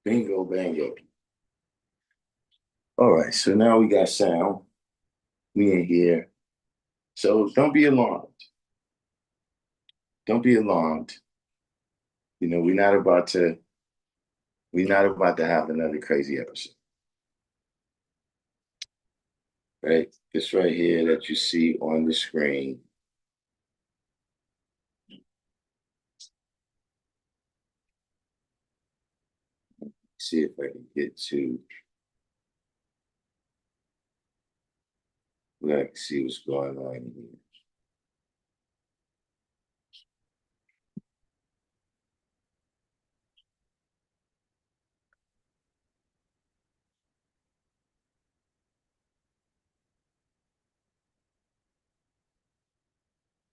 Bingo, bango. All right, so now we got sound. We in here. So don't be alarmed. Don't be alarmed. You know, we're not about to have another crazy episode. Right? This right here that you see on the screen. See if I can get to like see what's going on here.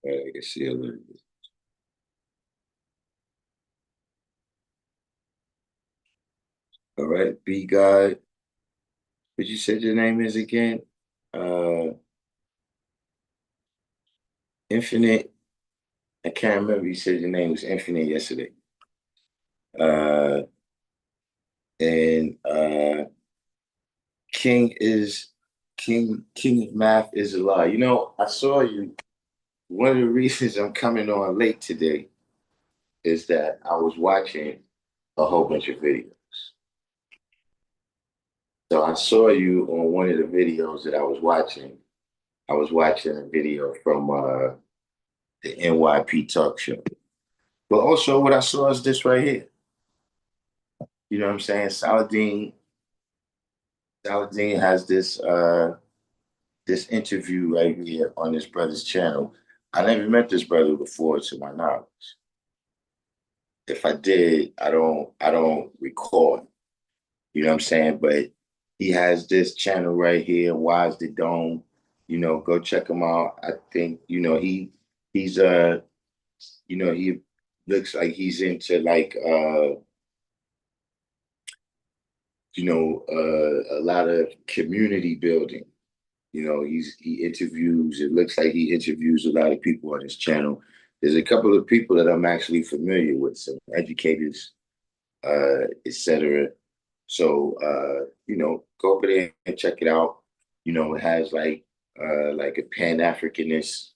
Right, I can see a little bit. All right, B God. What you said your name is again? Uh Infinite. I can't remember. You said your name was Infinite yesterday. Uh and King is King of Math is a lie. You know, I saw you. One of the reasons I'm coming on late today is that I was watching a whole bunch of videos. So I saw you on one of the videos that I was watching. I was watching a video from the NYP talk show. But also what I saw is this right here. You know what I'm saying? Saladin has this interview right here on this brother's channel. I never met this brother before, to my knowledge. If I did, I don't recall. You know what I'm saying? But he has this channel right here, Wise the Dome. You know, go check him out. I think, he's he looks like he's into like a lot of community building. You know, he interviews, it looks like he interviews a lot of people on his channel. There's a couple of people that I'm actually familiar with, some educators, etc. So go over there and check it out. You know, it has like a Pan-Africanist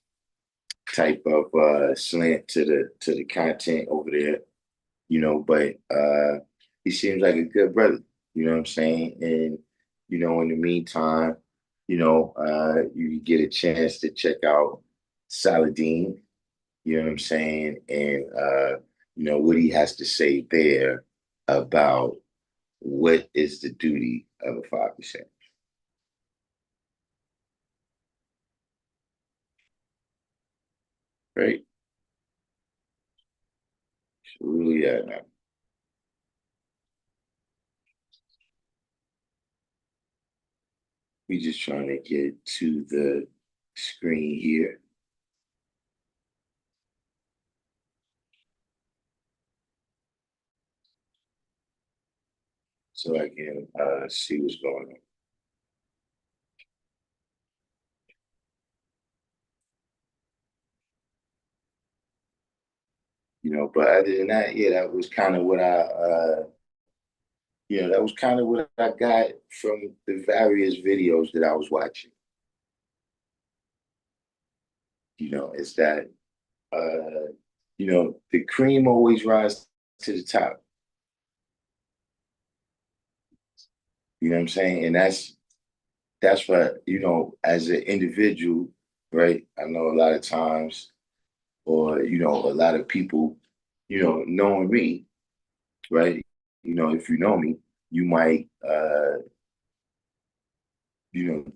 type of slant to the content over there, but he seems like a good brother, you know what I'm saying? And in the meantime, you get a chance to check out Saladin, you know what I'm saying? And what he has to say there about what is the duty of a 5%, right? So really, now we just trying to get to the screen here so I can see what's going on. But other than that, yeah, that was kind of what that was kind of what I got from the various videos that I was watching. Is that the cream always rises to the top. You know what I'm saying? And that's what, as an individual, right? I know a lot of times, or a lot of people, knowing me, right? If you know me, you might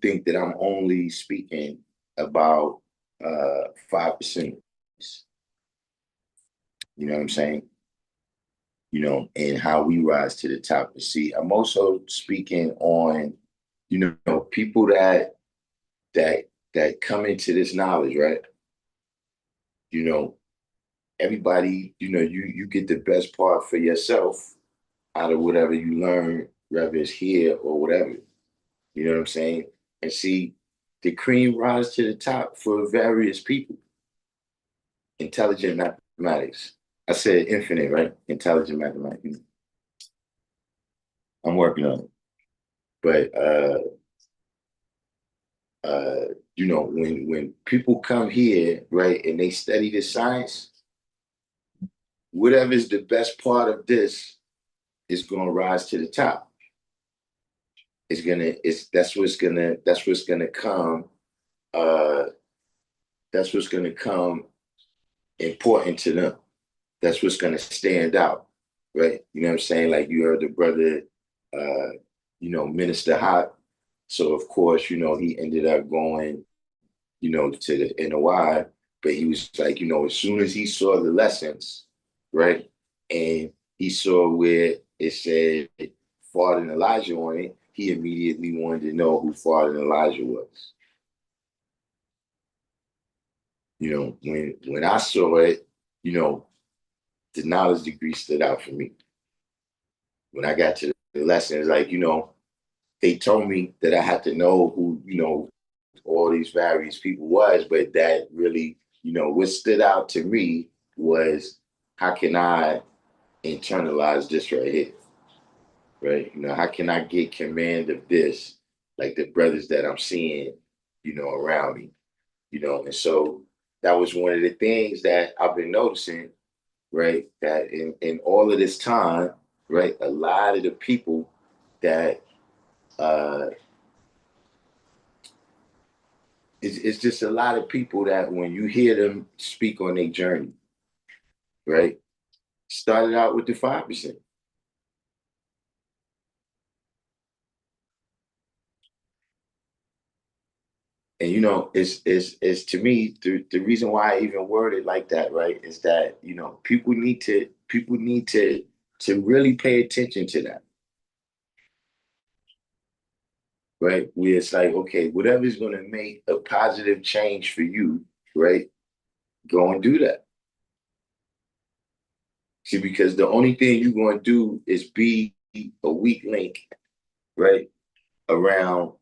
think that I'm only speaking about 5%. You know what I'm saying? And how we rise to the top. And see, I'm also speaking on, people that come into this knowledge, right? You know, everybody, you get the best part for yourself out of whatever you learn, whether it's here or whatever. You know what I'm saying? And see, the cream rise to the top for various people. Intelligent mathematics. I said infinite, right? Intelligent mathematics. I'm working on it. But when people come here, right, and they study the science, whatever is the best part of this is gonna rise to the top. It's that's what's gonna come uh that's what's gonna come important to them. That's what's gonna stand out, right? You know what I'm saying? Like you heard the brother Minister Hot. So of course, he ended up going, to the NOI, but he was like, as soon as he saw the lessons, right? And he saw where it said Father and Elijah on it, he immediately wanted to know who Father and Elijah was. When I saw it, you know, the knowledge degree stood out for me. When I got to the lesson, it's like, they told me that I had to know who, all these various people was, but that really, what stood out to me was how can I internalize this right here, right? How can I get command of this, like the brothers that I'm seeing, around me, and so that was one of the things that I've been noticing, right? That in all of this time, right, a lot of the people that uh it's just a lot of people that when you hear them speak on their journey, right? Started out with the 5%. And it's to me the reason why I even word it like that, right? Is that people need to really pay attention to that, right? Where it's like, okay, whatever's gonna make a positive change for you, right? Go and do that. See, because the only thing you're gonna do is be a weak link, right? Around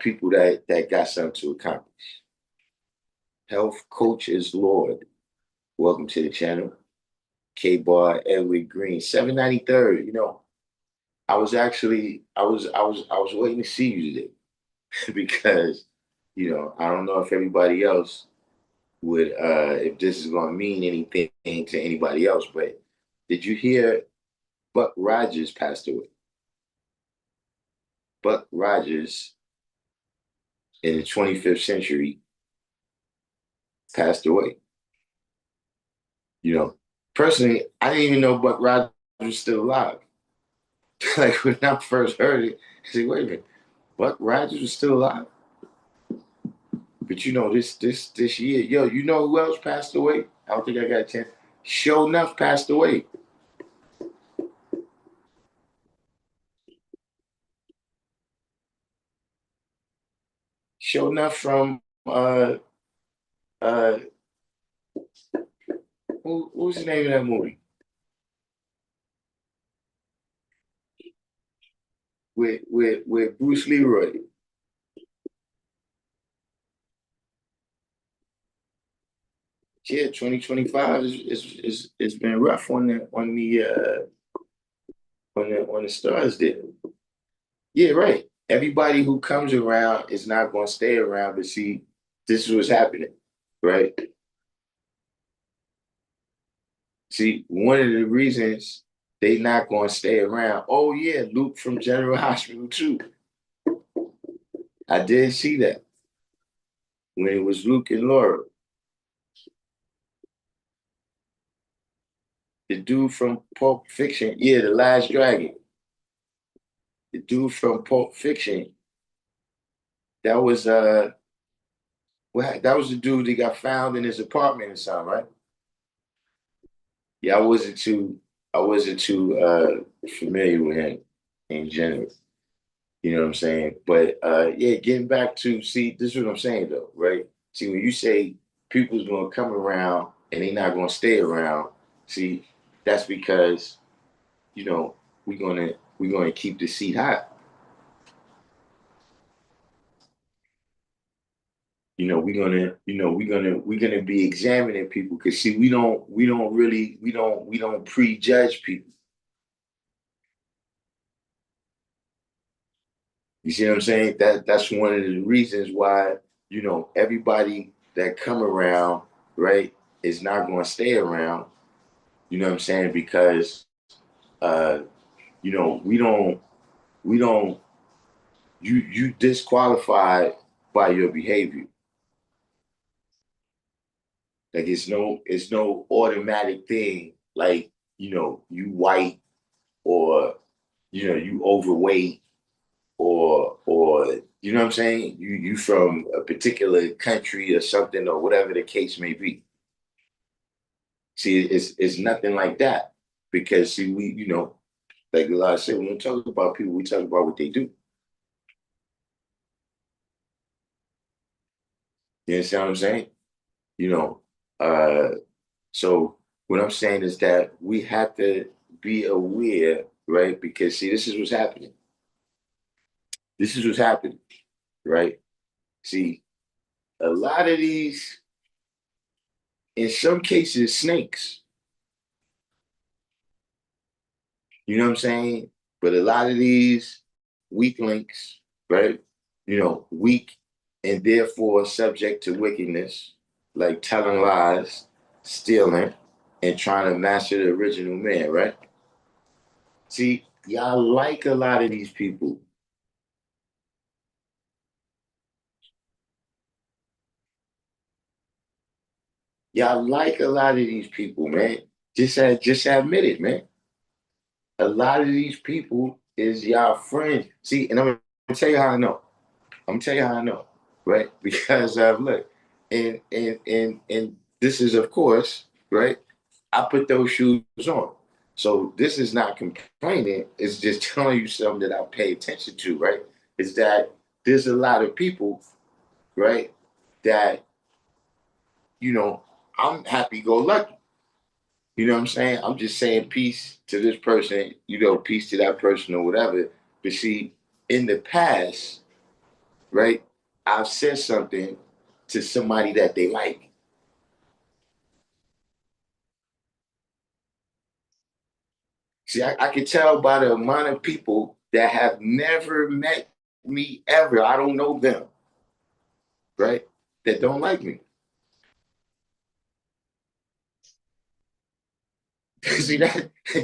people that got something to accomplish. Health coach is Lord. Welcome to the channel. K Bar Edward Green, 793rd. I was waiting to see you today because, I don't know if everybody else would if this is gonna mean anything to anybody else, but did you hear Buck Rogers passed away? Buck Rogers in the 25th century passed away. You know, Personally, I didn't even know Buck Rogers was still alive. Like when I first heard it, I said, wait a minute, Buck Rogers was still alive. But this year, yo, you know who else passed away? I don't think I got a chance. Sure enough, passed away. Sure enough, from uh what was the name of that movie with Bruce Leroy? Yeah, 2025 is it's been rough on the stars there. Yeah, right. Everybody who comes around is not going to stay around, but see, this is what's happening, right? See, one of the reasons they not going to stay around. Oh yeah, Luke from General Hospital too. I did see that when it was Luke and Laura. The dude from Pulp Fiction, yeah, the Last Dragon. The dude from Pulp Fiction, that was that was the dude that got found in his apartment or something, right? Yeah, I wasn't too familiar with him in general. You know what I'm saying? But yeah, getting back to see, this is what I'm saying though, right? See, when you say people's gonna come around and they're not gonna stay around, see, that's because, you know, we're gonna keep the seat hot. We're gonna be examining people because see, we don't prejudge people. You see what I'm saying? That's one of the reasons why, everybody that come around, right, is not going to stay around. You know what I'm saying? Because uh, we don't you disqualified by your behavior. Like it's no automatic thing like, you white or you overweight or you know what I'm saying? You from a particular country or something or whatever the case may be. See, it's nothing like that. Because see, like a lot of say when we talk about people, we talk about what they do. You understand what I'm saying? You know, uh so what I'm saying is that we have to be aware, right? Because see, this is what's happening. This is what's happening, right? See, a lot of these, in some cases, snakes. You know what I'm saying? But a lot of these weak links, right? Weak and therefore subject to wickedness, like telling lies, stealing, and trying to master the original man, right? See, y'all like a lot of these people. Y'all like a lot of these people, man. Just admit it, man. A lot of these people is y'all friends. See, and I'm gonna tell you how I know. I'm gonna tell you how I know, right? Because look, and this is of course, right? I put those shoes on. So this is not complaining, it's just telling you something that I pay attention to, right? Is that there's a lot of people, right, that, you know, I'm happy go lucky. You know what I'm saying? I'm just saying peace to this person, peace to that person or whatever. But see, in the past, right, I've said something to somebody that they like. See, I can tell by the amount of people that have never met me ever. I don't know them, right? That don't like me. See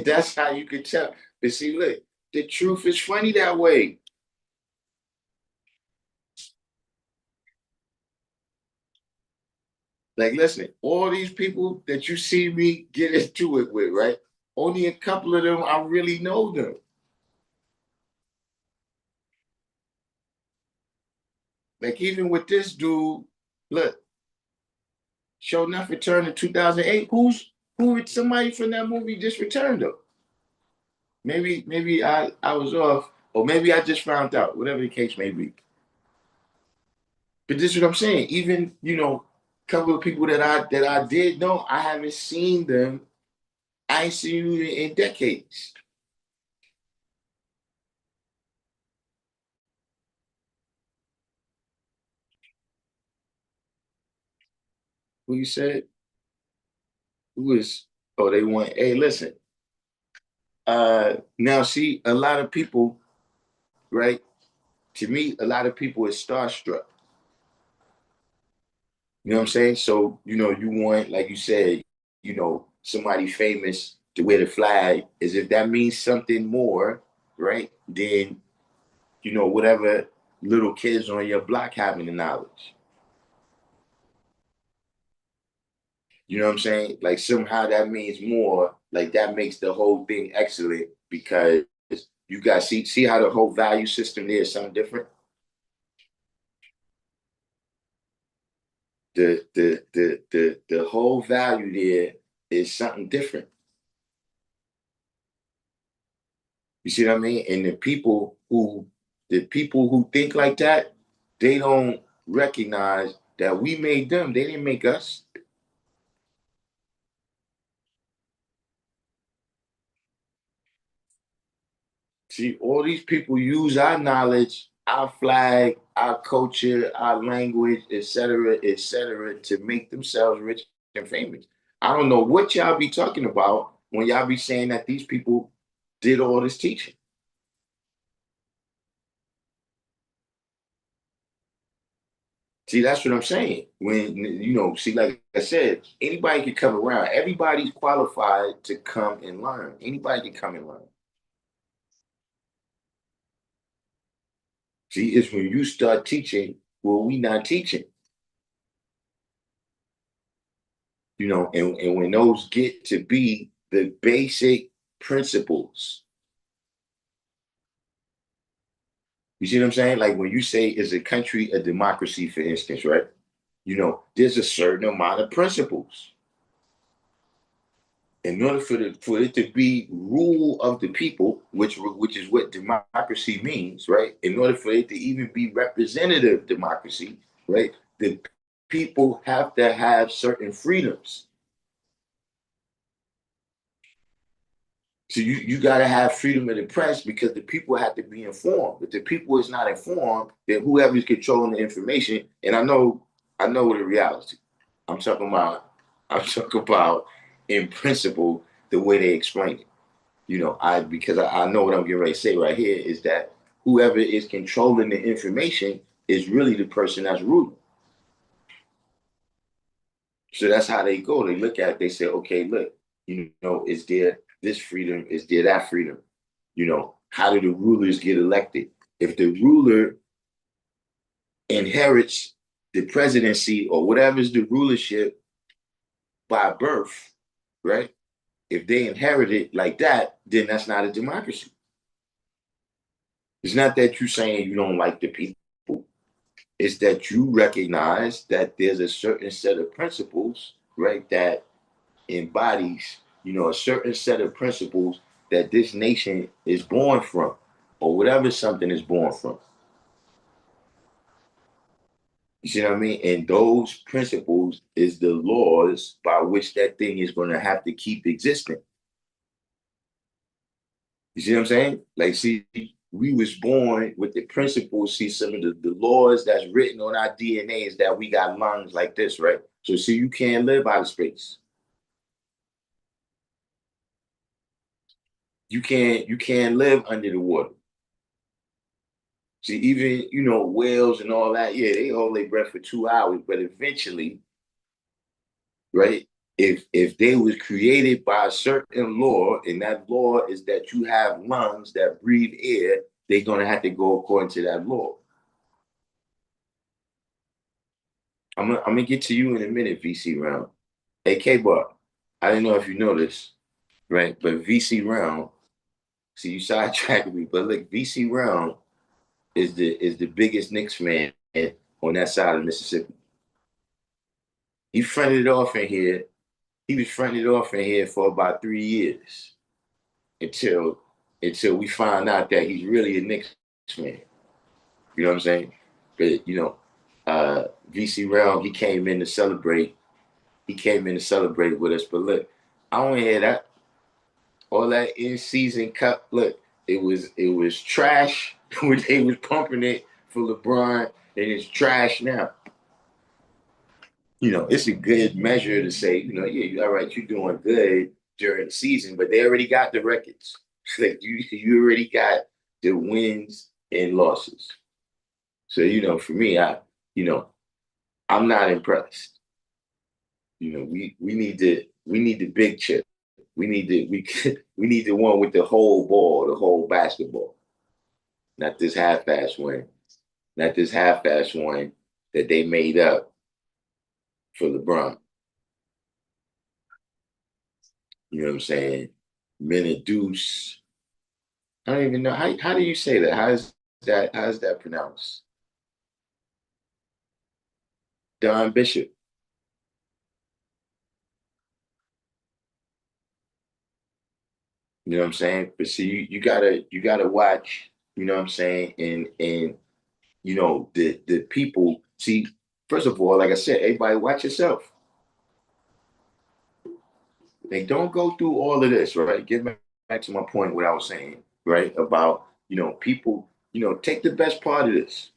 that's how you can tell. But see, look, the truth is funny that way. Like, listen, all these people that you see me get into it with, right? Only a couple of them I really know them. Like even with this dude, look, Show Enough returned in 2008. Who somebody from that movie just returned though? Maybe I was off, or maybe I just found out, whatever the case may be. But this is what I'm saying. Even, a couple of people that I did know, I haven't seen them. I ain't seen you in decades. Who you said? Who is oh, they want, hey, listen. Now see, a lot of people, right? To me, a lot of people is starstruck. You know what I'm saying? So, you want, like you said, somebody famous to wear the flag, as if that means something more, right? Than, whatever little kids on your block having the knowledge. You know what I'm saying? Like somehow that means more, like that makes the whole thing excellent because you guys see how the whole value system there is something different. The whole value there is something different. You see what I mean? And the people who think like that, they don't recognize that we made them. They didn't make us. See, all these people use our knowledge, our flag, our culture, our language, et cetera, to make themselves rich and famous. I don't know what y'all be talking about when y'all be saying that these people did all this teaching. See, that's what I'm saying. When see, like I said, anybody can come around. Everybody's qualified to come and learn. Anybody can come and learn. See, it's when you start teaching, well, we not teaching, and when those get to be the basic principles, you see what I'm saying? Like when you say, is a country a democracy, for instance, right? There's a certain amount of principles. In order for it to be rule of the people, which is what democracy means, right? In order for it to even be representative democracy, right? The people have to have certain freedoms. So you got to have freedom of the press because the people have to be informed. If the people is not informed, then whoever's controlling the information, and I know the reality. I'm talking about I'm talking about in principle the way they explain it. Because I know what I'm getting ready to say right here is that whoever is controlling the information is really the person that's ruling. So that's how they go. They look at it, they say, okay, look, is there this freedom? Is there that freedom? How do the rulers get elected? If the ruler inherits the presidency or whatever's the rulership by birth, right? If they inherit it like that, then that's not a democracy. It's not that you're saying you don't like the people. It's that you recognize that there's a certain set of principles, right, that embodies, a certain set of principles that this nation is born from, or whatever something is born from. You see what I mean? And those principles is the laws by which that thing is going to have to keep existing. You see what I'm saying? Like, see, we was born with the principles. See, some of the laws that's written on our DNA is that we got lungs like this, right? So, see, you can't live out of space. You can't live under the water. See, even whales and all that, yeah, they hold their breath for 2 hours, but eventually, right? If they was created by a certain law, and that law is that you have lungs that breathe air, they're gonna have to go according to that law. I'm gonna get to you in a minute, VC Round. Hey, K-Bar, I didn't know if you know this, right? But VC Round, see, you sidetracked me, but look, VC Round is the biggest Knicks fan on that side of Mississippi. He fronted it off in here. He was fronting it off in here for about 3 years until until we find out that he's really a Knicks fan. You know what I'm saying? But VC Realm, he came in to celebrate. He came in to celebrate with us. But look, I don't hear that. All that in season cup. Look, it was trash when they was pumping it for LeBron, and it's trash now. It's a good measure to say, yeah, you all right, you're doing good during the season, but they already got the records. Like you already got the wins and losses. So, for me, you know, I'm not impressed. We need the big chip. We need the one with the whole ball, the whole basketball, not this half-ass one, not this half-ass one that they made up for LeBron. You know what I'm saying? Minute deuce. I don't even know how do you say that? How's that pronounced? Don Bishop. You know what I'm saying? But see, you gotta watch. You know what I'm saying? And the people. See, first of all, like I said, everybody watch yourself. They don't go through all of this, right? Get back to my point, what I was saying, right? About people. Take the best part of this.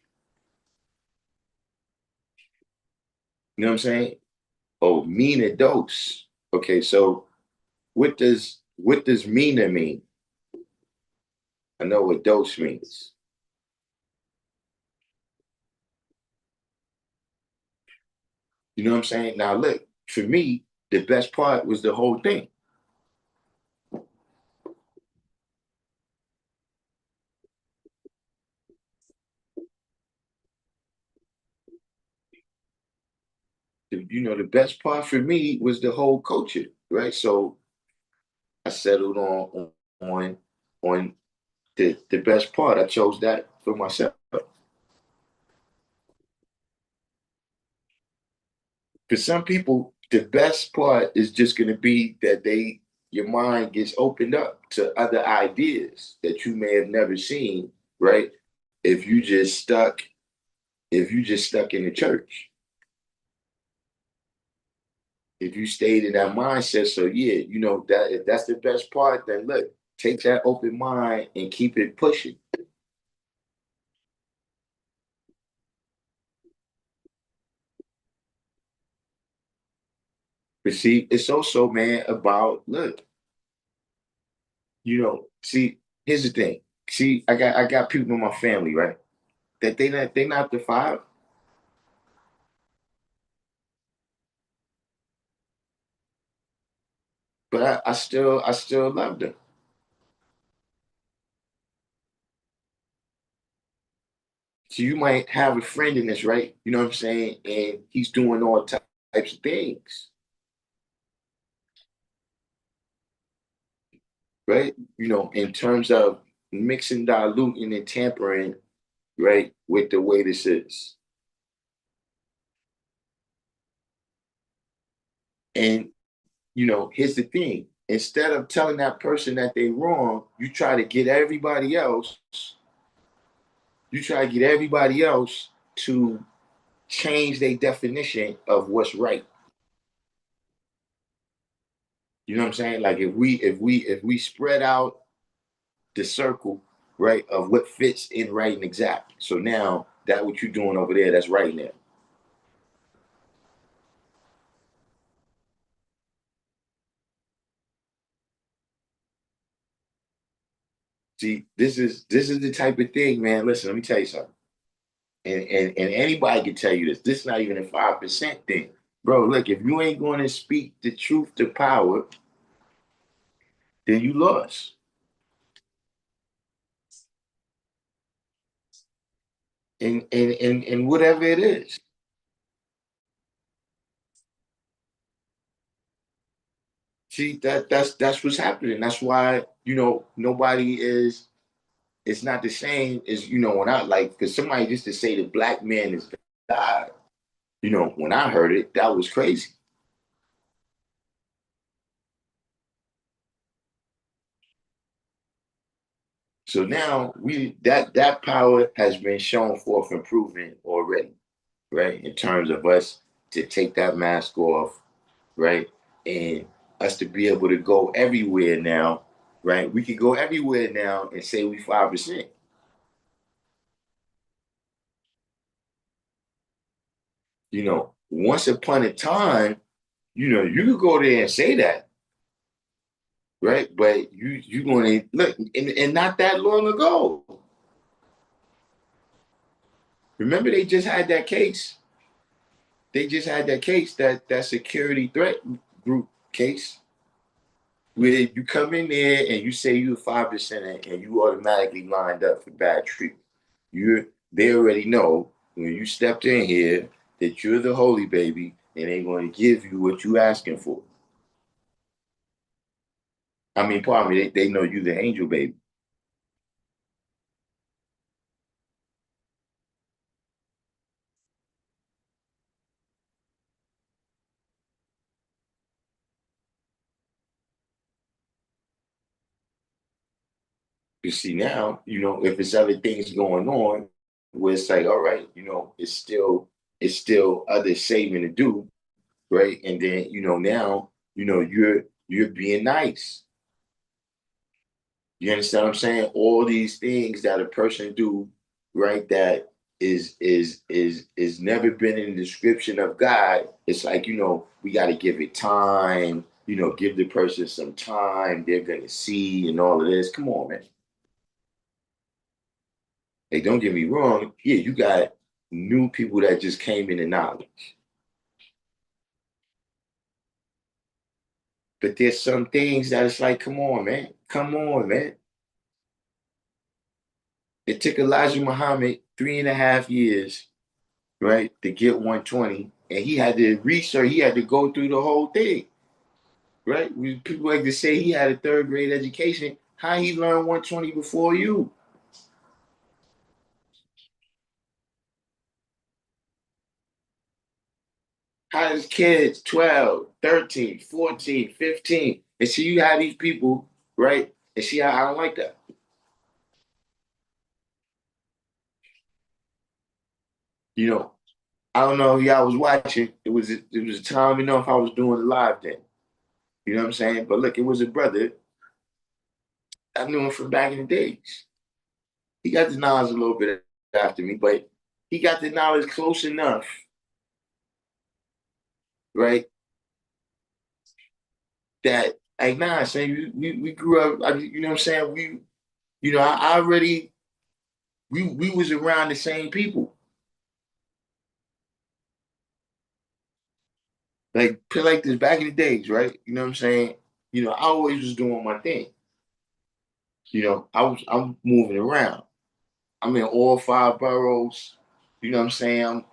You know what I'm saying? Oh, mean dose. Okay, so what does Mina mean? I know what dose means. You know what I'm saying? Now, look, for me, the best part was the whole thing. The best part for me was the whole culture, right? So I settled on on the best part. I chose that for myself. For some people, the best part is just going to be that your mind gets opened up to other ideas that you may have never seen, right? If you just stuck, if you just stuck in the church, if you stayed in that mindset, so yeah, that if that's the best part, then look, take that open mind and keep it pushing. But see, it's also, man, about look, see, here's the thing. See, I got people in my family, right? That they not the five, but I still love them. So you might have a friend in this, right? You know what I'm saying? And he's doing all types of things, right? In terms of mixing, diluting, and tampering, right, with the way this is. And here's the thing. Instead of telling that person that they're wrong, you try to get everybody else to change their definition of what's right. You know what I'm saying? Like if we spread out the circle, right, of what fits in right and exact. So now that what you're doing over there, that's right now. See, this is the type of thing, man. Listen, let me tell you something. And anybody can tell you this. This is not even a 5% thing. Bro, look, if you ain't going to speak the truth to power, then you lost. And whatever it is. See, that's what's happening. That's why, nobody is it's not the same as, when I like because somebody used to say the black man is God. When I heard it, that was crazy. So now we that power has been shown forth and proven already, right? In terms of us to take that mask off, right? And us to be able to go everywhere now, right? We could go everywhere now and say we 5%. Once upon a time, you could go there and say that, right? But you going to look, and not that long ago. Remember, they just had that case. They just had that case, that security threat group case, where you come in there and you say you're 5% and you automatically lined up for bad treatment. They already know when you stepped in here that you're the holy baby and they're going to give you what you asking for. I mean, pardon me, they know you the angel baby. You see now, if it's other things going on, where it's like, all right, it's still other saving to do, right? And then, now, you're being nice. You understand what I'm saying? All these things that a person do, right, that is never been in the description of God. It's like, we gotta give it time, give the person some time, they're gonna see and all of this. Come on, man. Hey, don't get me wrong. Yeah, you got new people that just came into knowledge. But there's some things that it's like, come on, man. Come on, man. It took Elijah Muhammad 3.5 years, right, to get 120. And he had to research, he had to go through the whole thing, right? People like to say he had a third grade education. How he learned 120 before you? How his kids 12, 13, 14, 15. And see, you have these people, right? And see, I don't like that. You know, I don't know if y'all was watching. It was a time, if I was doing a live then. You know what I'm saying? But look, it was a brother. I knew him from back in the days. He got the knowledge a little bit after me, but he got the knowledge close enough, right? That like nah, saying we grew up. You know what I'm saying? I already we was around the same people. Like this back in the days, right? You know what I'm saying? I always was doing my thing. I'm moving around. I'm in all five boroughs. You know what I'm saying?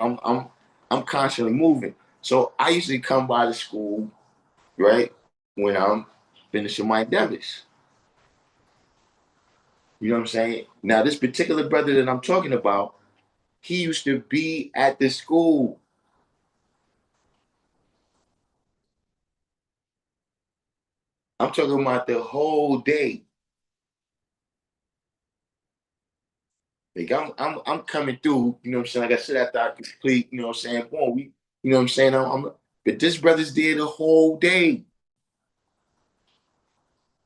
I'm constantly moving. So I usually come by the school, right, when I'm finishing my debits. You know what I'm saying? Now, this particular brother that I'm talking about, he used to be at the school. I'm talking about the whole day. Like I'm coming through, you know what I'm saying? Like I said, after I complete, you know what I'm saying? Boom, you know what I'm saying? But this brother's there the whole day.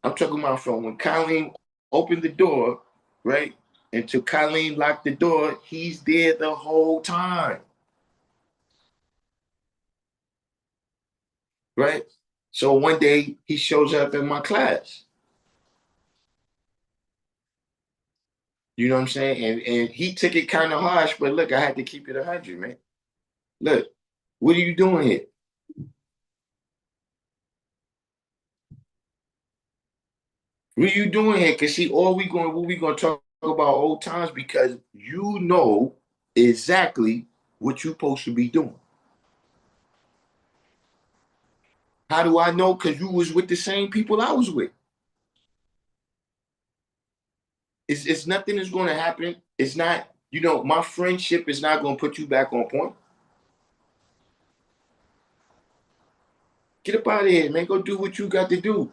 I'm talking about from when Colleen opened the door, right? Until Colleen locked the door, he's there the whole time, right? So one day he shows up in my class. You know what I'm saying? And he took it kind of harsh, but look, I had to keep it 100, man. Look, what are you doing here? What are you doing here? Cause see, what we gonna talk about old times because you know exactly what you're supposed to be doing. How do I know? Cause you was with the same people I was with. It's nothing is gonna happen. It's not, my friendship is not gonna put you back on point. Get up out of here, man. Go do what you got to do.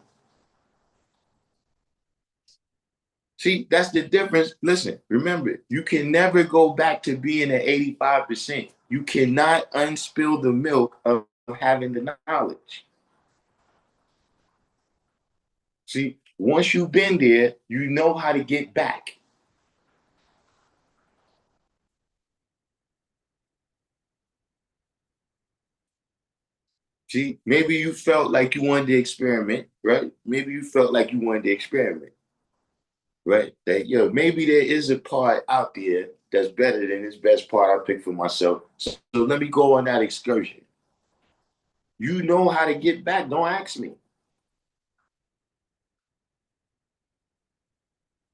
See, that's the difference. Listen, remember, you can never go back to being at 85%. You cannot unspill the milk of having the knowledge. See, once you've been there, you know how to get back. See, maybe you felt like you wanted to experiment, right? Maybe you felt like you wanted to experiment, right? That, maybe there is a part out there that's better than this best part I picked for myself. So let me go on that excursion. You know how to get back. Don't ask me.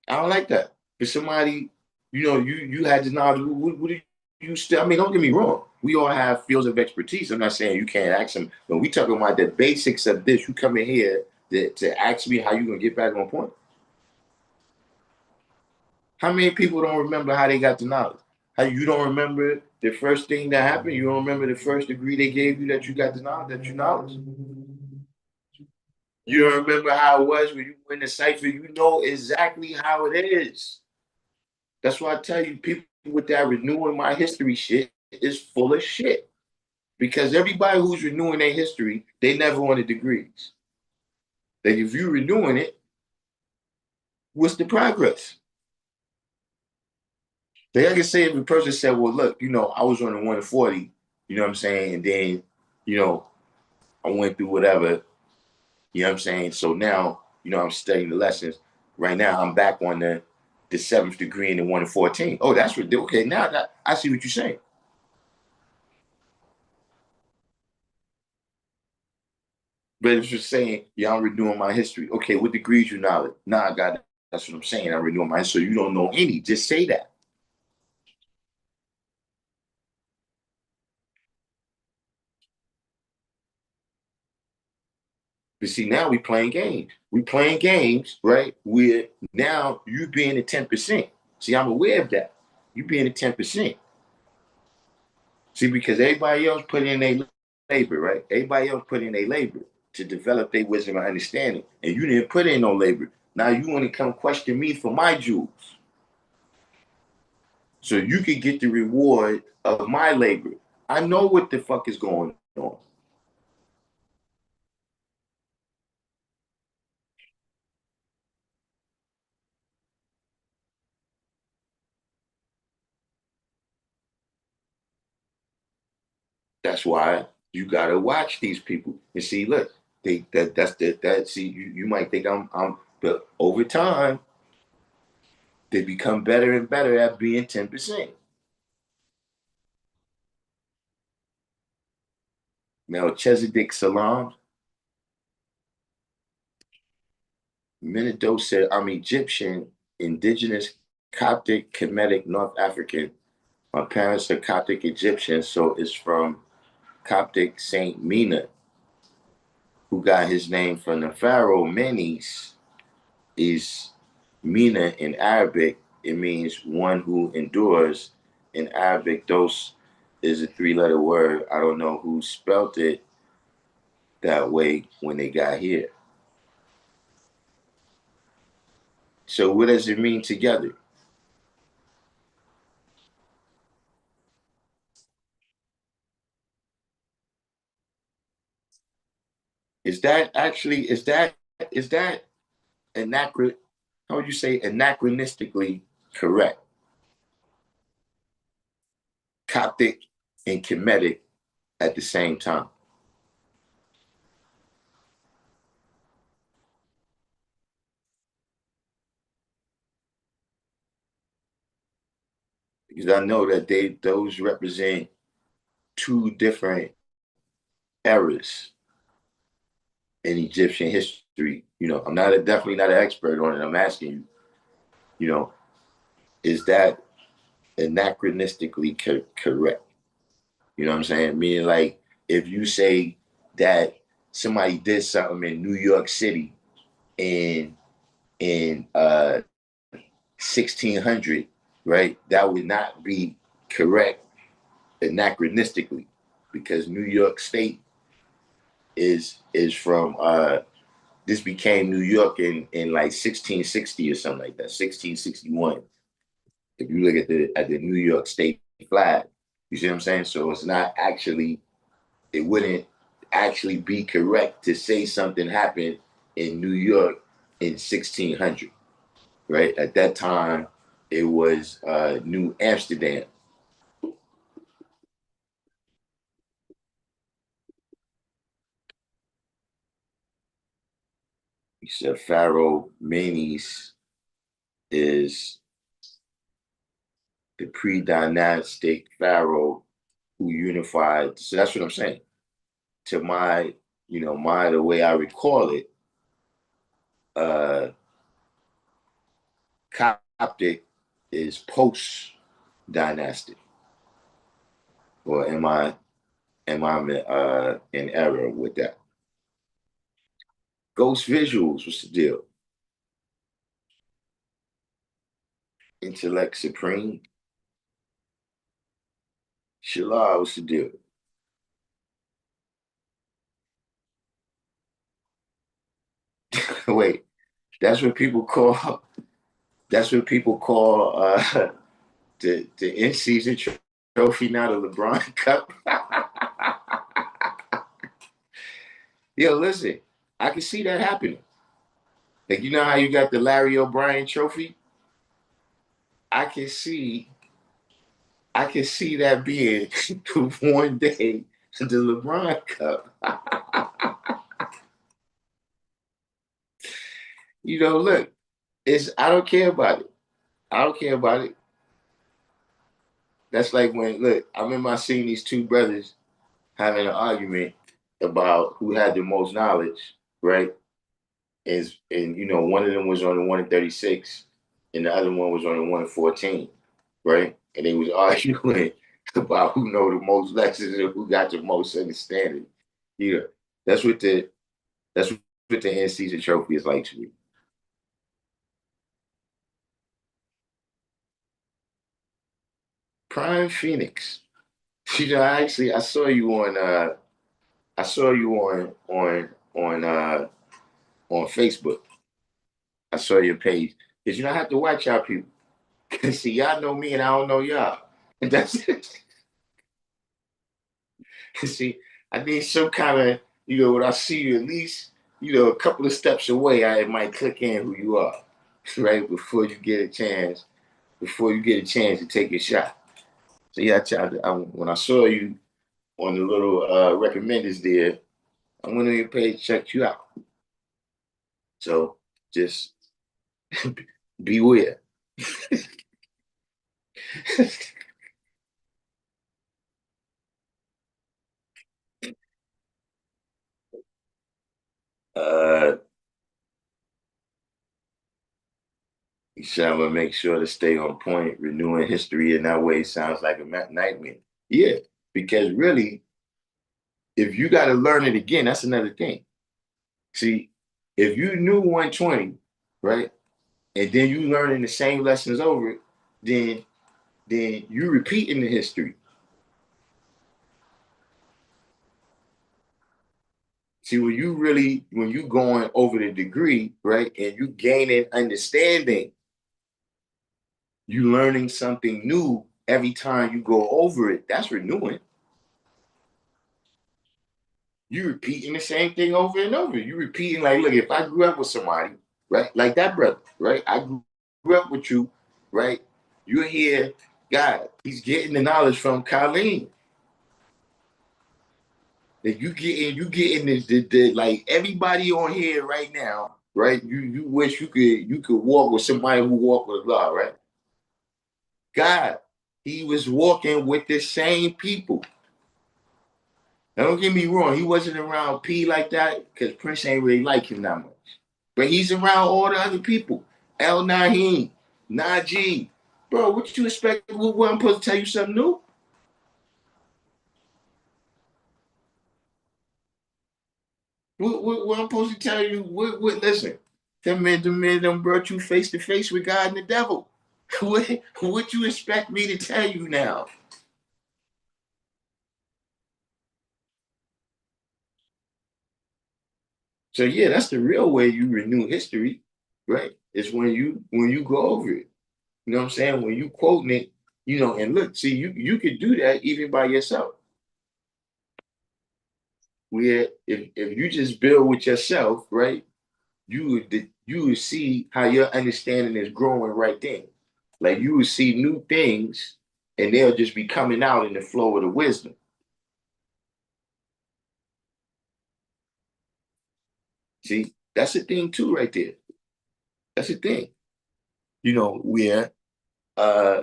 I don't like that. If somebody, you had the knowledge, what do you still? I mean, don't get me wrong. We all have fields of expertise. I'm not saying you can't ask them, but we talking about the basics of this. You come in here to ask me how you gonna get back on point. How many people don't remember how they got the knowledge? How you don't remember the first thing that happened? You don't remember the first degree they gave you that you got the knowledge that you knowledge. You don't remember how it was when you went to cipher. You know exactly how it is. That's why I tell you, people with that renewing my history shit is full of shit. Because everybody who's renewing their history, they never wanted degrees. That if you're renewing it, what's the progress? They can say if a person said, well, look, I was on the 140, you know what I'm saying? And then, you know, I went through whatever, you know what I'm saying? So now, I'm studying the lessons. Right now, I'm back on the seventh degree in the 114. Oh, that's what, okay, now I see what you're saying. But it's just saying, yeah, I'm renewing my history. Okay, what degrees you knowledge? Nah, I got that. That's what I'm saying. I'm renewing my history. So you don't know any. Just say that. But see, now we playing games. We playing games, right? We're now you being at 10%. See, I'm aware of that. You being at 10%. See, because everybody else put in their labor, right? Everybody else put in their labor to develop their wisdom and understanding. And you didn't put in no labor. Now you want to come question me for my jewels. So you could get the reward of my labor. I know what the fuck is going on. That's why you gotta watch these people and see. Look, that's see. You might think but over time they become better and better at being 10%. Melchizedek Salam, Minido said, "I'm Egyptian, indigenous, Coptic, Kemetic, North African. My parents are Coptic Egyptian, so it's from Coptic Saint Mina, who got his name from the pharaoh Menes, is Mina in Arabic. It means one who endures. In Arabic, dos is a three-letter word. I don't know who spelt it that way when they got here. So what does it mean together? Is that anachron? How would you say anachronistically correct? Coptic and Kemetic at the same time. Because I know that those represent two different eras in Egyptian history. I'm definitely not an expert on it. I'm asking you, you know, is that anachronistically correct? You know what I'm saying? Meaning, like, if you say that somebody did something in New York City in 1600, right? That would not be correct anachronistically, because New York State is from this became New York in like 1660 or something like that, 1661. If you look at the New York State flag, you see what I'm saying? So it's not actually, it wouldn't actually be correct to say something happened in New York in 1600, right? At that time, it was New Amsterdam. He said Pharaoh Menes is the pre-dynastic pharaoh who unified. So that's what I'm saying. To the way I recall it, uh, Coptic is post-dynastic, or am I in error with that? Ghost visuals, what's the deal? Intellect supreme, Shallah, what's the deal? Wait, that's what people call. That's what people call the in season trophy, not a LeBron Cup. Yo, listen, I can see that happening. Like, you know how you got the Larry O'Brien trophy? I can see I can see that being one day the LeBron Cup. Look, it's I don't care about it. I don't care about it. That's like when look, I remember I seen these two brothers having an argument, about who had the most knowledge, right? And one of them was on the 136, and the other one was on the 114, right? And they was arguing about who know the most lessons and who got the most understanding. Yeah, that's what the that's what the end season trophy is like to me. Prime Phoenix. I saw you on on Facebook. I saw your page. Because I have to watch y'all people. See, y'all know me and I don't know y'all. And that's see, I need some kind of, when I see you at least, a couple of steps away, I might click in who you are, right? Before you get a chance to take a shot. So yeah, when I saw you on the little recommenders there, I went on your page, checked you out. So just beware. uh, so I'm gonna make sure to stay on point. Renewing history in that way sounds like a nightmare. Yeah, because really, if you got to learn it again, that's another thing. See, if you knew 120, right, and then you learning the same lessons over it, then you repeating the history. See, when you going over the degree, right, and you gaining understanding, you learning something new every time you go over it. That's renewing. You repeating the same thing over and over. You repeating like, look, if I grew up with somebody, right, like that brother, right, I grew up with you, right. You're here, God, he's getting the knowledge from Colleen. That you getting the like everybody on here right now, right? You wish you could walk with somebody who walked with Allah, right? God, he was walking with the same people. Now don't get me wrong, he wasn't around P like that because Prince ain't really like him that much. But he's around all the other people. El Naheem, Najee. Bro, what you expect? What I'm supposed to tell you something new? What I'm supposed to tell you? Listen, them brought you face to face with God and the devil. What you expect me to tell you now? So yeah, that's the real way you renew history, right? It's when you go over it. You know what I'm saying? When you quoting it, and look, see, you could do that even by yourself. Where if you just build with yourself, right, you would see how your understanding is growing right then. Like you would see new things, and they'll just be coming out in the flow of the wisdom. See, that's the thing too, right there. That's the thing. Where uh,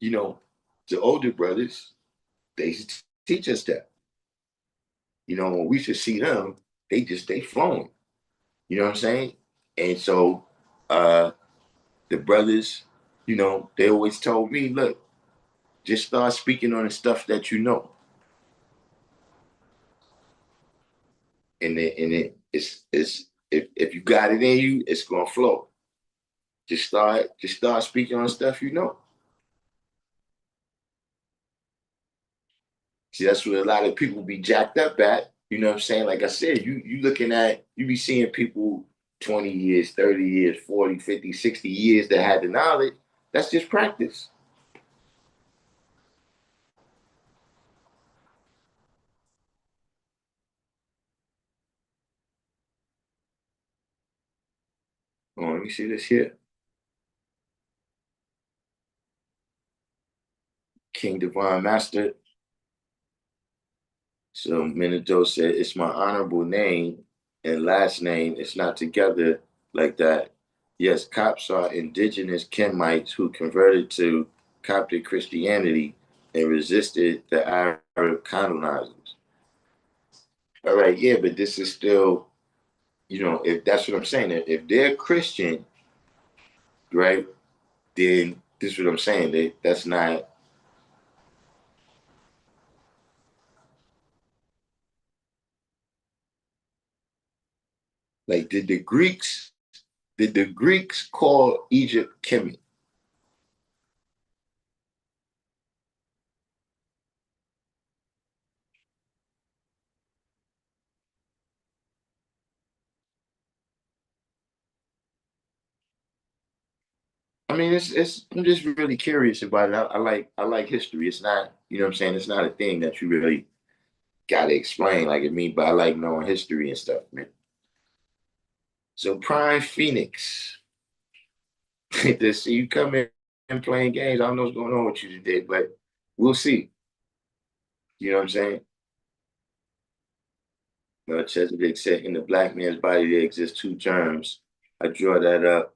you know, the older brothers, they used to teach us that. When we should see them, they flowing. You know what I'm saying? And so uh the brothers, they always told me, look, just start speaking on the stuff that you know. And it's if you got it in you, it's gonna flow. Just start speaking on stuff you know. See, that's what a lot of people be jacked up at. You know what I'm saying? Like I said, you be seeing people 20 years, 30 years, 40, 50, 60 years that had the knowledge. That's just practice. Oh, let me see this here. King Divine Master. So Minato said, it's my honorable name and last name. It's not together like that. Yes, Copts are indigenous Kemites who converted to Coptic Christianity and resisted the Arab colonizers. All right, yeah, but this is still, if that's what I'm saying, if they're Christian, right, then this is what I'm saying. That's not like did the Greeks call Egypt Kemet? I mean, it's I'm just really curious about it. I like history. It's not, what I'm saying, it's not a thing that you really gotta explain like it mean, but I like knowing history and stuff, man. So Prime Phoenix, to see you come in and playing games. I don't know what's going on with you today, but we'll see. You know what I'm saying? Chesapeake said, in the black man's body there exist two germs. I draw that up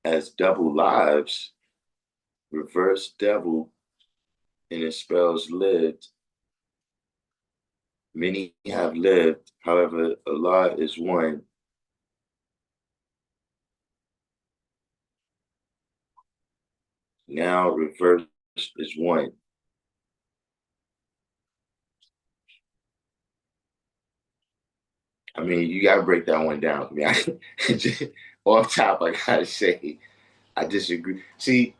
as double lives, reverse devil, and it spells lived. Many have lived, however, Allah is one. Now reverse is one. I mean, you gotta break that one down for me. Off top, I gotta say, I disagree. See,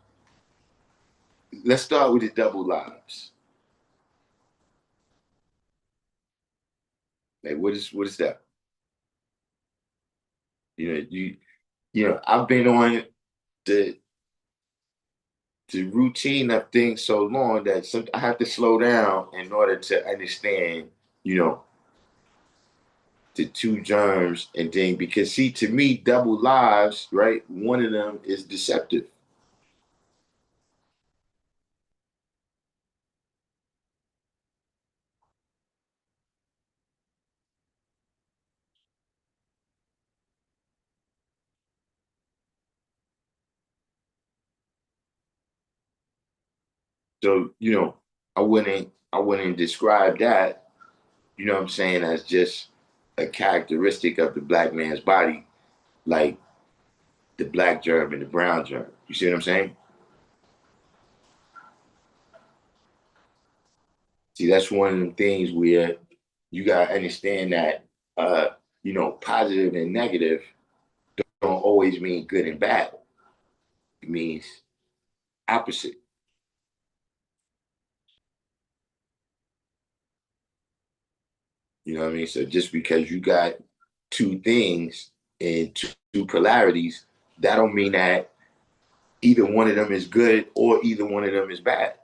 let's start with the double lives. Like, what is that? I've been on the the routine of things so long that I have to slow down in order to understand, you know, the two germs and thing. Because see, to me, double lives, right? One of them is deceptive. So, I wouldn't describe that, what I'm saying, as just a characteristic of the black man's body, like the black germ and the brown germ. You see what I'm saying? See, that's one of the things where you gotta understand that positive and negative don't always mean good and bad. It means opposite. You know what I mean? So just because you got two things and two polarities, that don't mean that either one of them is good or either one of them is bad.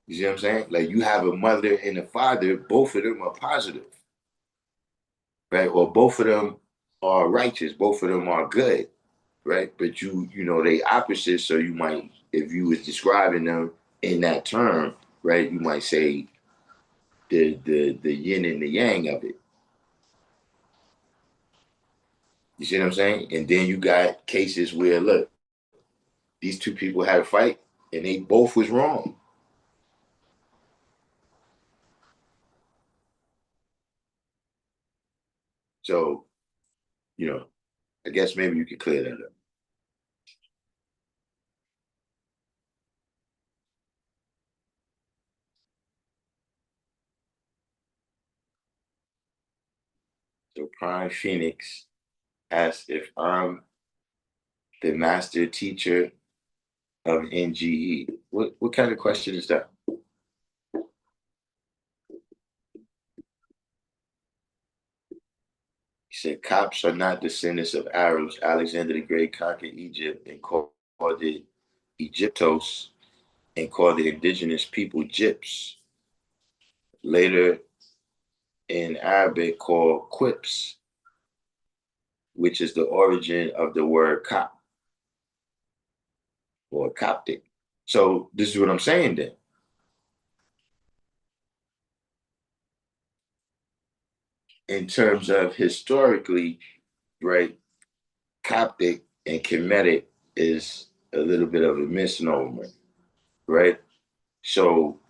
You see what I'm saying? Like you have a mother and a father, both of them are positive, right? Or both of them are righteous, both of them are good, right? But they opposites, so you might, if you was describing them in that term, right, you might say the yin and the yang of it. You see what I'm saying? And then you got cases where, look, these two people had a fight and they both was wrong. So, you know, I guess maybe you could clear that up. So Prime Phoenix asked if I'm the master teacher of NGE. What kind of question is that? He said Copts are not descendants of Arabs. Alexander the Great conquered Egypt and called it Egyptos and called the indigenous people Gyps. Later in Arabic called Quips, which is the origin of the word Cop or Coptic. So this is what I'm saying then. In terms of historically, right, Coptic and Kemetic is a little bit of a misnomer, right? So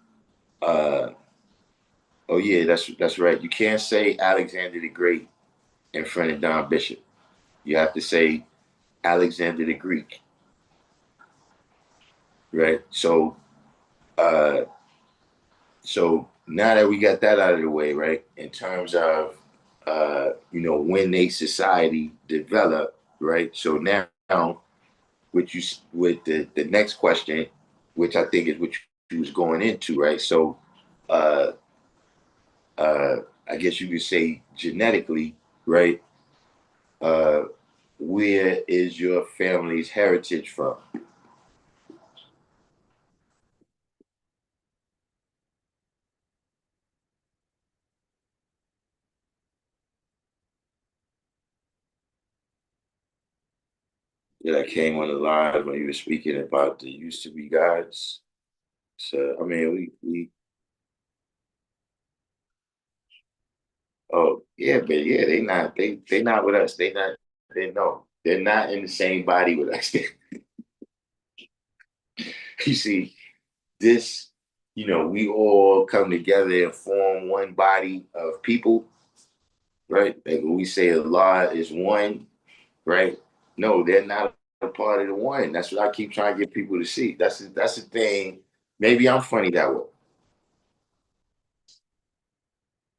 Uh, oh yeah, that's right. You can't say Alexander the Great in front of Don Bishop. You have to say Alexander the Greek, right? Uh, so now that we got that out of the way, right? In terms of when a society developed, right? So now, with the next question, which I think is what you was going into, right? So, uh, uh, I guess you could say genetically, right? Uh, where is your family's heritage from? Yeah, that came on the line when you were speaking about the used to be gods. So I mean, we oh yeah, but yeah, they not with us. They no, they're not in the same body with us. You see, this, we all come together and form one body of people, right? Like when we say Allah is one, right? No, they're not a part of the one. That's what I keep trying to get people to see. That's the thing. Maybe I'm funny that way,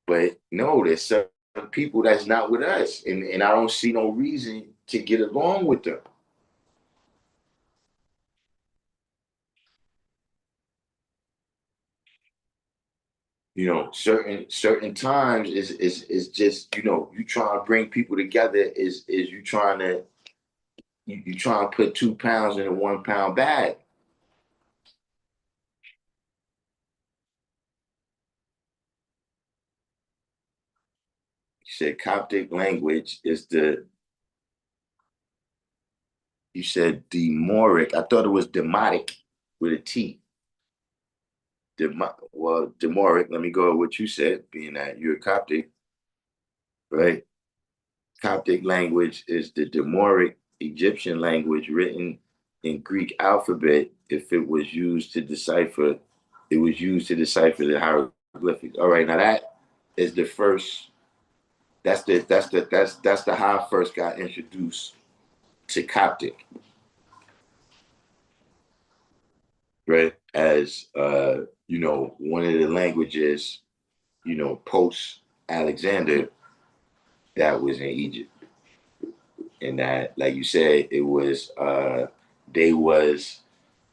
but no, there's some people that's not with us, and I don't see no reason to get along with them. Certain times is just you trying to bring people together is you trying to put 2 pounds in a 1 pound bag. You said Coptic language is the you said Demoric. I thought it was Demotic with a T. Well, Demoric. Let me go with what you said, being that you're Coptic, right? Coptic language is the Demoric Egyptian language written in Greek alphabet. If it was used to decipher, it was used to decipher the hieroglyphics. All right, now that is the first. That's the how I first got introduced to Coptic, right? As one of the languages, post Alexander that was in Egypt. And that, like you said, it was they was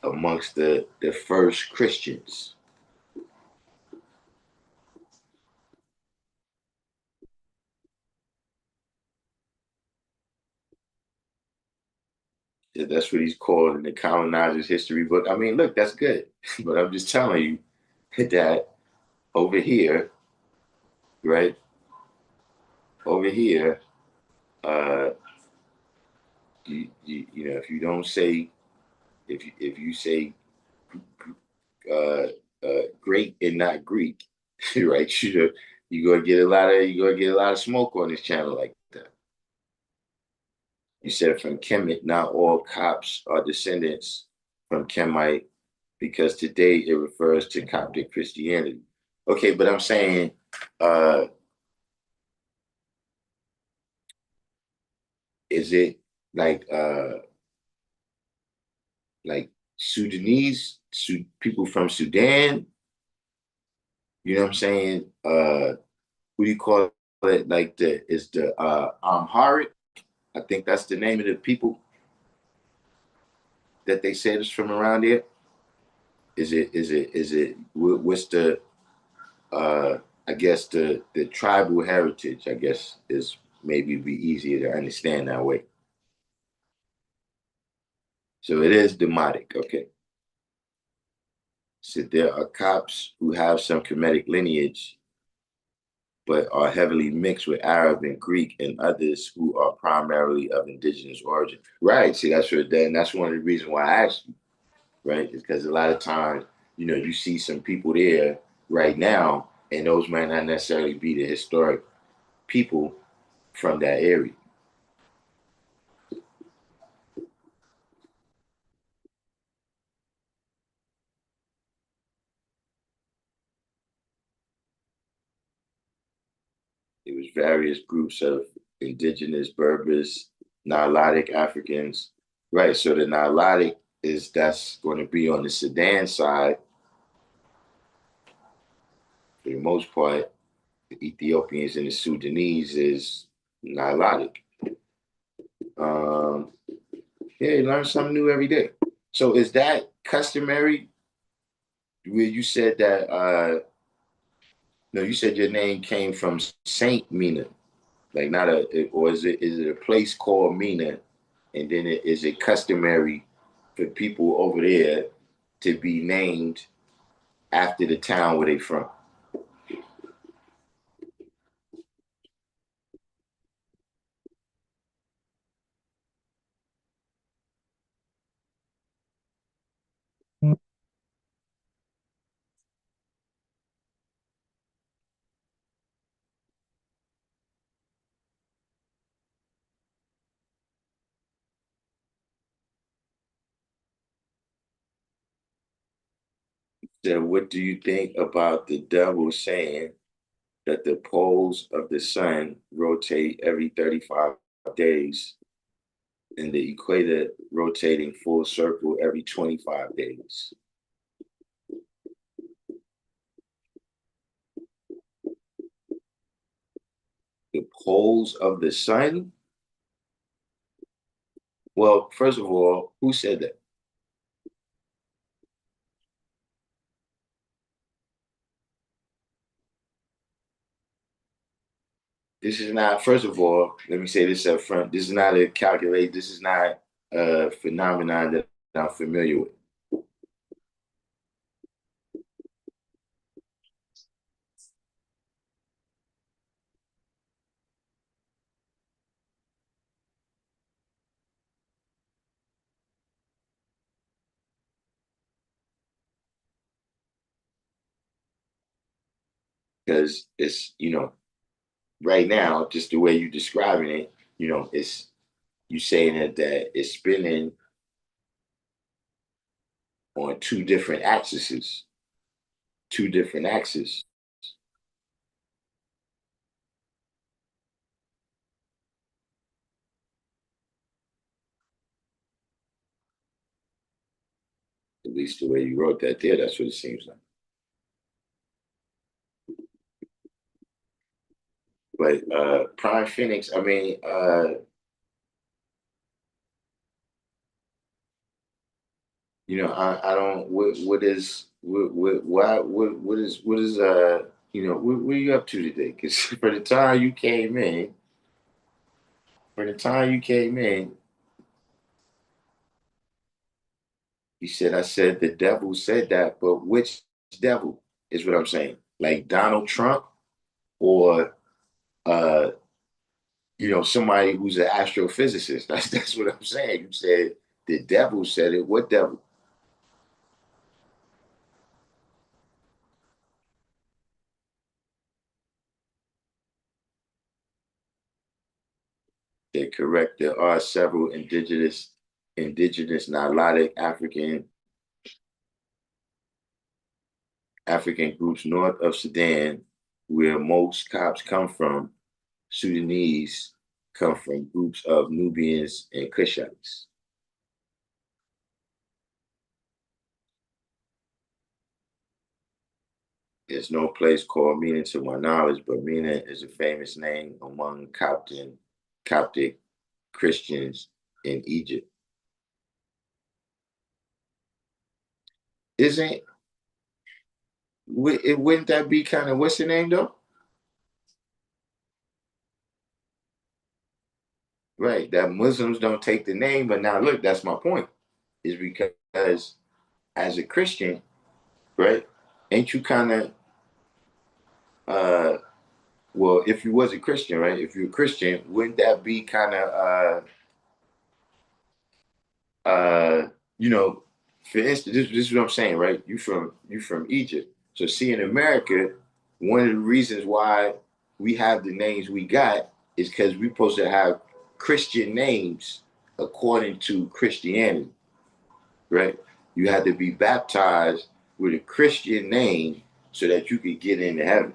amongst the first Christians. That's what he's called in the colonizer's history book. I mean, look, that's good. But I'm just telling you that over here, right? Over here, uh, if you don't say, if you say uh, great and not Greek, right? You're gonna get a lot of smoke on this channel like that. You said from Kemet, not all Copts are descendants from Kemite because today it refers to Coptic Christianity. Okay, but I'm saying, uh, is it like like Sudanese, people from Sudan? You know what I'm saying? What do you call it? Like the Amharic? I think that's the name of the people that they said is from around there. Is it what's the uh I guess the tribal heritage, I guess, is maybe be easier to understand that way. So it is Demotic, okay. So there are Copts who have some Kemetic lineage, but are heavily mixed with Arab and Greek, and others who are primarily of indigenous origin. Right. See, that's one of the reasons why I asked you, right? Is because a lot of times, you see some people there right now, and those might not necessarily be the historic people from that area. various groups of indigenous Berbers, Nilotic Africans. Right. So the Nilotic that's going to be on the Sudan side for the most part. The Ethiopians and the Sudanese is Nilotic. Um, yeah, you learn something new every day. So is that customary? Where you said that? No, you said your name came from Saint Mina, like not or is it a place called Mina, and then is it customary for people over there to be named after the town where they from? So what do you think about the devil saying that the poles of the sun rotate every 35 days and the equator rotating full circle every 25 days? The poles of the sun? Well, first of all, who said that? This is not, first of all, let me say this up front. This is not a calculate, this is not a phenomenon that I'm familiar with. Because it's, right now, just the way you're describing it, it's you saying that it's spinning on two different axes, at least the way you wrote that there, that's what it seems like. But Prime Phoenix, I mean, I don't what is what are you up to today? Because for the time you came in, you said I said the devil said that, but which devil is what I'm saying? Like Donald Trump or uh somebody who's an astrophysicist. That's what I'm saying. You said the devil said it. What devil? They're correct. There are several indigenous Nilotic African groups north of Sudan, where most Copts come from. Sudanese come from groups of Nubians and Cushites. There's no place called Mina to my knowledge, but Mina is a famous name among Coptic Christians in Egypt. Isn't wouldn't that be kind of what's the name though? Right, that Muslims don't take the name, but now look, that's my point. Is because as a Christian, right, ain't you kind of uh well, if you was a Christian, right? If you're a Christian, wouldn't that be kind of you know, for instance, this is what I'm saying, right? You from Egypt. So see in America, one of the reasons why we have the names we got is because we're supposed to have Christian names according to Christianity, right? You had to be baptized with a Christian name so that you could get into heaven,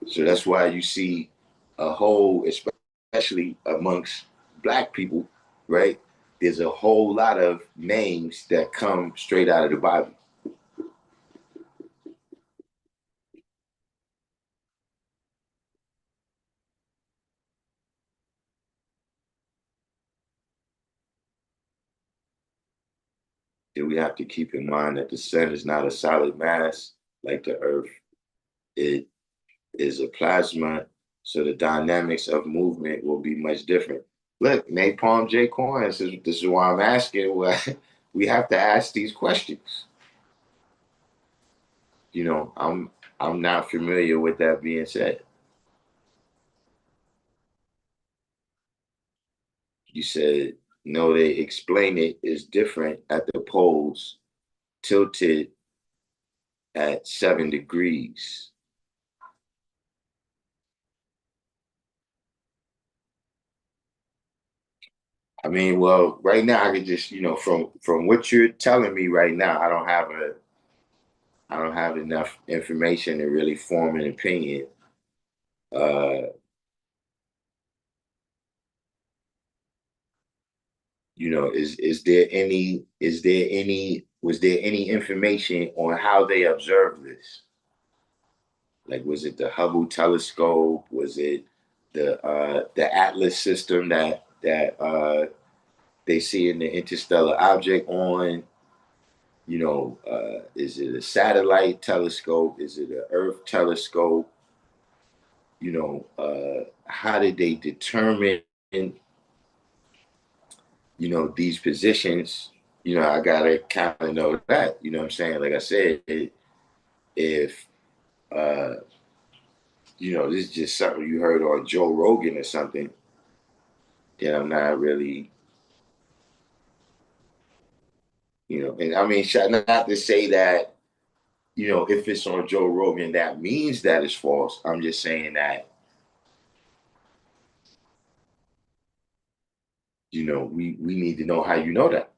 So that's why you see a whole, especially amongst black people, right? There's a whole lot of names that come straight out of the Bible. And we have to keep in mind that the sun is not a solid mass like the earth. It is a plasma, so the dynamics of movement will be much different. Look, Napalm J. Coin, this is why I'm asking. Why we have to ask these questions. I'm not familiar with that being said. You said no, they explain it is different at the poles, tilted at 7 degrees. I mean, well, right now I could just, from what you're telling me right now, I don't have enough information to really form an opinion. Uh, was there any information on how they observed this? Like, was it the Hubble telescope? Was it the Atlas system that they see in the interstellar object on? Is it a satellite telescope? Is it an Earth telescope? How did they determine, these positions? I gotta kind of know that. You know what I'm saying? Like I said, if uh, this is just something you heard on Joe Rogan or something, then I'm not really, and I mean, not to say that, if it's on Joe Rogan, that means that it's false. I'm just saying that, we need to know how you know that.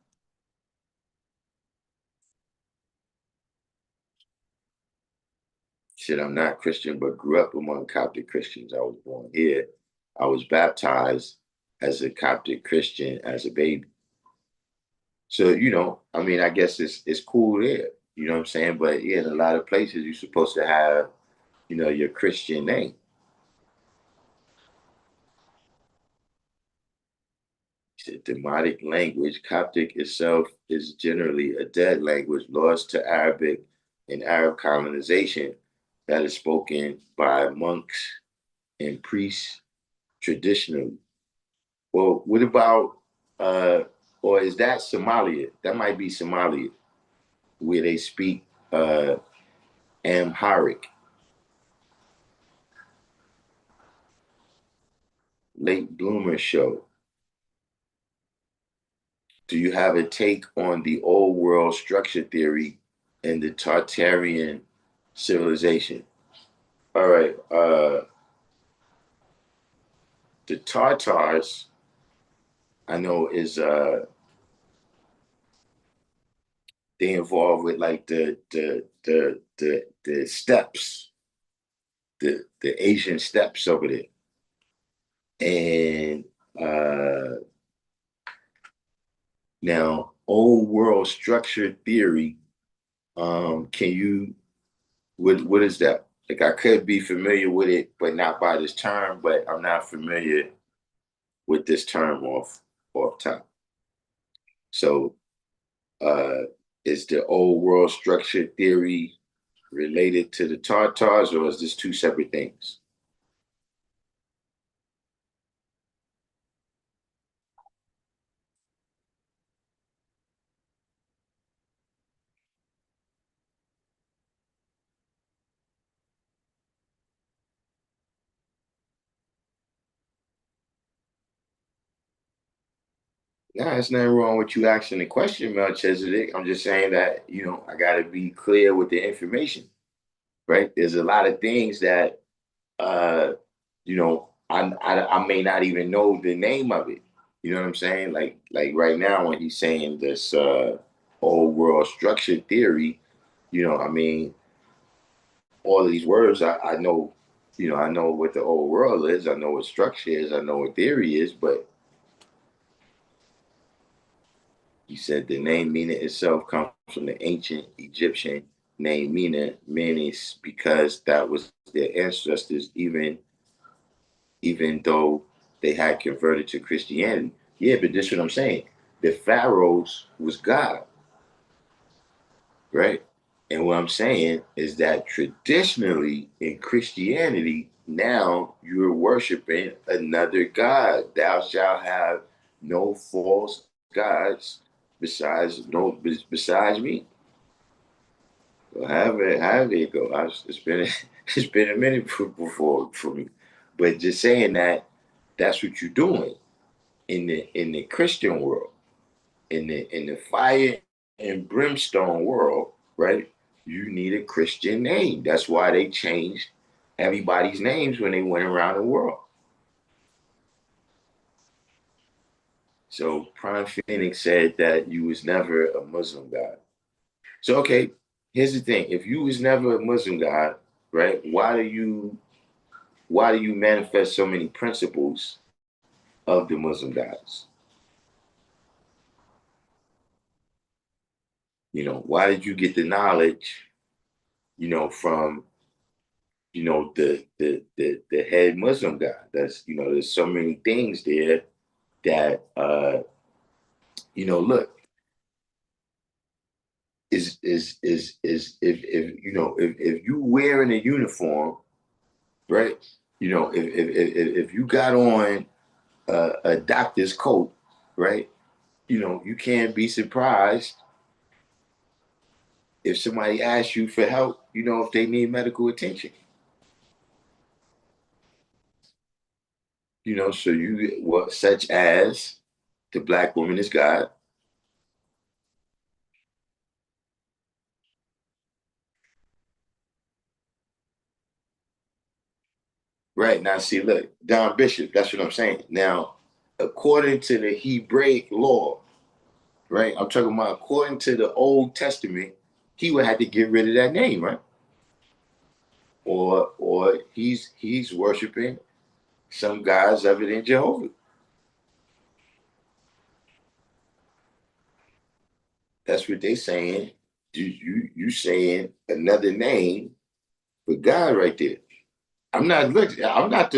Shit, I'm not Christian, but grew up among Coptic Christians. I was born here. I was baptized as a Coptic Christian as a baby. So, I mean, I guess it's cool there. You know what I'm saying? But yeah, in a lot of places you're supposed to have, your Christian name. The Demotic language, Coptic itself is generally a dead language lost to Arabic and Arab colonization that is spoken by monks and priests traditionally. Well, what about, uh, or is that Somalia? That might be Somalia, where they speak Amharic. Late Bloomer Show. Do you have a take on the old world structure theory and the Tartarian civilization? All right. The Tartars, I know, is they involved with like the steppes, the Asian steppes over there. And uh now old world structure theory, can you what is that? Like I could be familiar with it, but not by this term, but I'm not familiar with this term off top. So uh is the old world structure theory related to the Tartars, or is this two separate things? Nah, there's nothing wrong with you asking the question, Melchizedek. I'm just saying that, I got to be clear with the information, right? There's a lot of things that, I may not even know the name of it. You know what I'm saying? Like right now when he's saying this old world structure theory, I mean, all of these words I know I know what the old world is. I know what structure is. I know what theory is. But you said the name Mina itself comes from the ancient Egyptian name Mina, means because that was their ancestors, even though they had converted to Christianity. Yeah, but this is what I'm saying. The pharaohs was God, right? And what I'm saying is that traditionally in Christianity, now you're worshiping another God. Thou shalt have no false gods besides me. So however it go. It's been it's been a minute before for me, but just saying that that's what you're doing in the Christian world, in the fire and brimstone world, right? You need a Christian name. That's why they changed everybody's names when they went around the world. So Prime Phoenix said that you was never a Muslim god. So okay, here's the thing: if you was never a Muslim god, right? Why do you manifest so many principles of the Muslim gods? Why did you get the knowledge, from the head Muslim guy? There's so many things there that look, if you wearing a uniform, right? If you got on a doctor's coat, right? You can't be surprised if somebody asks you for help, if they need medical attention. So such as the black woman is God. Right. Now, see, look, Don Bishop, that's what I'm saying. Now, according to the Hebraic law, right? I'm talking about according to the Old Testament, he would have to get rid of that name, right? Or he's worshiping some gods other than Jehovah. That's what they saying. You saying another name for God right there. I'm not look. I'm not.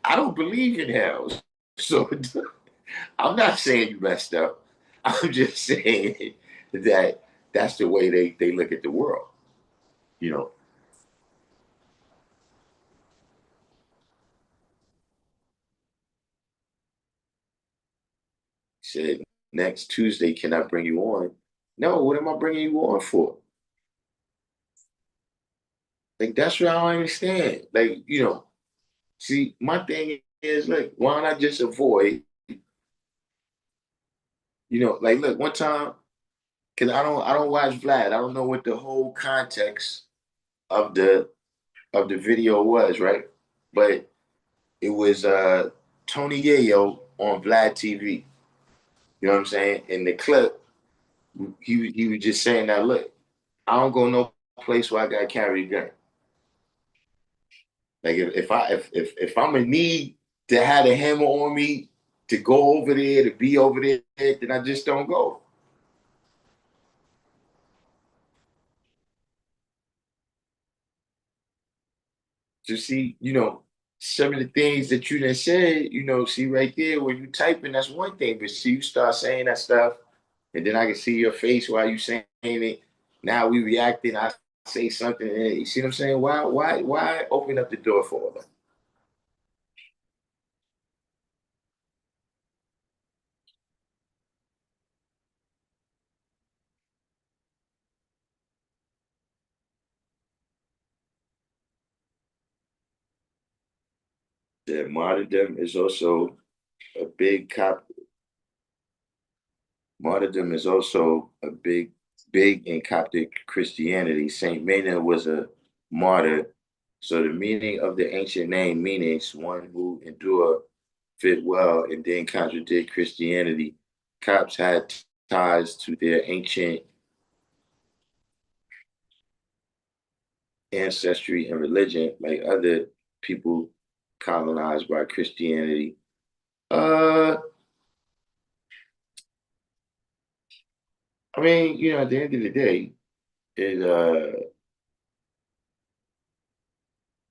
I don't believe in hell, so I'm not saying you messed up. I'm just saying that that's the way they look at the world. You know, said next Tuesday, can I bring you on? No, what am I bringing you on for? Like that's what I don't understand. Like see, my thing is like, why don't I just avoid? Like look, one time, because I don't watch Vlad. I don't know what the whole context of the video was, right? But it was Tony Yayo on Vlad TV. You know what I'm saying? In the clip, he was just saying that look, I don't go no place where I gotta carry a gun. Like if I'm in need to have a hammer on me to go over there, to be over there, then I just don't go. To see, some of the things that you done said, see right there when you typing, that's one thing. But see, you start saying that stuff, and then I can see your face while you saying it. Now we reacting. I say something, and you see what I'm saying? Why open up the door for all that? That martyrdom is also a big cop. Martyrdom is also a big in Coptic Christianity. Saint Mena was a martyr. So the meaning of the ancient name means one who endure fit well and then contradict Christianity. Copts had ties to their ancestry and religion like other people colonized by Christianity? Uh, I mean, at the end of the day, it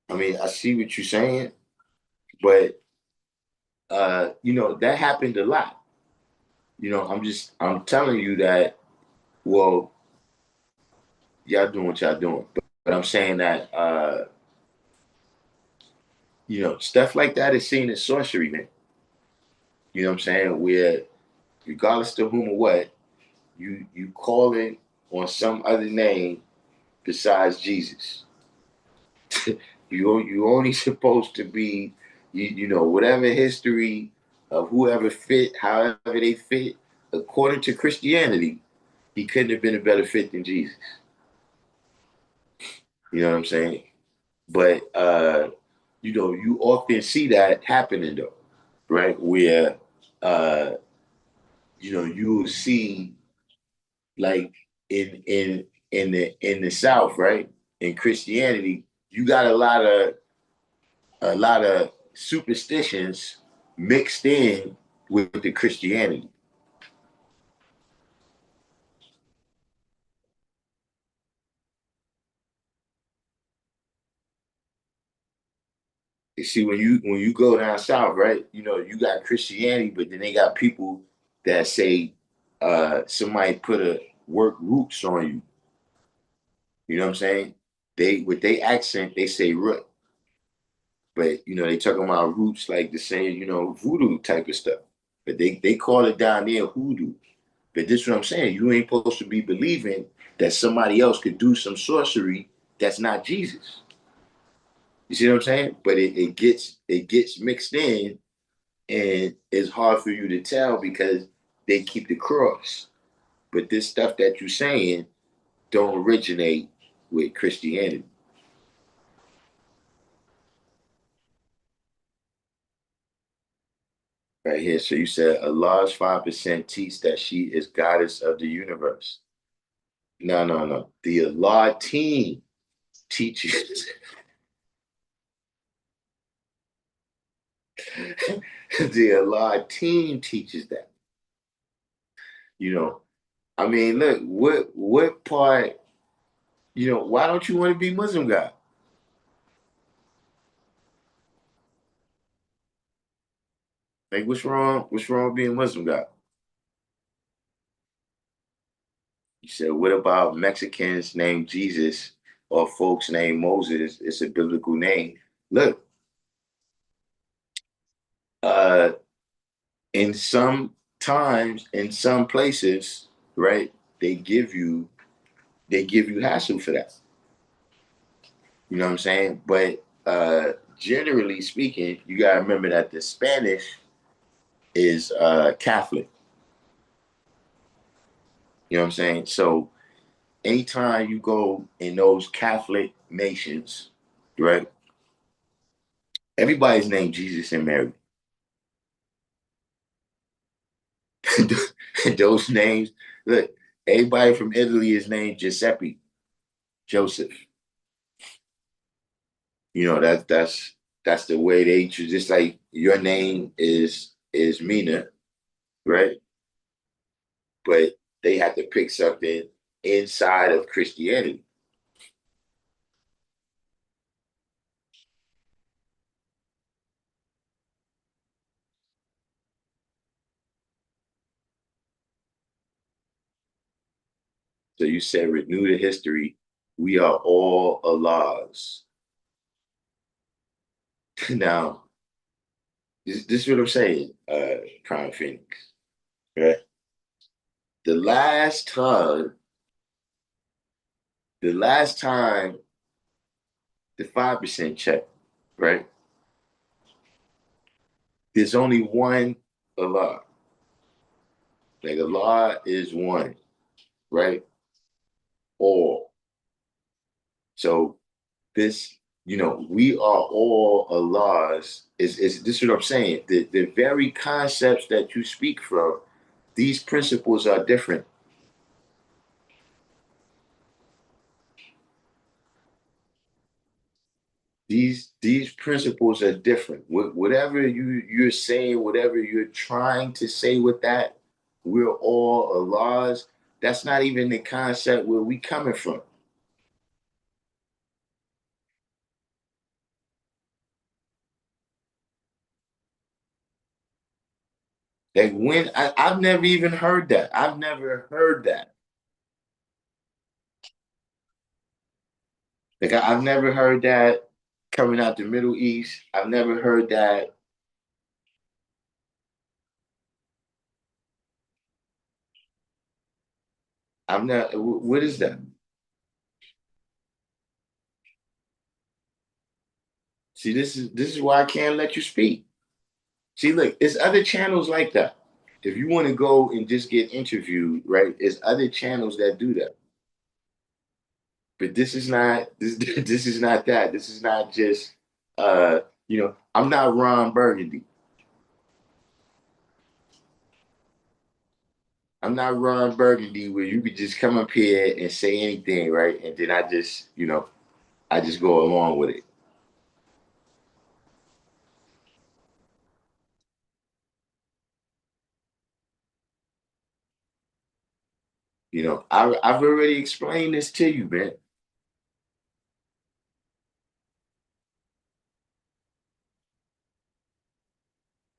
I mean, I see what you're saying, but that happened a lot. I'm telling you that, well, y'all doing what y'all doing. But I'm saying that stuff like that is seen as sorcery, man. You know what I'm saying? Where regardless to whom or what, you calling on some other name besides Jesus. You only supposed to be whatever history of whoever fit, however they fit, according to Christianity, he couldn't have been a better fit than Jesus. You know what I'm saying? But you often see that happening though, right? Where uh, you will see like in the South, right? In Christianity, you got a lot of superstitions mixed in with the Christianity. You see, when you go down south, right? You got Christianity, but then they got people that say somebody put a work roots on you. You know what I'm saying? They with their accent, they say root. But they talking about roots like the same, voodoo type of stuff. But they call it down there hoodoo. But this is what I'm saying. You ain't supposed to be believing that somebody else could do some sorcery that's not Jesus. You see what I'm saying? But it gets mixed in, and it's hard for you to tell because they keep the cross. But this stuff that you're saying don't originate with Christianity. Right here. So you said a large 5% teach that she is goddess of the universe. No, no, no. The Allah team teaches. The Allah team teaches that. You know, I mean, look, what part, why don't you want to be Muslim God? Like, what's wrong? What's wrong with being Muslim God? You said, what about Mexicans named Jesus or folks named Moses? It's a biblical name. Look, uh, in some times, in some places, right, they give you hassle for that. You know what I'm saying? But generally speaking, you gotta remember that the Spanish is Catholic. You know what I'm saying? So anytime you go in those Catholic nations, right, everybody's named Jesus and Mary. Those names, look, everybody from Italy is named Giuseppe, Joseph. That's the way they choose. Just like your name is Mina, right? But they have to pick something inside of Christianity. So you said renew the history. We are all Allahs. Now, this is what I'm saying, Prime Phoenix. Right? The last time, the last time the 5% check, right? There's only one Allah. Like Allah is one, right? All. So this, we are all Allahs. Is this is what I'm saying? The very concepts that you speak from, these principles are different. these principles are different. Whatever you're saying, whatever you're trying to say with that, we're all Allah's. That's not even the concept where we coming from. Like when I've never even heard that. I've never heard that. Like I've never heard that coming out the Middle East. I've never heard that. I'm not. What is that? See, this is why I can't let you speak. See, look, it's other channels like that. If you want to go and just get interviewed, right? There's other channels that do that. But this is not this this is not that. This is not just I'm not Ron Burgundy. I'm not Ron Burgundy where you could just come up here and say anything, right? And then I just go along with it. I've already explained this to you, man.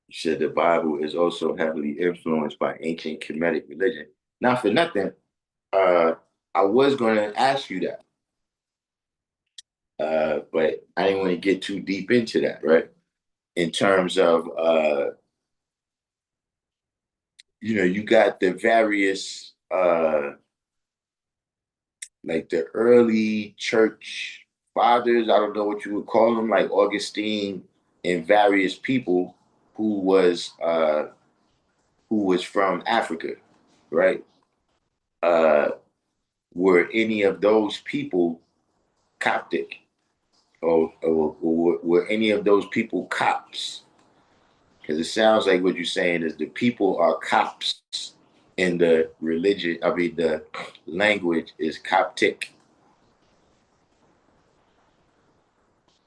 You said the Bible is also heavily influenced by ancient Kemetic religion. Not for nothing, uh, I was going to ask you that, but I didn't want to get too deep into that, right? In terms of, you got the various, like the early church fathers, I don't know what you would call them, like Augustine and various people who was, uh, who was from Africa, right? Uh, were any of those people Coptic? Or were any of those people cops? Because it sounds like what you're saying is the people are cops in the religion. I mean, the language is Coptic.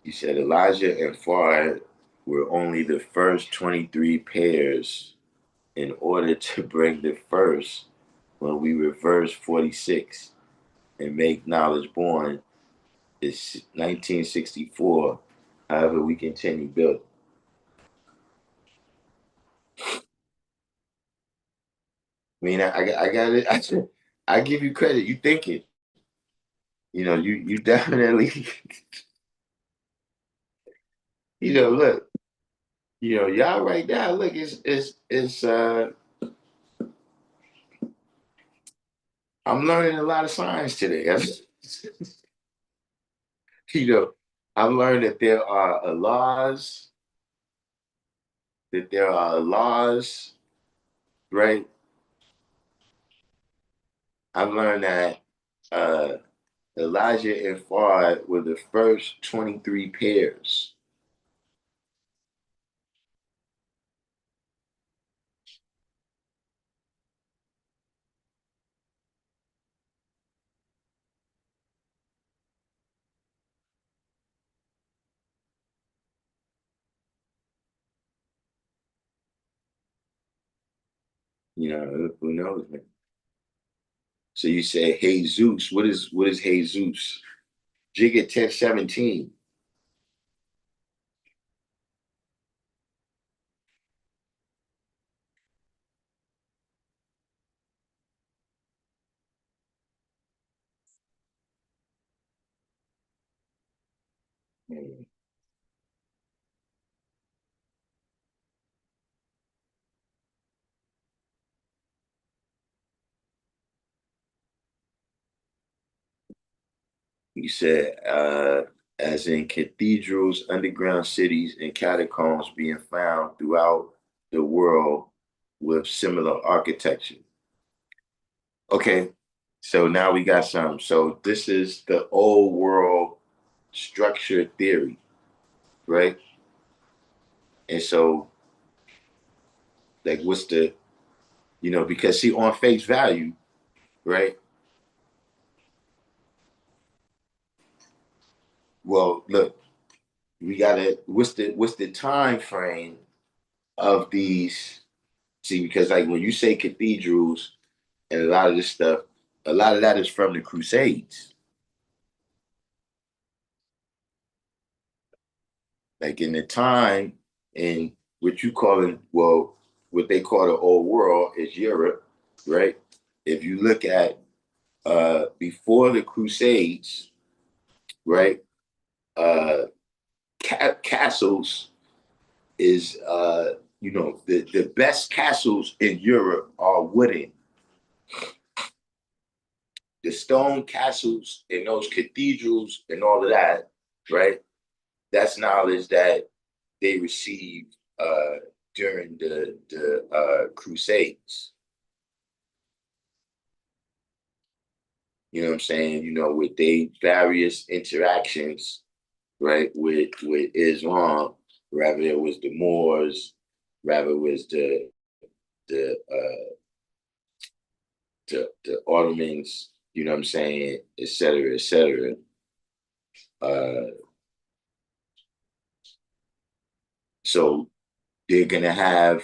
You said Elijah and Pharaoh were only the first 23 pairs in order to bring the first when we reverse 46 and make knowledge born is 1964. However, we continue building. I mean, I got it. I give you credit. You thinking, you definitely, look, y'all right now, look, it's I'm learning a lot of science today. you know, I've learned that there are laws, right? I've learned that uh Elijah and Pharaoh were the first 23 pairs. Who knows, man? So you say Jesus. What is Jesus? Jigga 1017. You said, as in cathedrals, underground cities, and catacombs being found throughout the world with similar architecture. Okay, so now we got some. So this is the old world structure theory, right? And so, like, what's because see, on face value, right? Well, look. we gotta what's the time frame of these? See, because like when you say cathedrals and a lot of this stuff, a lot of that is from the Crusades. Like in the time in what you call it, well, what they call the old world is Europe, right? If you look at before the Crusades, right? Uh, castles is the best castles in Europe are wooden. The stone castles and those cathedrals and all of that, right? That's knowledge that they received during the Crusades. You know what I'm saying? You know, with they various interactions, right, with Islam, rather it was the Moors, rather it was the Ottomans, you know what I'm saying, et cetera, et cetera. Uh, so they're gonna have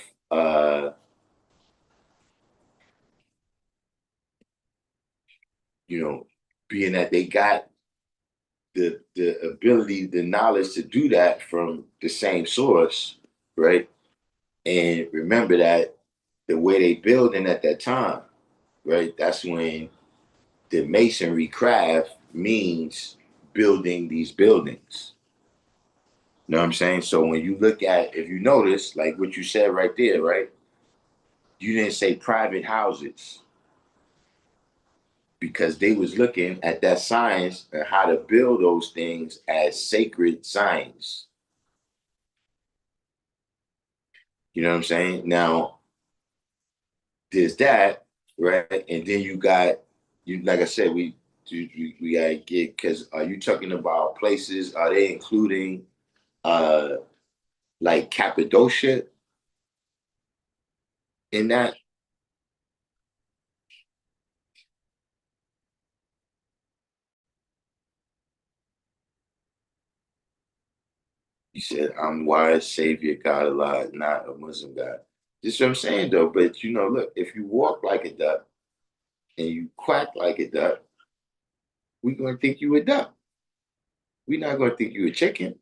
you know, being that they got the ability, the knowledge to do that from the same source, right? And remember that the way they building at that time, right? That's when the masonry craft means building these buildings. You know what I'm saying? So when you look at, if you notice, like what you said right there, right? You didn't say private houses because they was looking at that science and how to build those things as sacred science. You know what I'm saying? Now, there's that, right? And then you got you like I said, we gotta get because are you talking about places? Are they including uh like Cappadocia in that? You said, I'm wise, Savior, God alive, not a Muslim God. This is what I'm saying though. But you know, look, if you walk like a duck and you quack like a duck, we're gonna think you a duck. We're not gonna think you a chicken.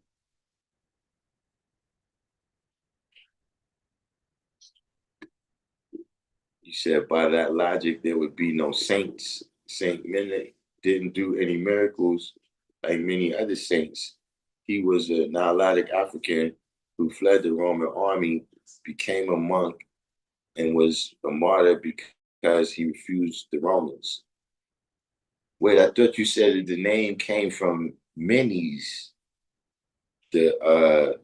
You said by that logic, there would be no saints. Saint Mene didn't do any miracles like many other saints. He was a Nilotic African who fled the Roman army, became a monk, and was a martyr because he refused the Romans. Wait, I thought you said that the name came from Menes, the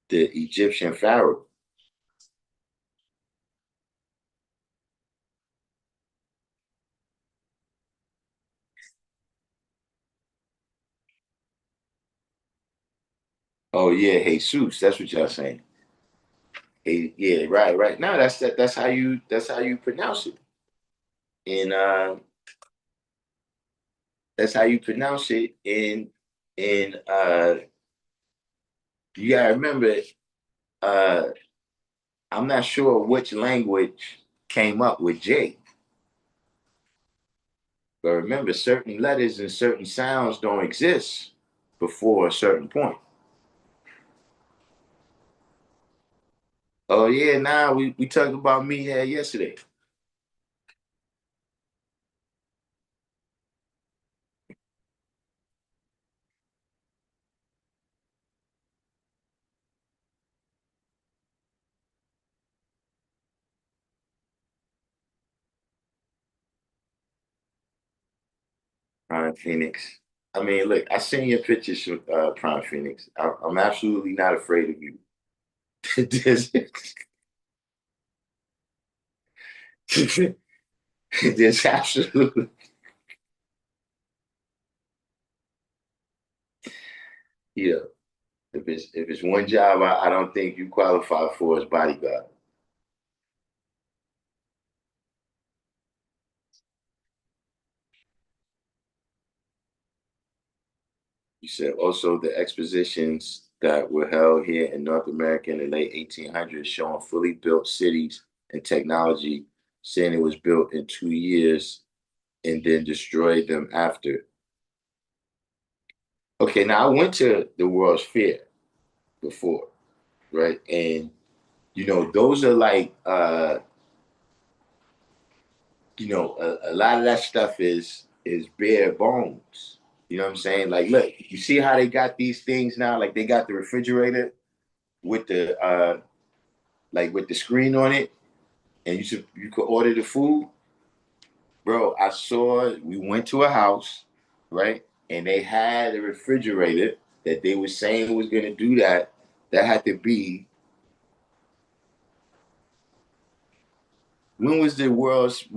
the Egyptian pharaoh. Oh yeah, Jesus. That's what y'all saying. Hey, yeah, right, right. Now that's how you pronounce it. And that's how you pronounce it in you gotta remember uh I'm not sure which language came up with J, but remember certain letters and certain sounds don't exist before a certain point. Oh yeah, now we talked about me here yesterday. Prime Phoenix. I mean, look, I seen your pictures from Prime Phoenix. I'm absolutely not afraid of you. there's, there's absolutely yeah. If it's one job I don't think you qualify for as bodyguard. You said also the expositions that were held here in North America in the late 1800s showing fully built cities and technology, saying it was built in 2 years and then destroyed them after. Okay, now I went to the World's Fair before, right? And those are like a lot of that stuff is bare bones. You know what I'm saying? Like, look, you see how they got these things now? Like they got the refrigerator with the with the screen on it, and you could order the food. Bro, I saw we went to a house, right? And they had a refrigerator that they were saying was gonna do that. That had to be when was the World's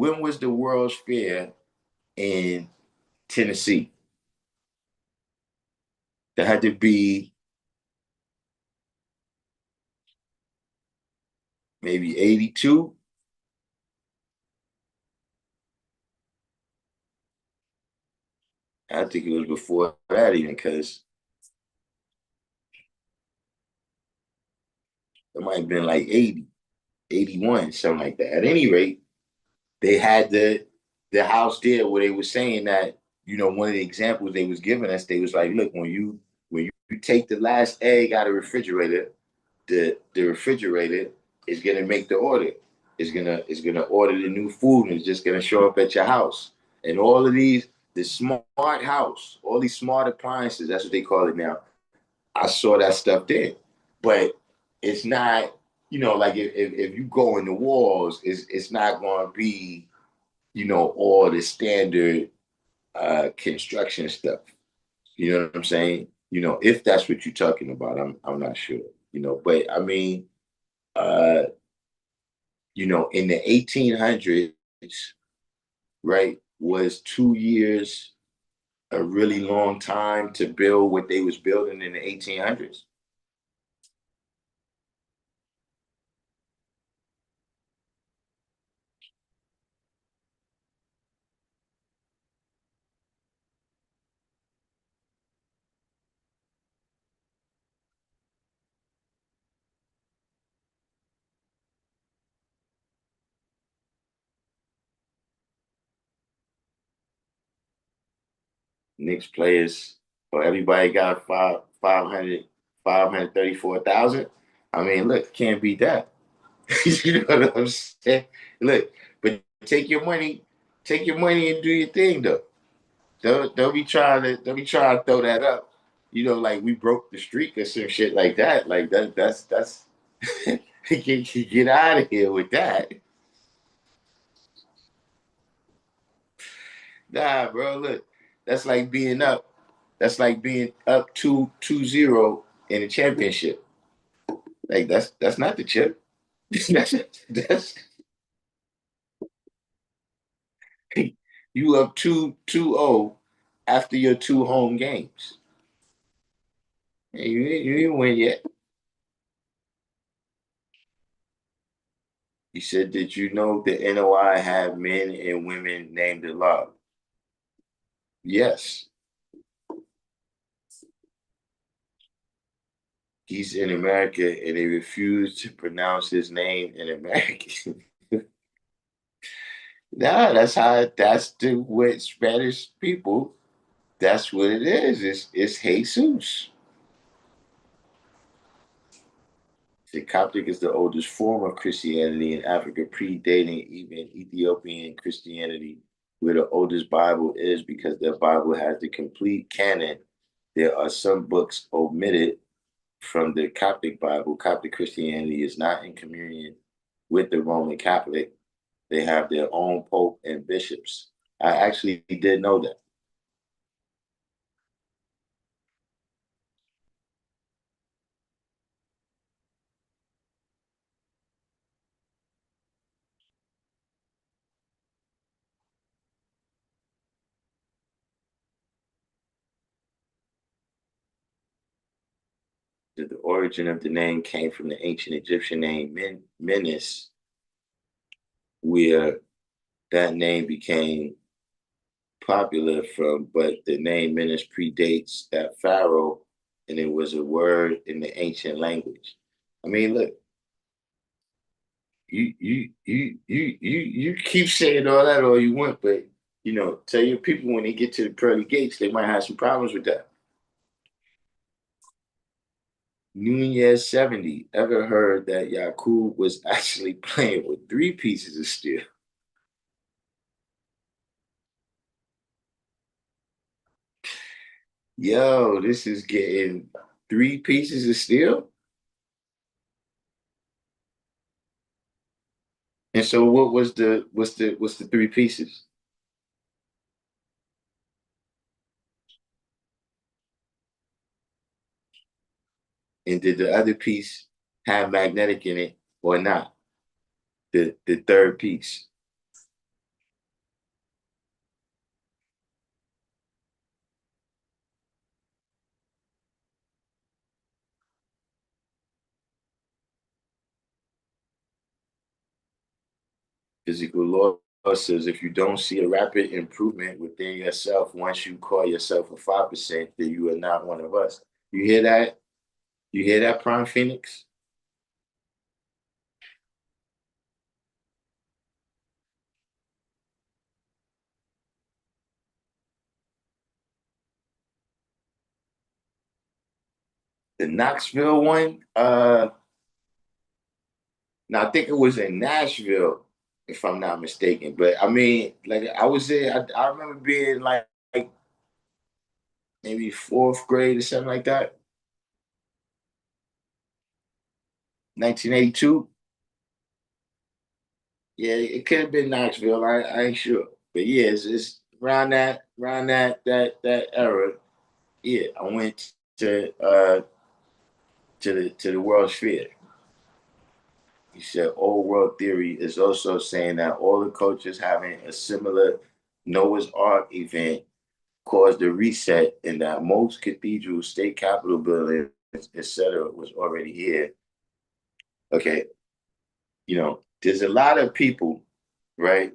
Fair in Tennessee? That had to be maybe 82. I think it was before that even because it might have been like 80, 81, something like that. At any rate, they had the house there where they were saying that, one of the examples they was giving us, they was like, look, when you take the last egg out of the refrigerator, the refrigerator is gonna make the order. It's gonna order the new food and it's just gonna show up at your house. And all of the smart house, all these smart appliances, that's what they call it now. I saw that stuff there. But it's not, like if you go in the walls, it's not gonna be, all the standard construction stuff. You know what I'm saying? If that's what you're talking about, I'm not sure. But I mean, uh, in the 1800s, right, was 2 years a really long time to build what they was building in the 1800s? Knicks players, or everybody got 534,000. I mean, look, can't beat that. You know what I'm saying? Look, but take your money and do your thing though. Don't be trying to throw that up. Like we broke the streak or some shit like that. Like that's get out of here with that. Nah, bro. Look, that's like being up. That's like being up 2-0 in a championship. Like that's not the chip. that's you up 2-0 after your two home games. Hey, you didn't win yet. He said, "Did you know the NOI have men and women named Allah?" Yes, he's in America, and they refuse to pronounce his name in American. Nah, that's the what Spanish people. That's what it is. It's Jesus. The Coptic is the oldest form of Christianity in Africa, predating even Ethiopian Christianity, where the oldest Bible is because their Bible has the complete canon. There are some books omitted from the Coptic Bible. Coptic Christianity is not in communion with the Roman Catholic. They have their own pope and bishops. I actually did know that. The origin of the name came from the ancient Egyptian name Menes, where that name became popular from, but the name Menes predates that pharaoh, and it was a word in the ancient language. I mean, look, you keep saying all that all you want, but tell your people when they get to the pearly gates, they might have some problems with that. Nunez 70 ever heard that Yakub was actually playing with three pieces of steel? Yo, this is getting three pieces of steel. And so what was the three pieces? And did the other piece have magnetic in it or not? The third piece. Physical law says if you don't see a rapid improvement within yourself once you call yourself a 5%, then you are not one of us. You hear that? You hear that, Prime Phoenix? The Knoxville one? Now I think it was in Nashville, if I'm not mistaken. But I mean, like I was there, I remember being like maybe fourth grade or something like that. 1982. Yeah, it could have been Knoxville. I ain't sure, but yeah, it's around that era. Yeah, I went to the World's Fair. He said old world theory is also saying that all the cultures having a similar Noah's Ark event caused a reset, and that most cathedrals, state capitol buildings, etc., was already here. Okay, there's a lot of people, right?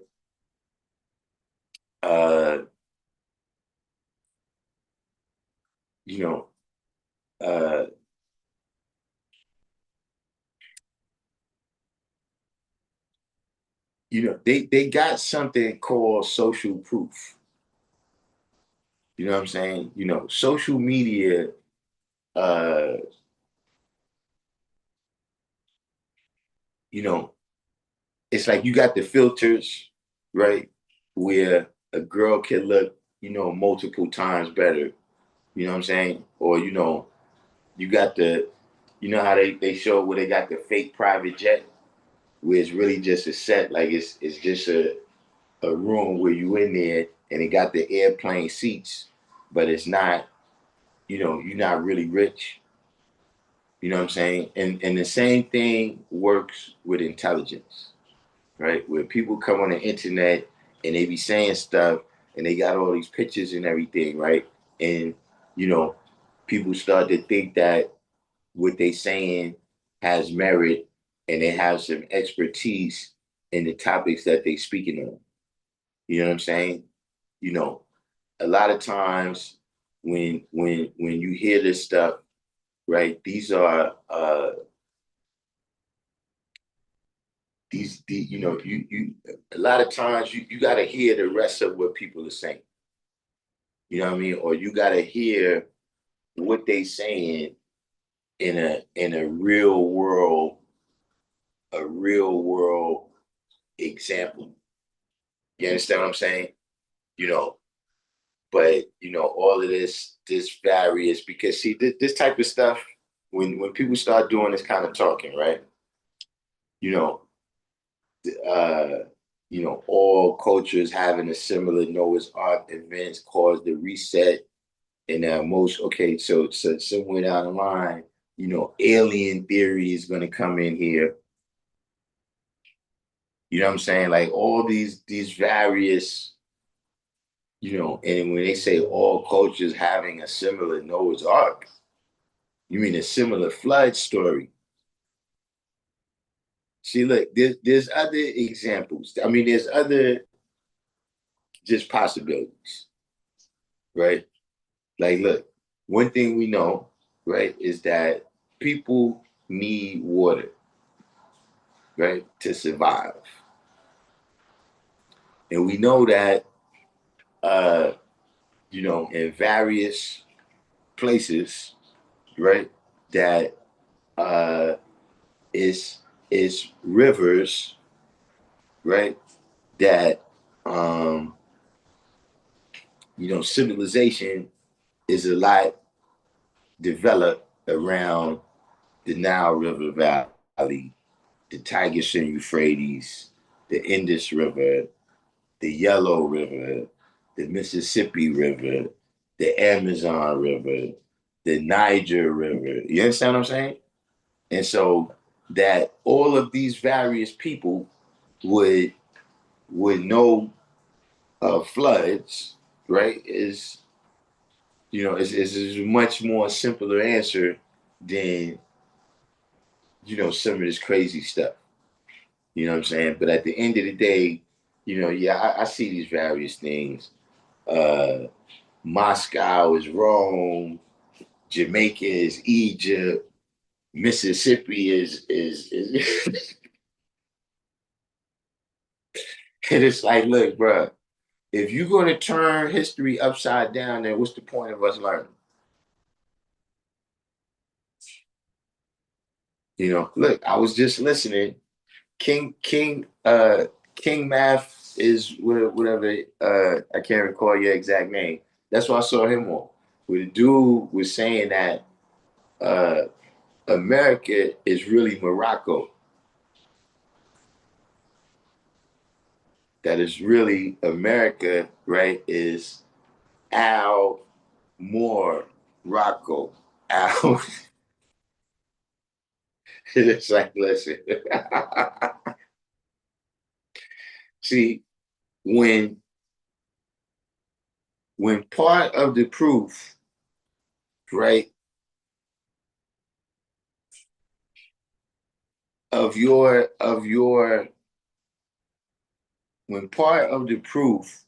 Uh, you know, uh, they got something called social proof. You know what I'm saying? Social media. Uh, you know, it's like you got the filters, right? Where a girl can look, multiple times better. You know what I'm saying? Or you got how they show where they got the fake private jet, where it's really just a set, like it's just a room where you in there and it got the airplane seats, but it's not, you're not really rich. You know what I'm saying? And the same thing works with intelligence, right? Where people come on the internet and they be saying stuff and they got all these pictures and everything, right? And you know, people start to think that what they saying has merit and they have some expertise in the topics that they speaking on. You know what I'm saying? You know, a lot of times when you hear this stuff, right? You a lot of times you got to hear the rest of what people are saying. You know what I mean? Or you got to hear what they saying in a real world example. You understand what I'm saying? You know, but all of this varies because see this type of stuff when people start doing this kind of talking, right? You know, uh, all cultures having a similar Noah's Ark events cause the reset and most okay, so somewhere down the line, alien theory is gonna come in here. You know what I'm saying? Like all these various, and when they say all cultures having a similar Noah's Ark, you mean a similar flood story. See, look, there's other examples. I mean, there's other just possibilities, right? Like, look, one thing we know, right, is that people need water, right, to survive. And we know that, uh, in various places, right, that uh, is rivers, right, that, um, civilization is a lot developed around the Nile River Valley, the Tigris and Euphrates, the Indus River, the Yellow River, the Mississippi River, the Amazon River, the Niger River. You understand what I'm saying? And so that all of these various people would know floods, right? Is a much more simpler answer than some of this crazy stuff. You know what I'm saying? But at the end of the day, yeah, I see these various things. Uh, Moscow is Rome, Jamaica is Egypt, Mississippi is and it's like, look, bro, if you're gonna turn history upside down, then what's the point of us learning? Look, I was just listening. King Math is whatever. I can't recall your exact name. That's what I saw him on. Where the dude was saying that uh, America is really Morocco. That is really America, right? Is Al Moore Rocco. Al. It's like, listen. See, when part of the proof, right, of your when part of the proof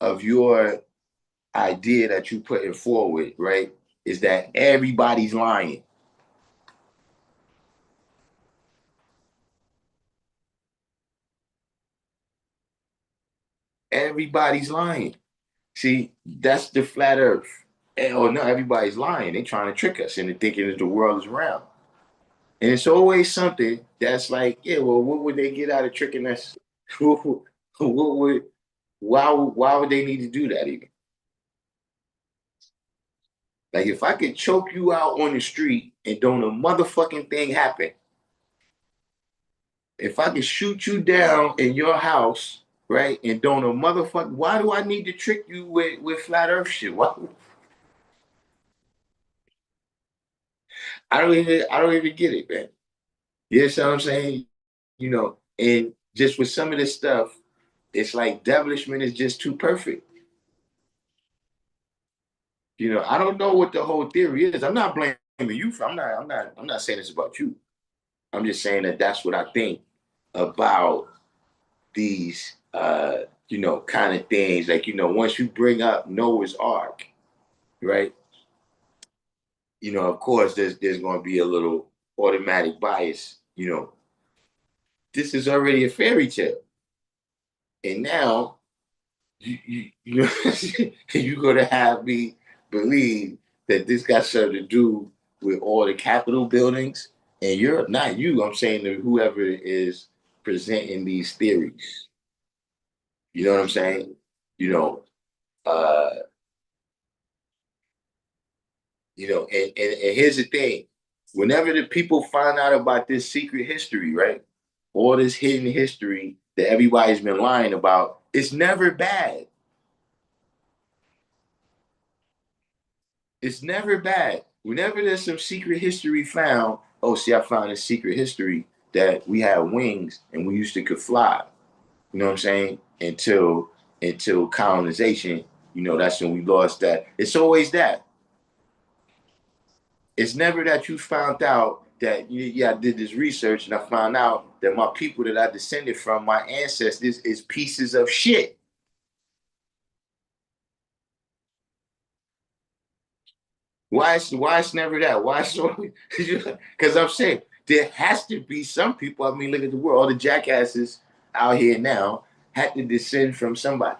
of your idea that you putting forward, right, is that everybody's lying. Everybody's lying. See, that's the flat earth. Oh no, everybody's lying. They're trying to trick us into thinking that the world is round. And it's always something that's like, yeah, well, what would they get out of tricking us? what would why would they need to do that even? Like if I could choke you out on the street and don't a motherfucking thing happen, if I could shoot you down in your house, right, and don't a motherfucker, why do I need to trick you with flat earth shit? Why? I don't even get it, man. You know what I'm saying? And just with some of this stuff, it's like devilishment is just too perfect. I don't know what the whole theory is. I'm not blaming you for. I'm not saying this about you. I'm just saying that that's what I think about these, kind of things. Like, once you bring up Noah's Ark, right? Of course, there's going to be a little automatic bias. This is already a fairy tale, and now you're going to have me believe that this got something to do with all the Capitol buildings, and you're not you. I'm saying that whoever is presenting these theories. You know what I'm saying? You know, uh, and here's the thing: whenever the people find out about this secret history, right, all this hidden history that everybody's been lying about, it's never bad. It's never bad. Whenever there's some secret history found, oh, see, I found a secret history that we had wings and we used to could fly. You know what I'm saying? Until colonization, that's when we lost that. It's always that. It's never that you found out that yeah, I did this research and I found out that my people that I descended from, my ancestors, is pieces of shit. Why it's never that? Why so? Because I'm saying there has to be some people. I mean, look at the world. All the jackasses out here now had to descend from somebody.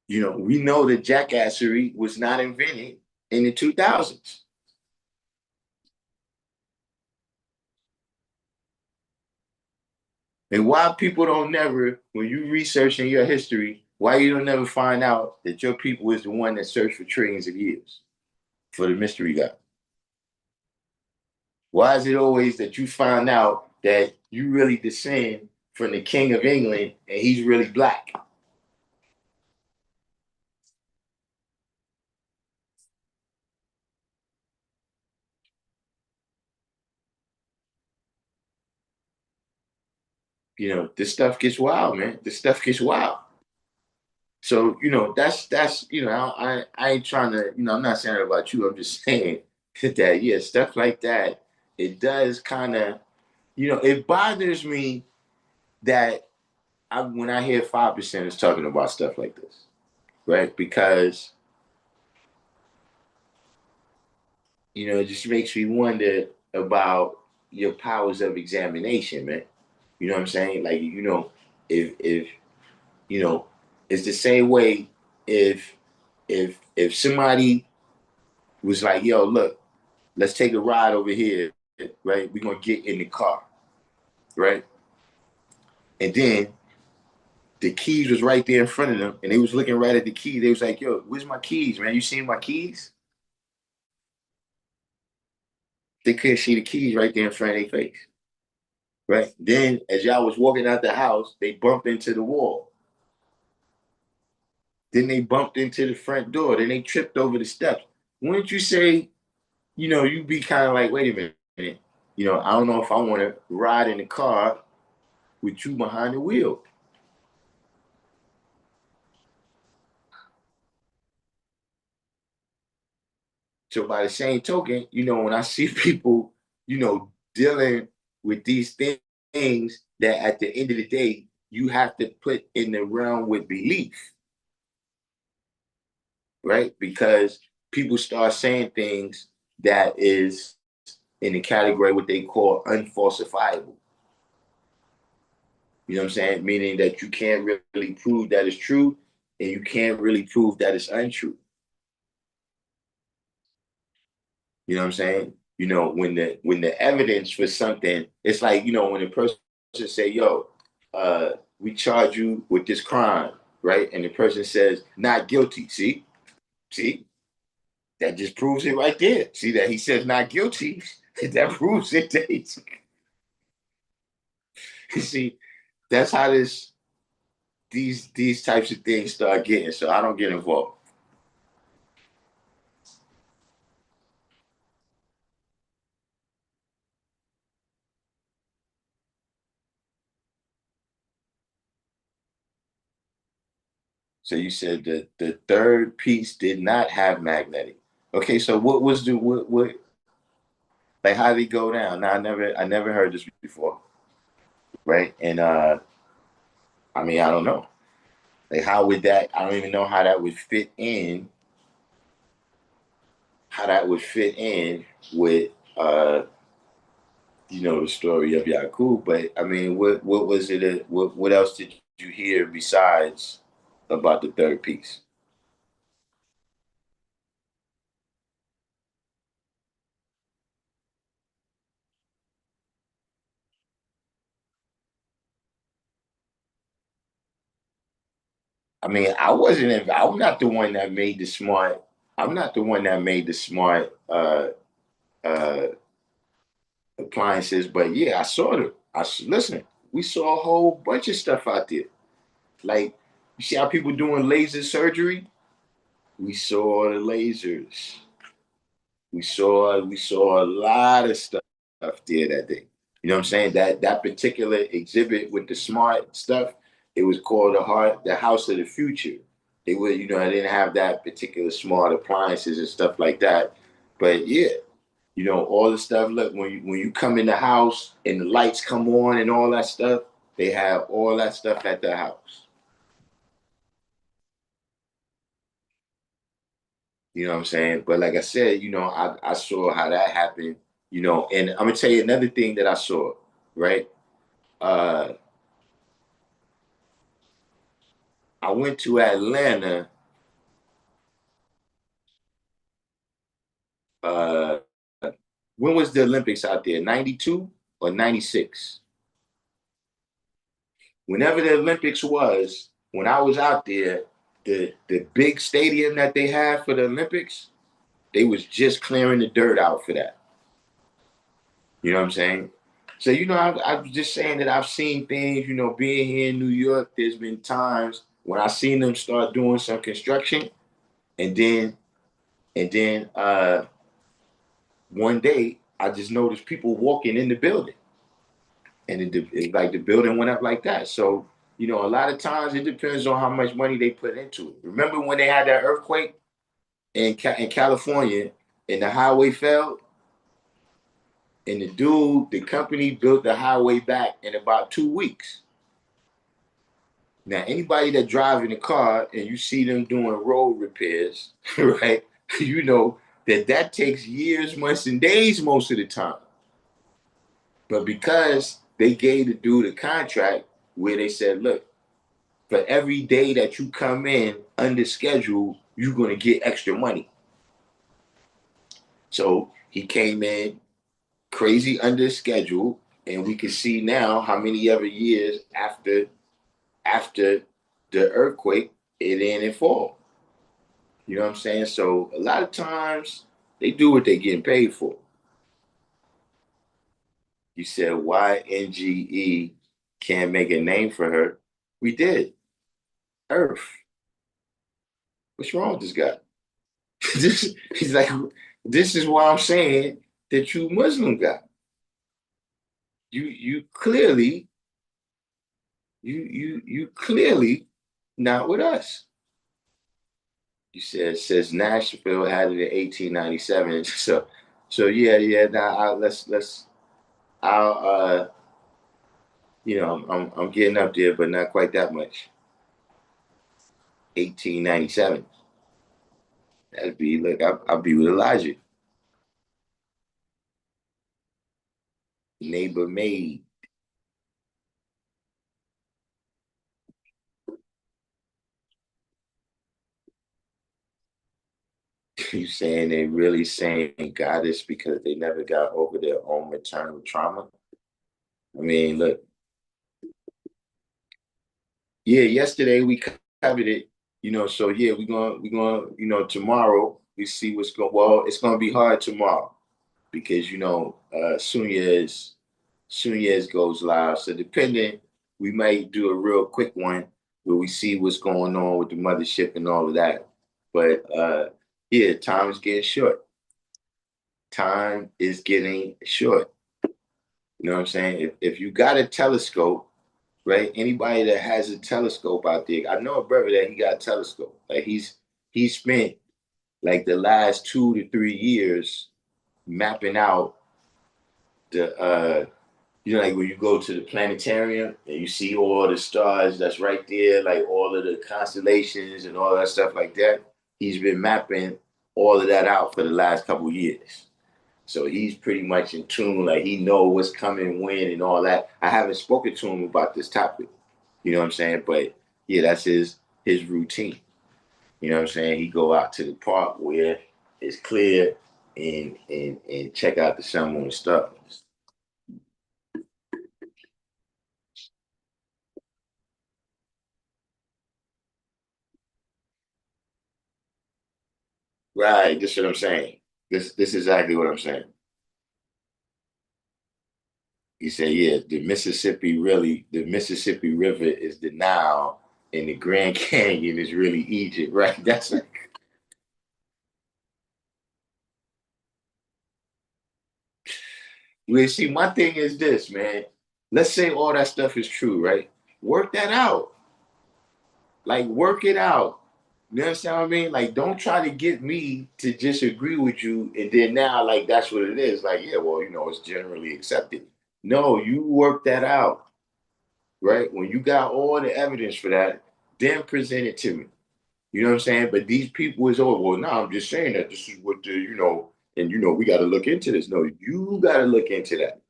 You know, we know that jackassery was not invented in the 2000s. And why people don't never, when you research in your history, why you don't never find out that your people is the one that searched for trillions of years for the mystery God? Why is it always that you find out that you really descend from the King of England and he's really black? You know, this stuff gets wild, man. This stuff gets wild. So, you know, that's I ain't trying to, I'm not saying about you. I'm just saying that yeah, stuff like that, it does kind of, it bothers me that when I hear 5% is talking about stuff like this, right? Because it just makes me wonder about your powers of examination, man. You know what I'm saying? Like, if you know, it's the same way if if somebody was like, yo, look, let's take a ride over here, right? We're gonna get in the car, right? And then the keys was right there in front of them, and they was looking right at the key. They was like, yo, where's my keys, man? You seen my keys? They couldn't see the keys right there in front of their face. Right. Then as y'all was walking out the house, they bumped into the wall. Then they bumped into the front door. Then they tripped over the steps. Wouldn't you say, you'd be kind of like, wait a minute. I don't know if I want to ride in the car with you behind the wheel. So by the same token, when I see people, dealing with these things that at the end of the day, you have to put in the realm with belief, right? Because people start saying things that is in the category what they call unfalsifiable. You know what I'm saying? Meaning that you can't really prove that it's true and you can't really prove that it's untrue. You know what I'm saying? When the evidence for something, it's like, when a person say, yo, we charge you with this crime, right? And the person says, not guilty. See, that just proves it right there. See that he says not guilty. That proves it. See, that's how these types of things start getting. So I don't get involved. So you said that the third piece did not have magnetic. Okay, so what was the what like how did it go down? Now I never heard this before, right? And I mean I don't know. Like how would that I don't even know how that would fit in with the story of Yakub. But I mean, what was it? What else did you hear besides about the third piece? I mean, I'm not the one that made the smart. I'm not the one that made the smart uh, appliances. But yeah, I saw them. Listen. We saw a whole bunch of stuff out there. Like you see how people doing laser surgery. We saw the lasers. We saw a lot of stuff there that day. You know what I'm saying? That particular exhibit with the smart stuff, it was called the House of the Future. It was, I didn't have that particular smart appliances and stuff like that. But yeah, all the stuff. Look, when you come in the house and the lights come on and all that stuff, they have all that stuff at the house. You know what I'm saying? But like I said, I saw how that happened, and I'm gonna tell you another thing that I saw, right? Uh I went to Atlanta uh when was the Olympics out there? 92 or 96? Whenever the Olympics was, when I was out there, the big stadium that they had for the Olympics, they was just clearing the dirt out for that. You know what I'm saying? So, I'm just saying that I've seen things, being here in New York, there's been times when I seen them start doing some construction and then one day I just noticed people walking in the building and it's like the building went up like that. So, a lot of times it depends on how much money they put into it. Remember when they had that earthquake in California and the highway fell? And the company built the highway back in about 2 weeks. Now, anybody that drive in a car and you see them doing road repairs, right? You know that takes years, months, and days most of the time. But because they gave the dude a contract where they said, look, for every day that you come in under schedule, you're going to get extra money. So he came in crazy under schedule, and we can see now how many other years after the earthquake it ended fall. You know what I'm saying? So a lot of times they do what they're getting paid for. You said why NGE can't make a name for her? We did. Earth. What's wrong with this guy? He's like, this is why I'm saying that you Muslim guy. You clearly you clearly not with us. You said says Nashville had it in 1897. So yeah. Now I'll I'm getting up there, but not quite that much. 1897. That'd be look. I'll be with Elijah. Neighbor maid. You saying they really saying goddess because they never got over their own maternal trauma? I mean, look, yeah, yesterday we covered it, so yeah, we're gonna, tomorrow we see what's going well, it's gonna be hard tomorrow because soon as goes live. So depending, we might do a real quick one where we see what's going on with the mothership and all of that. But yeah, time is getting short. Time is getting short. You know what I'm saying? If you got a telescope, right? Anybody that has a telescope out there, I know a brother that he got a telescope. Like he spent like the last 2 to 3 years mapping out the like when you go to the planetarium and you see all the stars that's right there, like all of the constellations and all that stuff like that. He's been mapping all of that out for the last couple of years. So he's pretty much in tune, like he know what's coming when and all that. I haven't spoken to him about this topic. You know what I'm saying? But yeah, that's his routine. You know what I'm saying? He go out to the park where it's clear and check out the sun, moon, and stars. Right. This is what I'm saying. This is exactly what I'm saying. He said, yeah, the Mississippi River is the Nile and the Grand Canyon is really Egypt, right? That's like, well, see, my thing is this, man. Let's say all that stuff is true, right? Work that out. Like, work it out. You understand what I mean? Like, don't try to get me to just agree with you, and then now, like, that's what it is. Like, yeah, well, it's generally accepted. No, you work that out, right? When you got all the evidence for that, then present it to me. You know what I'm saying? But these people is, oh, well, no, I'm just saying that this is what the, and we got to look into this. No, you got to look into that.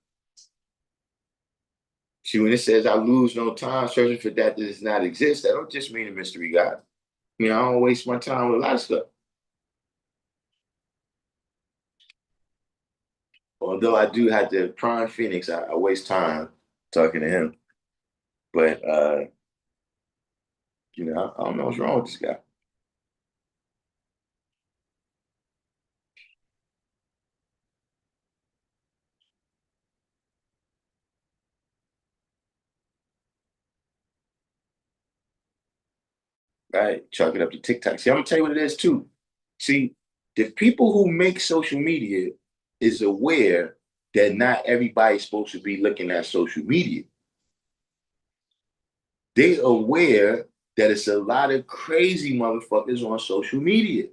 See, when it says I lose no time searching for that does not exist, that don't just mean a mystery God. I don't waste my time with a lot of stuff. Although I do have to prime Phoenix, I waste time talking to him. But I don't know what's wrong with this guy. Right? Chalk it up to TikTok. See, I'm gonna tell you what it is too. See, the people who make social media is aware that not everybody's supposed to be looking at social media. They aware that it's a lot of crazy motherfuckers on social media.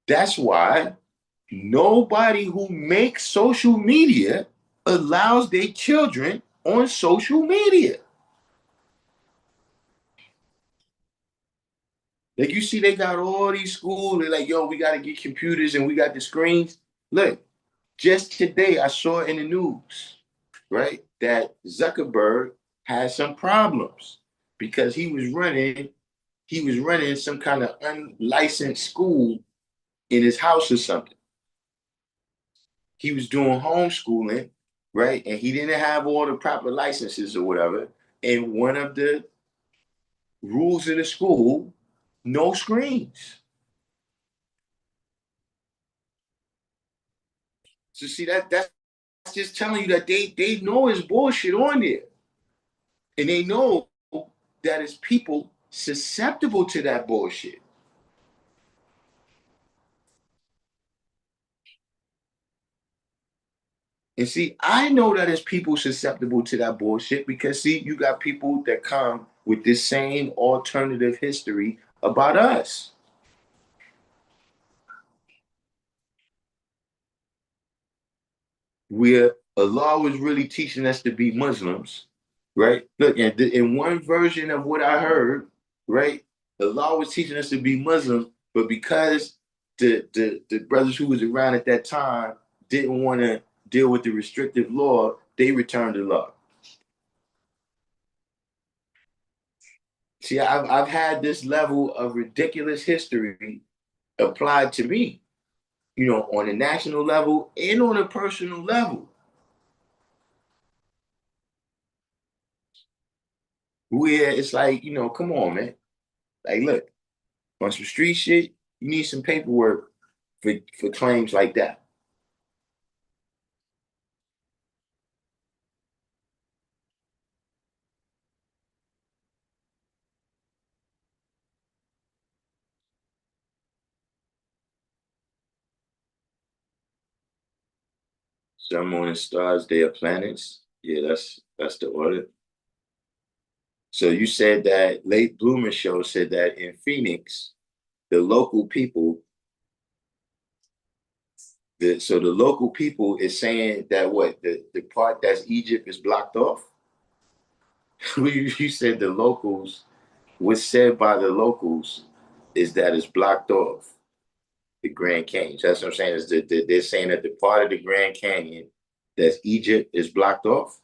That's why nobody who makes social media allows their children on social media. Like you see, they got all these schools. They're like, yo, we got to get computers and we got the screens. Look, just today I saw in the news, right, that Zuckerberg had some problems because he was running some kind of unlicensed school in his house or something. He was doing homeschooling, right? And he didn't have all the proper licenses or whatever. And one of the rules in the school, no screens. So see that's just telling you that they know it's bullshit on there. And they know that it's people susceptible to that bullshit. And see, I know that it's people susceptible to that bullshit because see, you got people that come with this same alternative history about us. Where Allah was really teaching us to be Muslims, right? Look, and in one version of what I heard, right, Allah was teaching us to be Muslims, but because the brothers who was around at that time didn't want to deal with the restrictive law, they returned to law. See, I've had this level of ridiculous history applied to me, on a national level and on a personal level, where it's like, come on, man. Like, look, on some street shit, you need some paperwork for claims like that. Sun, moon, and stars, they are planets. Yeah, that's the order. So you said that late bloomer show said that in Phoenix, the local people, the local people is saying that what the part that's Egypt is blocked off. You said the locals. What's said by the locals is that it's blocked off. The Grand Canyon. So that's what I'm saying is that they're saying that the part of the Grand Canyon that's Egypt is blocked off.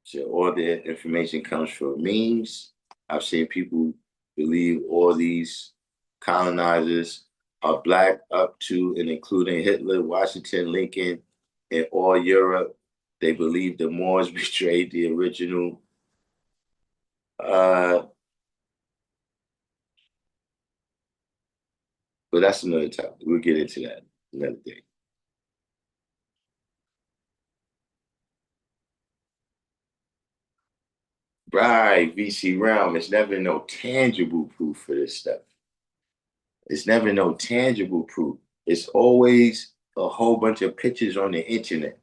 So all the information comes from memes. I've seen people believe all these colonizers are black up to and including Hitler, Washington, Lincoln, and all Europe. They believe the Moors betrayed the original. Uh, but that's another topic. We'll get into that another day. Right, VC realm. It's never no tangible proof for this stuff. It's never no tangible proof. It's always a whole bunch of pictures on the internet.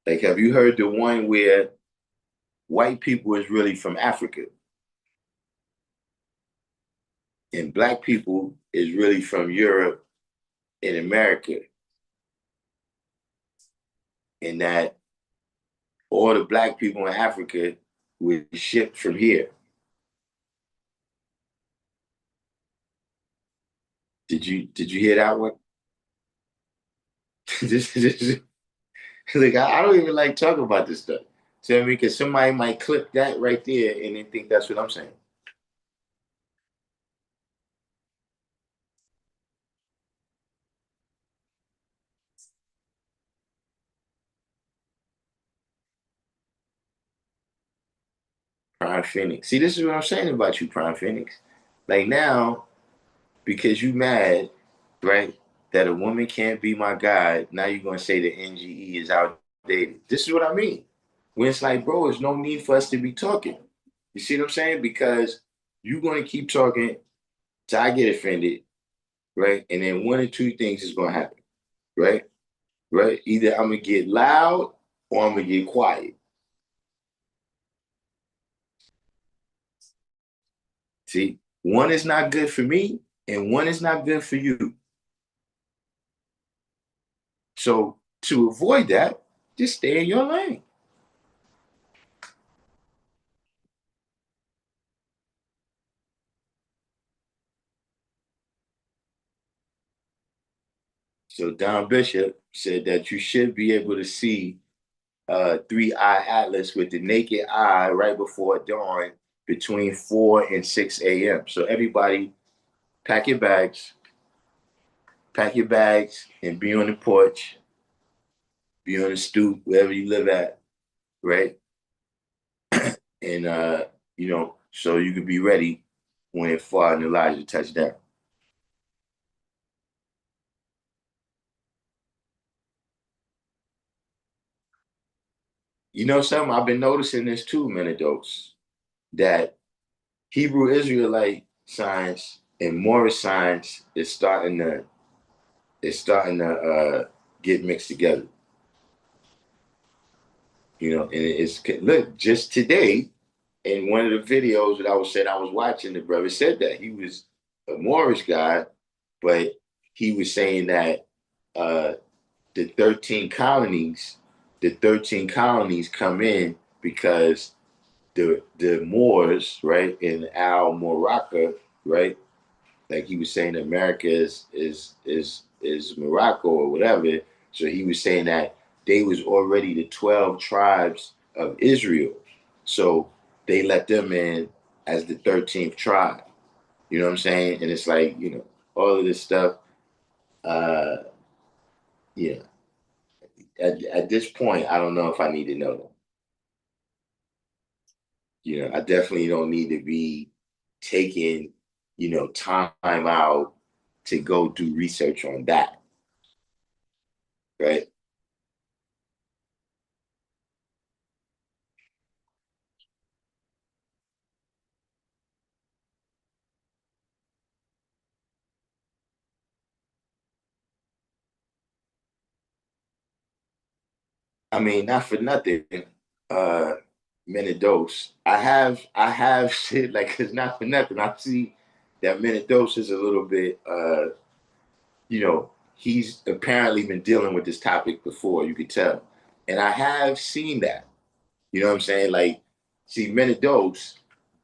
Like, have you heard the one where white people is really from Africa? and black people is really from Europe and America, and that all the black people in Africa were shipped from here. Did you hear that one? this, like I don't even like talking about this stuff. So I mean, because somebody might clip that right there and then think that's what I'm saying. Prime Phoenix. See, this is what I'm saying about you, Prime Phoenix. Like now, because you mad, right, that a woman can't be my guide, now you're gonna say the NGE is outdated. This is what I mean. When it's like, bro, there's no need for us to be talking. You see what I'm saying? Because you're gonna keep talking till I get offended, right? And then one or two things is gonna happen, right? Right? Either I'm gonna get loud or I'm gonna get quiet. See, one is not good for me, and one is not good for you. So to avoid that, just stay in your lane. So Don Bishop said that you should be able to see three-eye atlas with the naked eye right before dawn between 4 and 6 a.m. So everybody pack your bags and be on the porch, be on the stoop, wherever you live at, right? And so you could be ready when Fuad and Elijah touch down. You know something? I've been noticing this too, Menados, that Hebrew Israelite science and Morris science is starting to get mixed together. And it's look just today in one of the videos that I was watching. The brother said that he was a Morris guy, but he was saying that uh, the 13 colonies, the 13 colonies come in because the Moors, right, in Al Morocco, right, like he was saying America is Morocco or whatever. So he was saying that they was already the 12 tribes of Israel. So they let them in as the 13th tribe. You know what I'm saying? And it's like, all of this stuff, uh, yeah. At this point, I don't know if I need to know that. I definitely don't need to be taking, time out to go do research on that, right? I mean, not for nothing, uh, Menados. I have shit like it's not for nothing. I see that Menados is a little bit, he's apparently been dealing with this topic before. You could tell, and I have seen that. You know what I'm saying? Like, see, Menados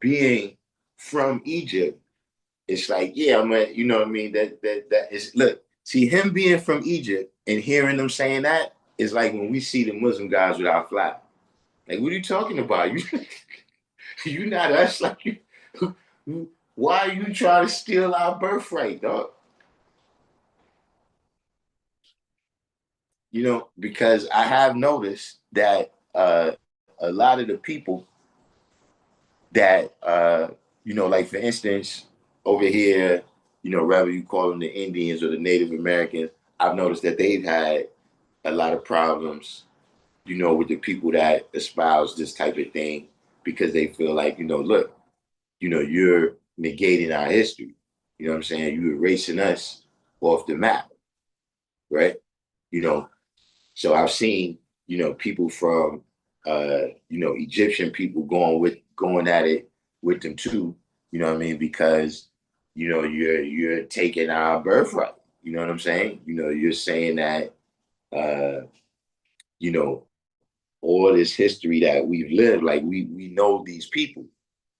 being from Egypt, it's like, yeah, you know what I mean? That is look, see him being from Egypt and hearing them saying that is like when we see the Muslim guys with our flag. Like, what are you talking about? You not us. Like, why are you trying to steal our birthright, dog? Because I have noticed that a lot of the people that like for instance, over here, whether you call them the Indians or the Native Americans, I've noticed that they've had a lot of problems, with the people that espouse this type of thing because they feel like, look, you're negating our history. You know what I'm saying? You're erasing us off the map, right? You know, so I've seen, people from Egyptian people going at it with them too, you know what I mean? Because, you're taking our birthright. You know what I'm saying? You're saying that uh, you know, all this history that we've lived, like we know these people.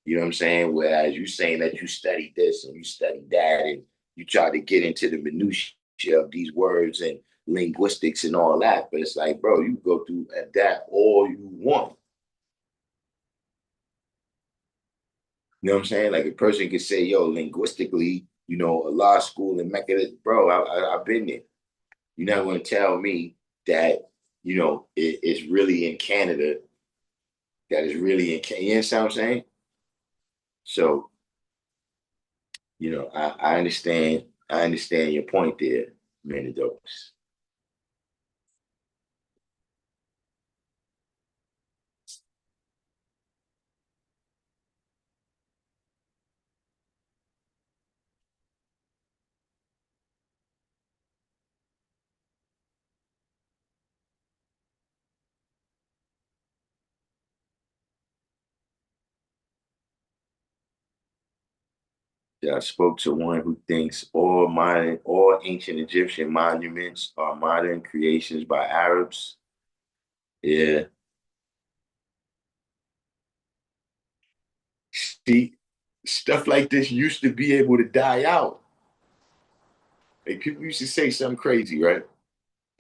You know what I'm saying? Whereas you saying that you studied this and you studied that and you try to get into the minutiae of these words and linguistics and all that. But it's like, bro, you go through that all you want. You know what I'm saying? Like a person could say, yo, linguistically, a law school in Mecca, bro, I've been there. You're not going to tell me that, it's really in Canada, that is really in Canada. You know what I'm saying? So, I understand your point there, Mendoza. I spoke to one who thinks all ancient Egyptian monuments are modern creations by Arabs. Yeah. See, stuff like this used to be able to die out. Like people used to say something crazy, right?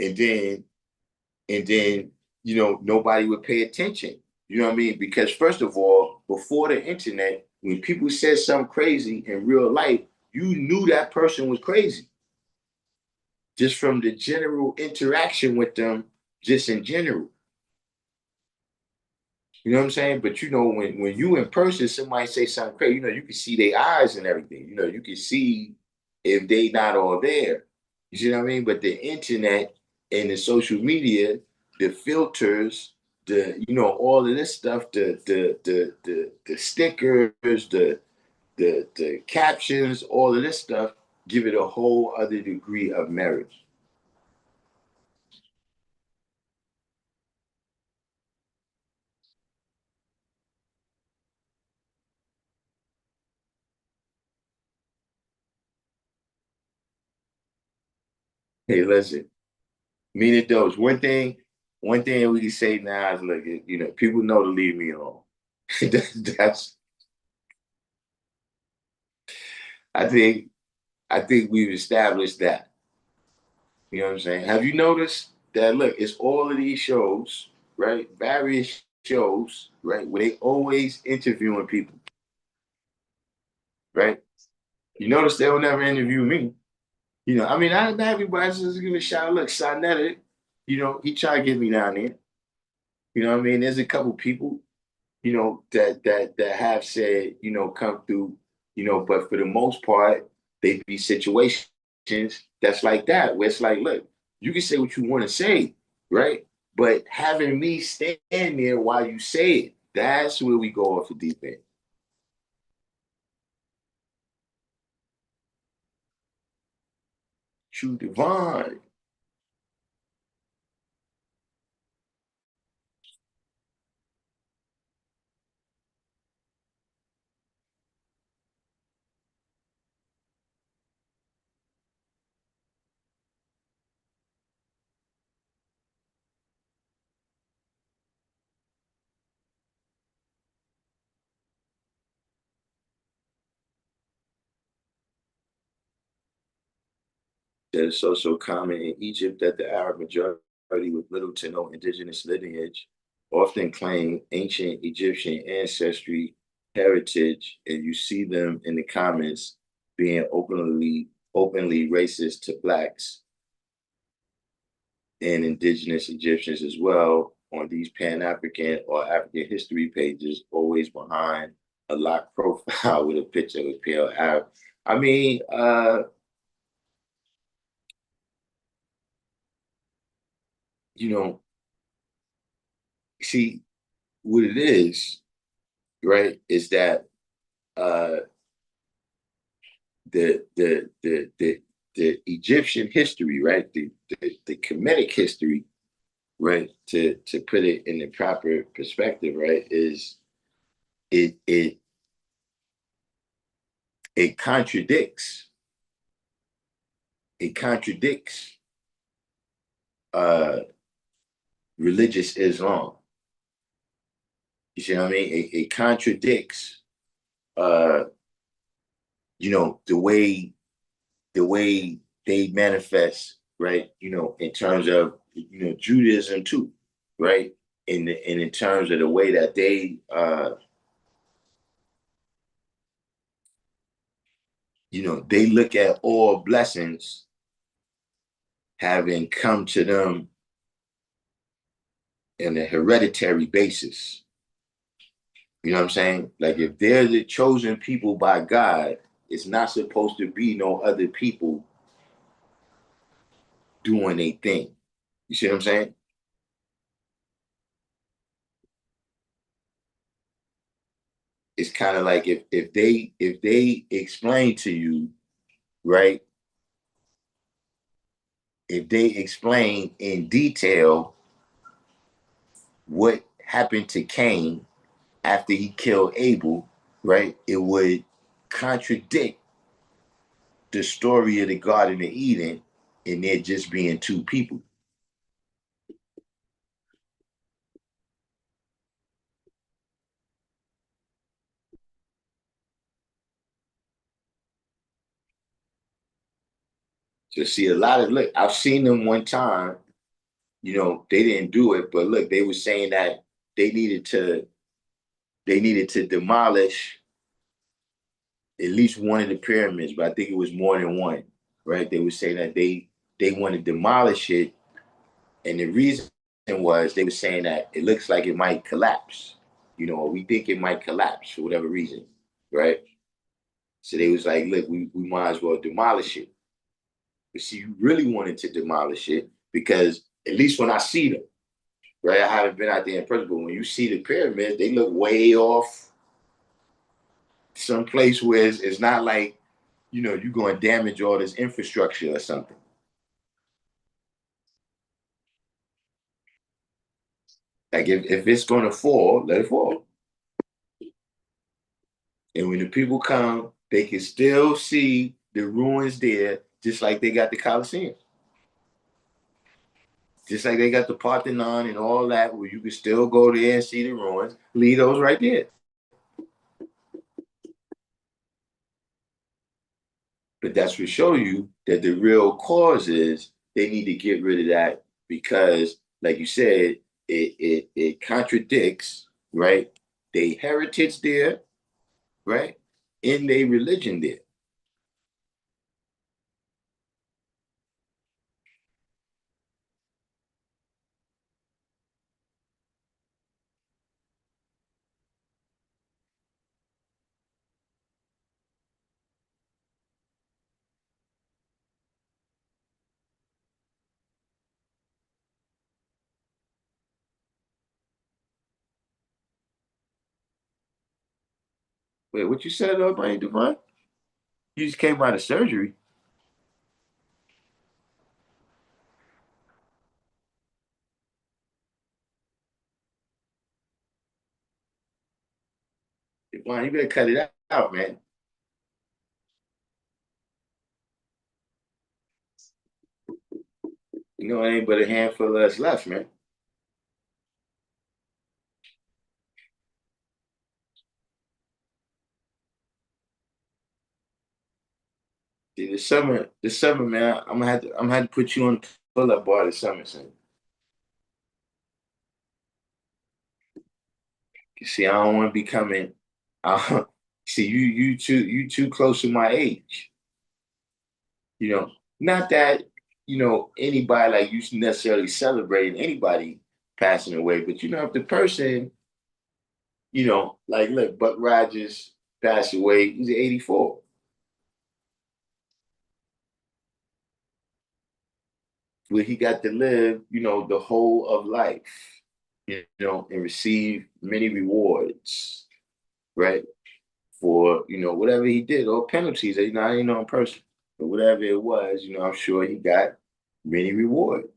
And then nobody would pay attention. You know what I mean? Because first of all, before the internet, when people said something crazy in real life, you knew that person was crazy just from the general interaction with them, just in general. You know what I'm saying? But when you in person, somebody say something crazy, you can see their eyes and everything. You can see if they not all there. You see what I mean? But the internet and the social media, the filters, all of this stuff, the stickers, the captions, all of this stuff, give it a whole other degree of merit. Hey, listen, meaning those one thing we can say now is look, people know to leave me alone. That's I think I think we've established that. You know what I'm saying? Have you noticed that look, it's all of these shows, right? Various shows, right, where they always interviewing people, right? You notice they'll never interview me. I mean, not everybody just give a shout. Look, Sonetta, he tried to get me down there. You know what I mean? There's a couple people that have said, come through, but for the most part, they be situations that's like that, where it's like, look, you can say what you want to say, right? But having me stand there while you say it, that's where we go off the deep end. True divine. That is so common in Egypt that the Arab majority with little to no indigenous lineage often claim ancient Egyptian ancestry, heritage, and you see them in the comments being openly racist to blacks and indigenous Egyptians as well on these Pan-African or African history pages, always behind a locked profile with a picture of a pale Arab. I mean, you know, see what it is, right? Is that uh the Egyptian history, right? The Kemetic history, right? To put it in the proper perspective, right? Is it it contradicts it contradicts uh religious Islam. You see what I mean? It contradicts uh the way they manifest, right? In terms of Judaism too, right? And in terms of the way that they look at all blessings having come to them in a hereditary basis. You know what I'm saying? Like if they're the chosen people by God, it's not supposed to be no other people doing a thing. You see what I'm saying? It's kind of like if they explain to you, right? If they explain in detail what happened to Cain after he killed Abel, right? It would contradict the story of the Garden of Eden and there just being two people. So see a lot of look, I've seen them one time, they didn't do it, but look, they were saying that they needed to they needed to demolish at least one of the pyramids, but I think it was more than one, right? They were saying that they want to demolish it, and the reason was they were saying that it looks like it might collapse, or we think it might collapse for whatever reason, right? So they was like, look, we might as well demolish it. But see, you really wanted to demolish it because at least when I see them, right? I haven't been out there in person, but when you see the pyramids, they look way off someplace where it's not like, you're going to damage all this infrastructure or something. Like if it's going to fall, let it fall. And when the people come, they can still see the ruins there, just like they got the Colosseum. Just like they got the Parthenon and all that, where you can still go there and see the ruins. Leave those right there. But that's to show you that the real cause is they need to get rid of that because, like you said, it contradicts, right? They heritage there, right? In their religion there. Wait, what you said about Brain Divine? You just came out of surgery. Divine, you better cut it out, man. It ain't but a handful of us left, man. See, this summer, man, I'm gonna have to put you on the pull-up bar this summer, son. You see, I don't want to be coming. Uh, see, you too close to my age. You know, not that anybody like you necessarily celebrating anybody passing away, but if the person, like look, Buck Rogers passed away. He's 84, where he got to live, the whole of life, and receive many rewards, right? For whatever he did or penalties that I didn't know in person, but whatever it was, I'm sure he got many rewards.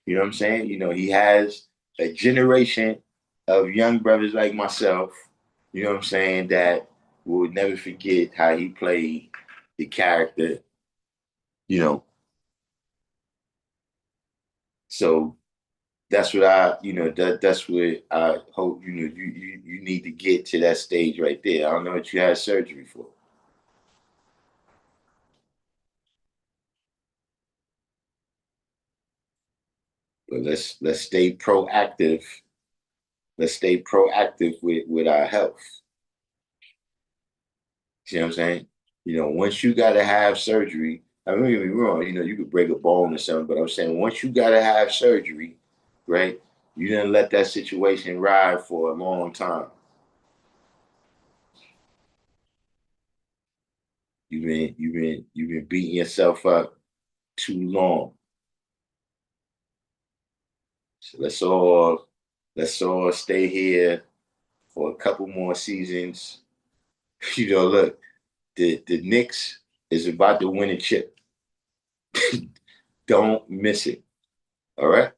You know what I'm saying? He has a generation of young brothers like myself. You know what I'm saying? That will never forget how he played the character, you know. So that's what that's what I hope, you need to get to that stage right there. I don't know what you had surgery for. But let's stay proactive. Let's stay proactive with our health. See what I'm saying? Once you gotta have surgery, I mean, don't get me wrong, you could break a bone or something, but I'm saying once you gotta have surgery, right? You didn't let that situation ride for a long time. You've been beating yourself up too long. So let's all stay here for a couple more seasons. Look, the Knicks is about to win a chip. Don't miss it. All right.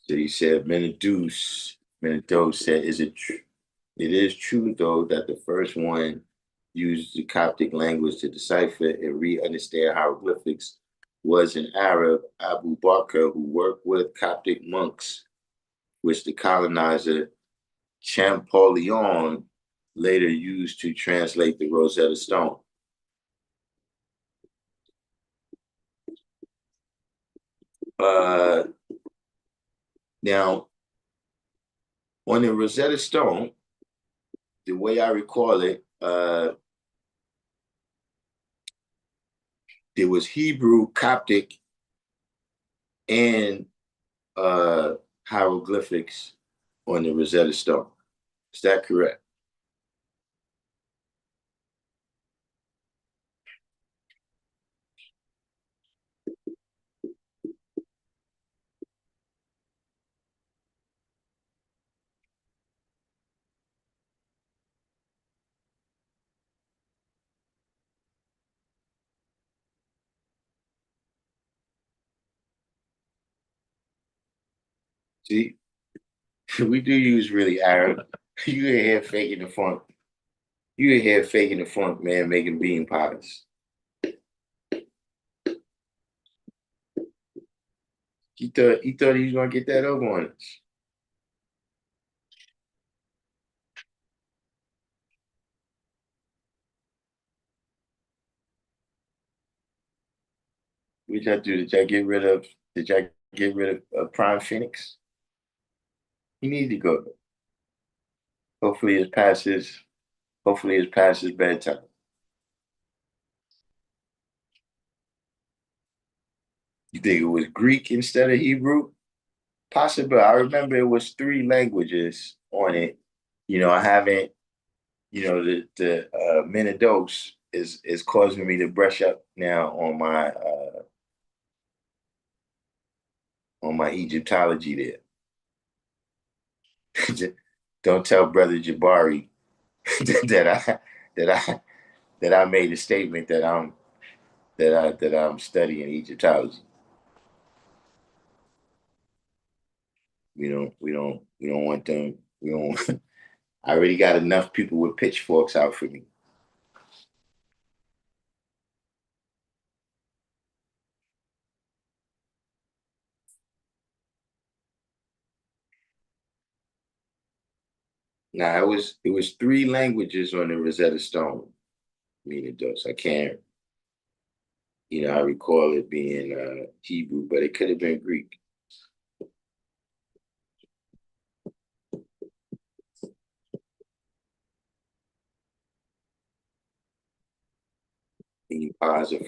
So he said, Menadous said, it is true, though, that the first one used the Coptic language to decipher and re-understand hieroglyphics was an Arab, Abu Bakr, who worked with Coptic monks, which the colonizer Champollion later used to translate the Rosetta Stone. Uh, Now, on the Rosetta Stone, the way I recall it, there was Hebrew, Coptic, and uh, hieroglyphics on the Rosetta Stone. Is that correct? See, we do use really Arab. You in here faking the funk. You in here faking the funk, man, making bean pies. He thought he was gonna get that over on us. What y'all do? Did y'all get rid of Prime Phoenix? He needs to go. Hopefully it's past his hopefully it's past his bedtime. You think it was Greek instead of Hebrew? Possible. I remember it was three languages on it. I haven't, the Minidos is causing me to brush up now on my Egyptology there. Don't tell brother Jabari that I made a statement that I'm studying Egyptology. We don't want them. We don't. I already got enough people with pitchforks out for me. Now it was three languages on the Rosetta Stone. Meaning those. I can't. I recall it being Hebrew, but it could have been Greek. Being positive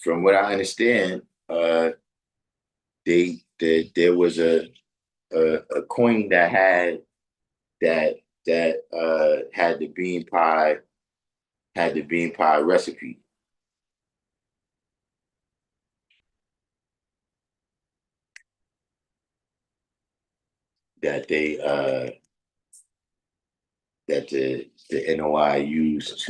from what I understand, there was a coin that had the bean pie recipe that they that the NOI used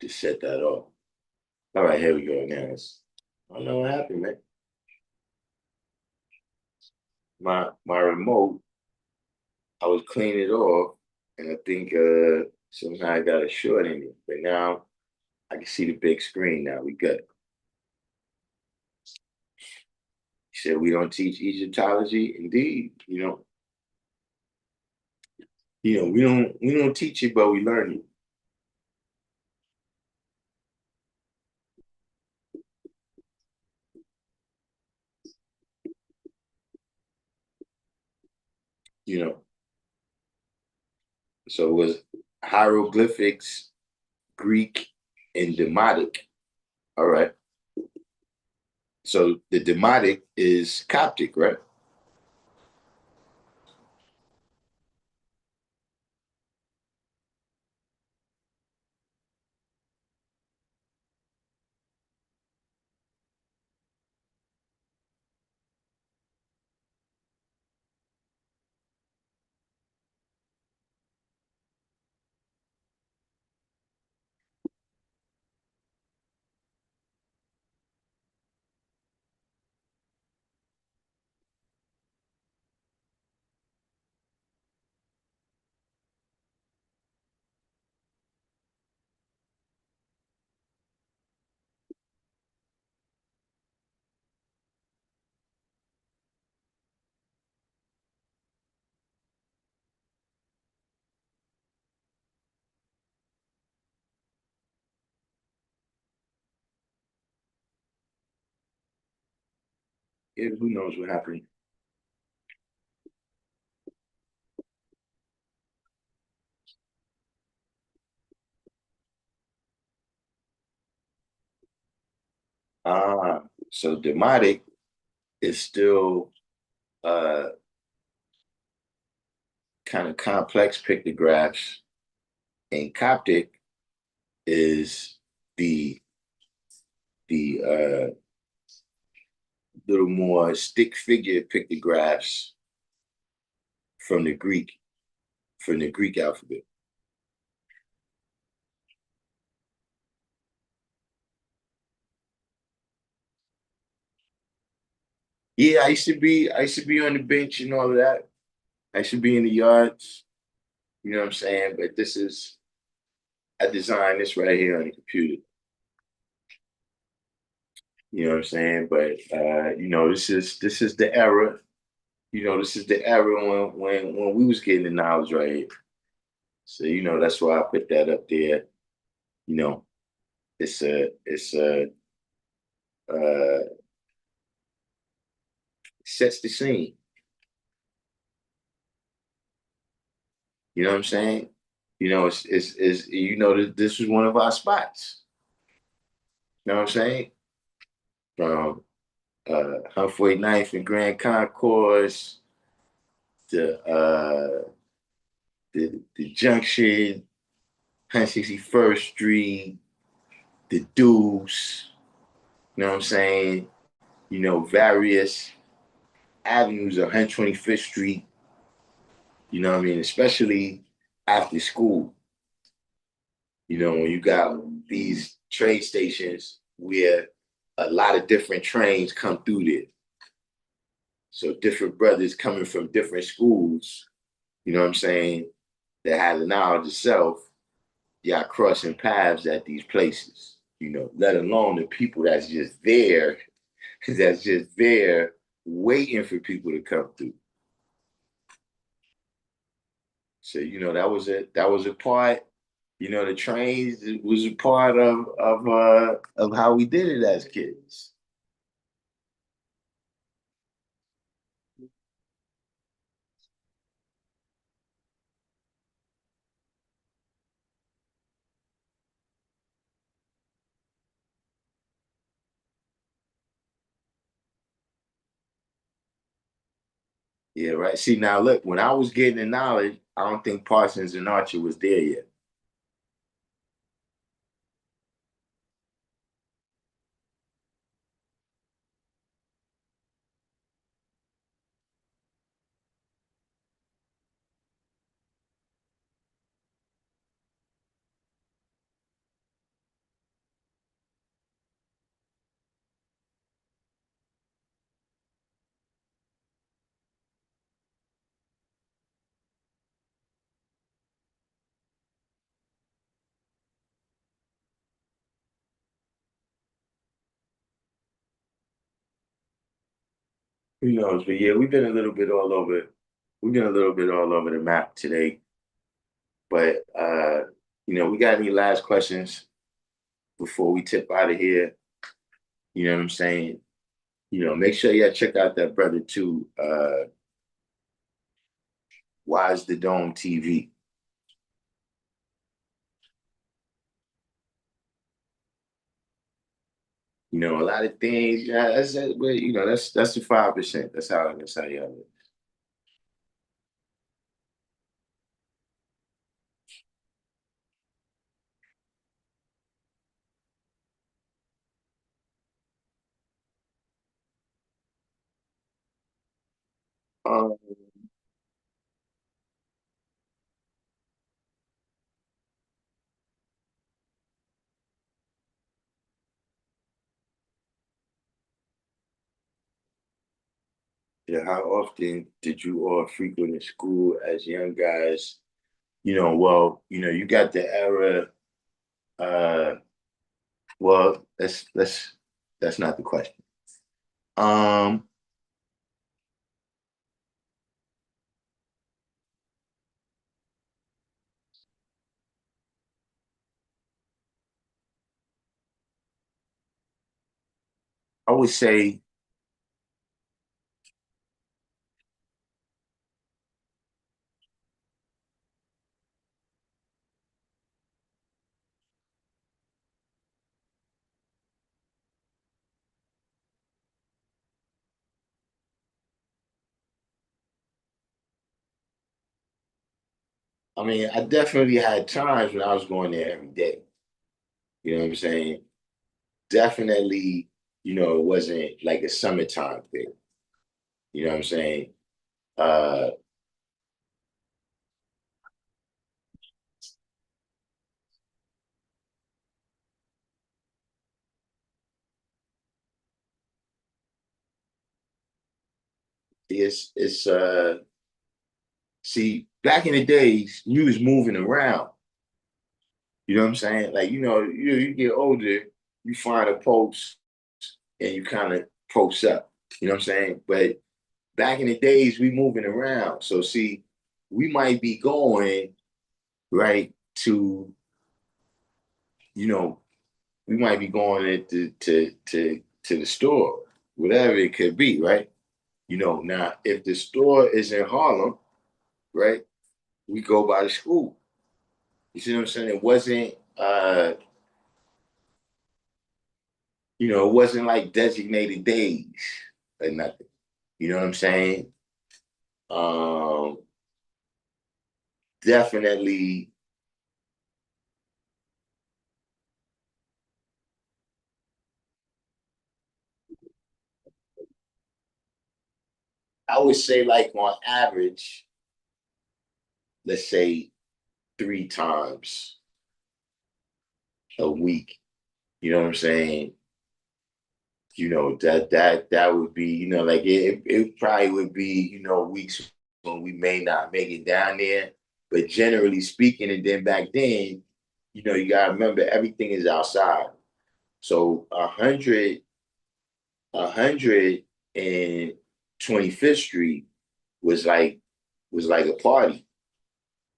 to set that off. All right, here we go. Now, I don't know what happened, man. My remote, I was cleaning it off, and I think somehow I got a short in it. But now I can see the big screen now. We good. He said we don't teach Egyptology. Indeed, we don't teach it, but we learn it. You know, so it was hieroglyphics, Greek, and Demotic. All right. So the Demotic is Coptic, right? Yeah, who knows what happened? So Demotic is still kind of complex pictographs, and Coptic is the the little more stick figure pictographs from the Greek from the Greek alphabet. Yeah, I used to be on the bench and all of that. I should be in the yards, you know what I'm saying? But I designed this right here on the computer. You know what I'm saying? But this is the era. This is the era when we was getting the knowledge right here. So that's why I put that up there. You know, it's a sets the scene. You know what I'm saying? This was one of our spots. You know what I'm saying? From Humphrey Ninth and Grand Concourse, the the Junction, 161st Street, the Deuce. You know what I'm saying? Various avenues of 125th Street. You know what I mean? Especially after school. When you got these train stations where a lot of different trains come through there. So different brothers coming from different schools, you know what I'm saying, that had the knowledge of self, y'all crossing paths at these places, let alone the people that's just there waiting for people to come through. So, that was a part, the trains was a part of how we did it as kids. Yeah, right. See, now look, when I was getting the knowledge, I don't think Parsons and Archer was there yet. Who knows? But yeah, we've been a little bit all over. We've been a little bit all over the map today. But we got any last questions before we tip out of here? You know what I'm saying? Make sure y'all check out that brother too. Wise the Dome TV. A lot of things. Yeah, but that's the 5%. That's how y'all live. Um, yeah, how often did you all frequent in school as young guys? Well, you got the era. Uh, well, that's not the question. Um, I would say I mean, I definitely had times when I was going there every day. You know what I'm saying? Definitely, it wasn't like a summertime thing. You know what I'm saying? Uh, it's see, back in the days, you was moving around. You know what I'm saying? Like, you get older, you find a post and you kind of post up. You know what I'm saying? But back in the days, we moving around. So see, we might be going right to, you know, we might be going to the store, whatever it could be, right? Now if the store is in Harlem, right, we go by the school. You see what I'm saying? It wasn't like designated days or nothing. You know what I'm saying? Um, Definitely, I would say like on average, let's say 3 times a week. You know what I'm saying? That would be, like it probably would be, weeks when we may not make it down there. But generally speaking, and then back then, you gotta remember everything is outside. So 125th Street was like a party.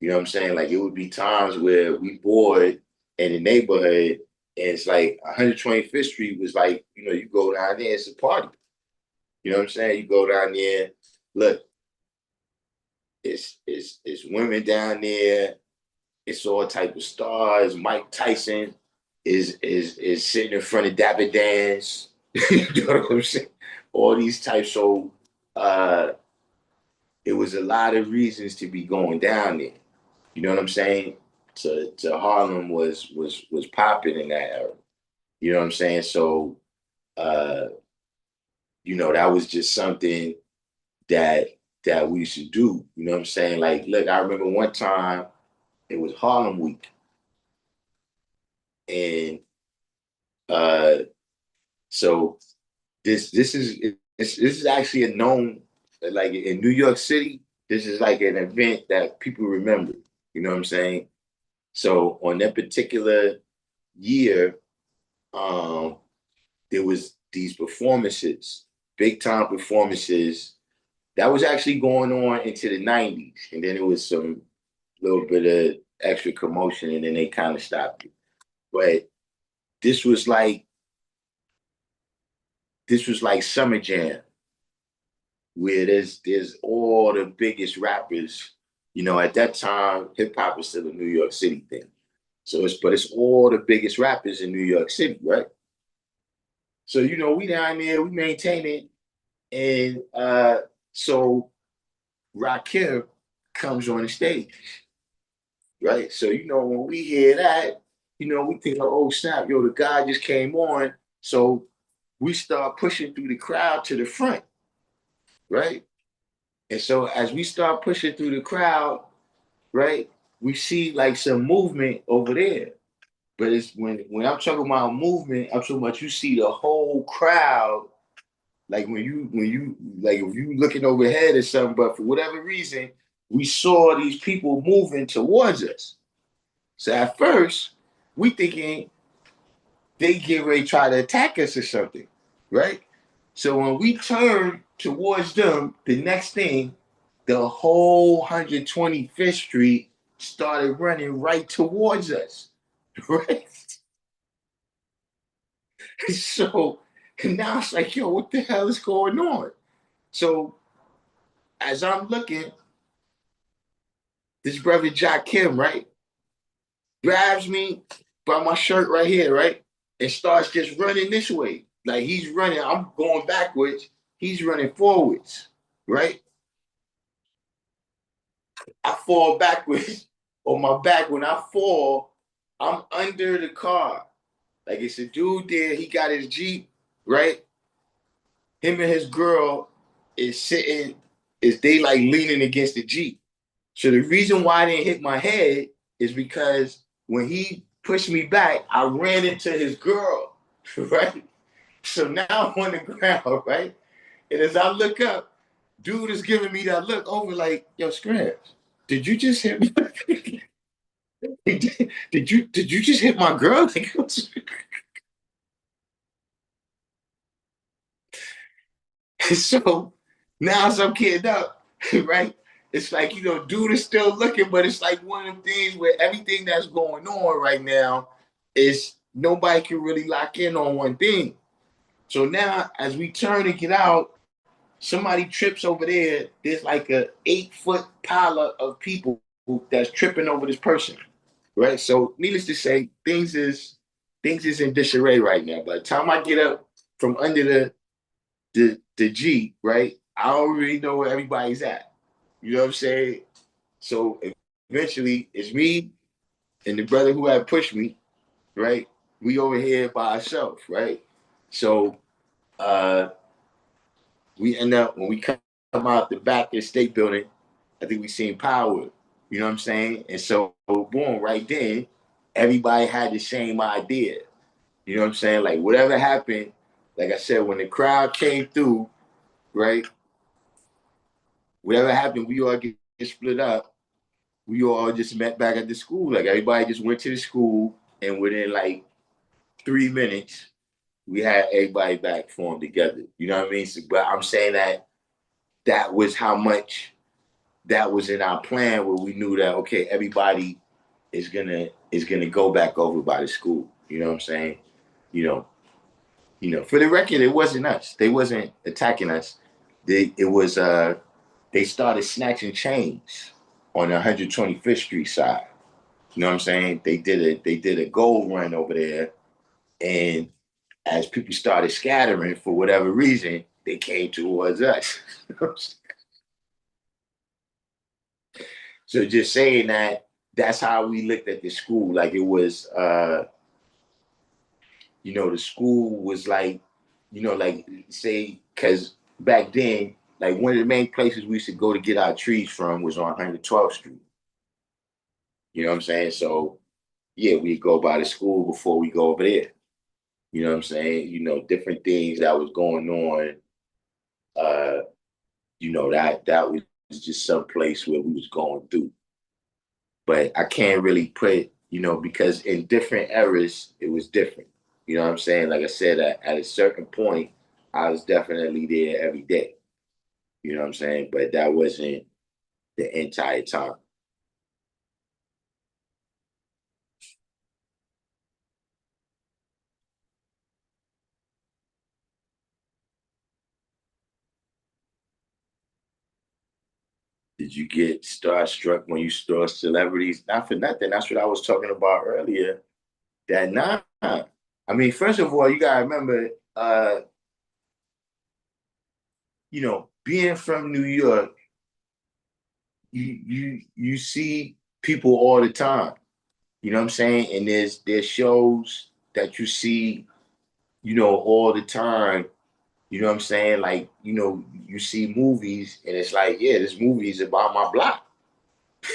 You know what I'm saying? Like it would be times where we bored in the neighborhood, and it's like 125th Street was like, you go down there, it's a party. You know what I'm saying? You go down there, look, it's women down there, it's all type of stars. Mike Tyson is sitting in front of Dapper Dance. You know what I'm saying? All these types. So uh it was a lot of reasons to be going down there. You know what I'm saying? To Harlem was popping in that era. You know what I'm saying? So uh, that was just something that that we should do. You know what I'm saying? Like, look, I remember one time it was Harlem Week, and uh, so this is actually a known, like in New York City. This is like an event that people remember. You know what I'm saying? So on that particular year, um, there was these performances, big time performances. That was actually going on into the 90s. And then it was some little bit of extra commotion and then they kind of stopped it. But this was like this was like Summer Jam, where there's all the biggest rappers. You know, at that time, hip hop was still a New York City thing. So it's all the biggest rappers in New York City, right? So we down there, we maintain it, and so Rakim comes on the stage, right? So when we hear that, we think, oh snap, yo, the guy just came on. So we start pushing through the crowd to the front, right? And so as we start pushing through the crowd, right, we see like some movement over there. But it's when I'm talking about movement, I'm talking about you see the whole crowd. Like when you like if you looking overhead or something, but for whatever reason, we saw these people moving towards us. So at first, we thinking they get ready to try to attack us or something, right? So when we turned towards them, the next thing, the whole 125th Street started running right towards us, right? So now it's like, yo, what the hell is going on? So as I'm looking, this brother Jack Kim, right, grabs me by my shirt right here, right, and starts just running this way. Like he's running, I'm going backwards, he's running forwards, right? I fall backwards on my back. When I fall, I'm under the car. Like it's a dude there, he got his Jeep, right? Him and his girl is sitting, is they like leaning against the Jeep. So the reason why I didn't hit my head is because when he pushed me back, I ran into his girl, right? So now I'm on the ground, right? And as I look up, dude is giving me that look over like, yo, Scraps, did you just hit me? did you just hit my girl? So now as I'm getting up, right? It's like, dude is still looking, but it's like one of them things where everything that's going on right now is nobody can really lock in on one thing. So now as we turn to get out, somebody trips over there. There's like a 8-foot pile of people that's tripping over this person. Right. So needless to say, things is in disarray right now. By the time I get up from under the G, right, I already know where everybody's at. You know what I'm saying? So eventually it's me and the brother who had pushed me, right? We over here by ourselves, right? So uh we end up when we come out the back of the state building, I think we seen power. You know what I'm saying? And so boom, right then, everybody had the same idea. You know what I'm saying? Like whatever happened, like I said, when the crowd came through, right? Whatever happened, we all get split up. We all just met back at the school. Like everybody just went to the school, and within like 3 minutes, we had everybody back formed together. You know what I mean? So, but I'm saying that was how much that was in our plan, where we knew that okay, everybody is gonna go back over by the school. You know what I'm saying? You know, for the record, it wasn't us. They wasn't attacking us. They started snatching chains on the 125th Street side. You know what I'm saying? They did a gold run over there, and as people started scattering for whatever reason, they came towards us. So just saying that, that's how we looked at the school. Like it was, the school was like, like say, because back then, like one of the main places we used to go to get our trees from was on 112th Street. You know what I'm saying? So yeah, we go by the school before we go over there. You know what I'm saying? Different things that was going on. Uh, that was just some place where we was going through. But I can't really put, because in different eras it was different. You know what I'm saying? Like I said, at a certain point, I was definitely there every day. You know what I'm saying? But that wasn't the entire time. Did you get starstruck when you saw celebrities? Not for nothing. That's what I was talking about earlier. That nah. I mean, first of all, you gotta remember, being from New York, you see people all the time. You know what I'm saying? And there's shows that you see, all the time. You know what I'm saying? Like, you see movies and it's like, yeah, this movie is about my block.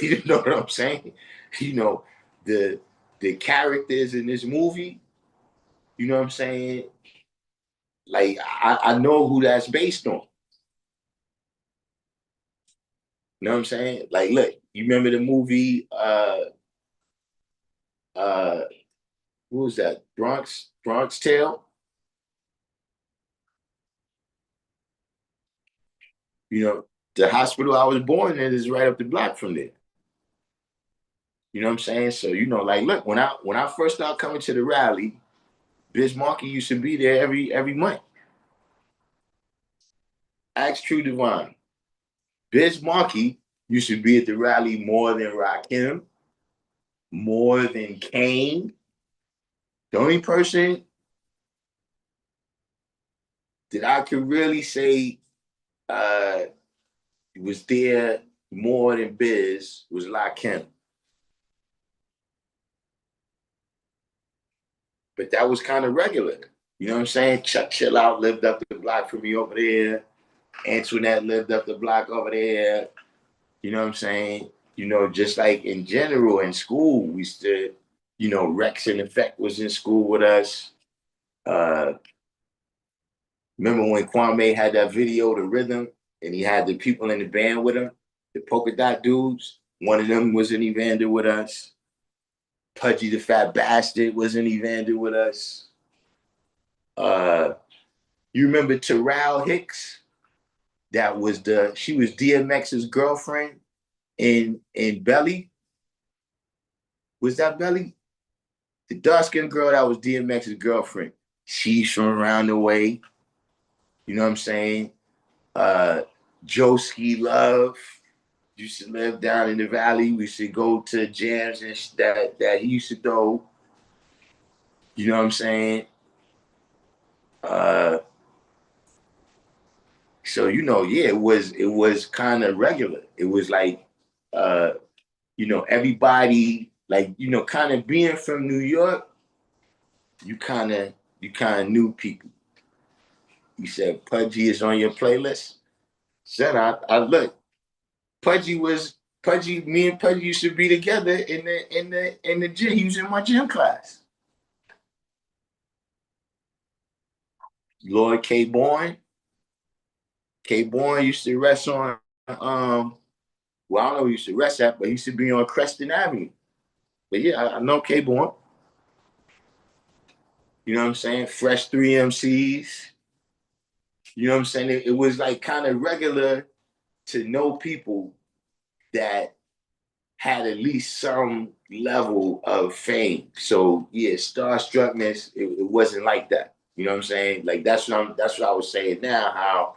You know what I'm saying? You know, the the characters in this movie, you know what I'm saying? Like I know who that's based on. You know what I'm saying? Like, look, you remember the movie uh what was that? Bronx Tale? You know, the hospital I was born in is right up the block from there. You know what I'm saying? So, like, look, when I first started coming to the rally, Bismarck used to be there every month. Ask True Divine. Bismarck used to be at the rally more than Rakim, more than Kane. The only person that I could really say uh, was there more than Biz was Rakim. But that was kind of regular. You know what I'm saying? Chuck Chill Out lived up the block from me over there. Antoinette lived up the block over there. You know what I'm saying? Just like in general in school, we stood, Rex and Effect was in school with us. Uh, Remember when Kwame had that video, The Rhythm, and he had the people in the band with him, the polka dot dudes? One of them was in Evander with us. Pudgy the Fat Bastard was in Evander with us. Uh, you remember Terrell Hicks? She was DMX's girlfriend in Belly. Was that Belly? The dark skinned girl that was DMX's girlfriend. She's from around the way. You know what I'm saying? Uh Joe Ski Love used to live down in the valley. We used to go to jams and that he used to throw. You know what I'm saying? Uh so yeah, it was kind of regular. It was like uh, everybody like, kind of being from New York, you kind of knew people. You said Pudgy is on your playlist. Said I look. Me and Pudgy used to be together in the gym. He was in my gym class. Lord K. Bourne. K. Bourne used to rest on well, I don't know who he used to rest at, but he used to be on Creston Avenue. But yeah, I know K. Bourne. You know what I'm saying? Fresh 3 MCs. You know what I'm saying? It was like kind of regular to know people that had at least some level of fame. So yeah, starstruckness, it wasn't like that. You know what I'm saying? Like that's what I was saying now,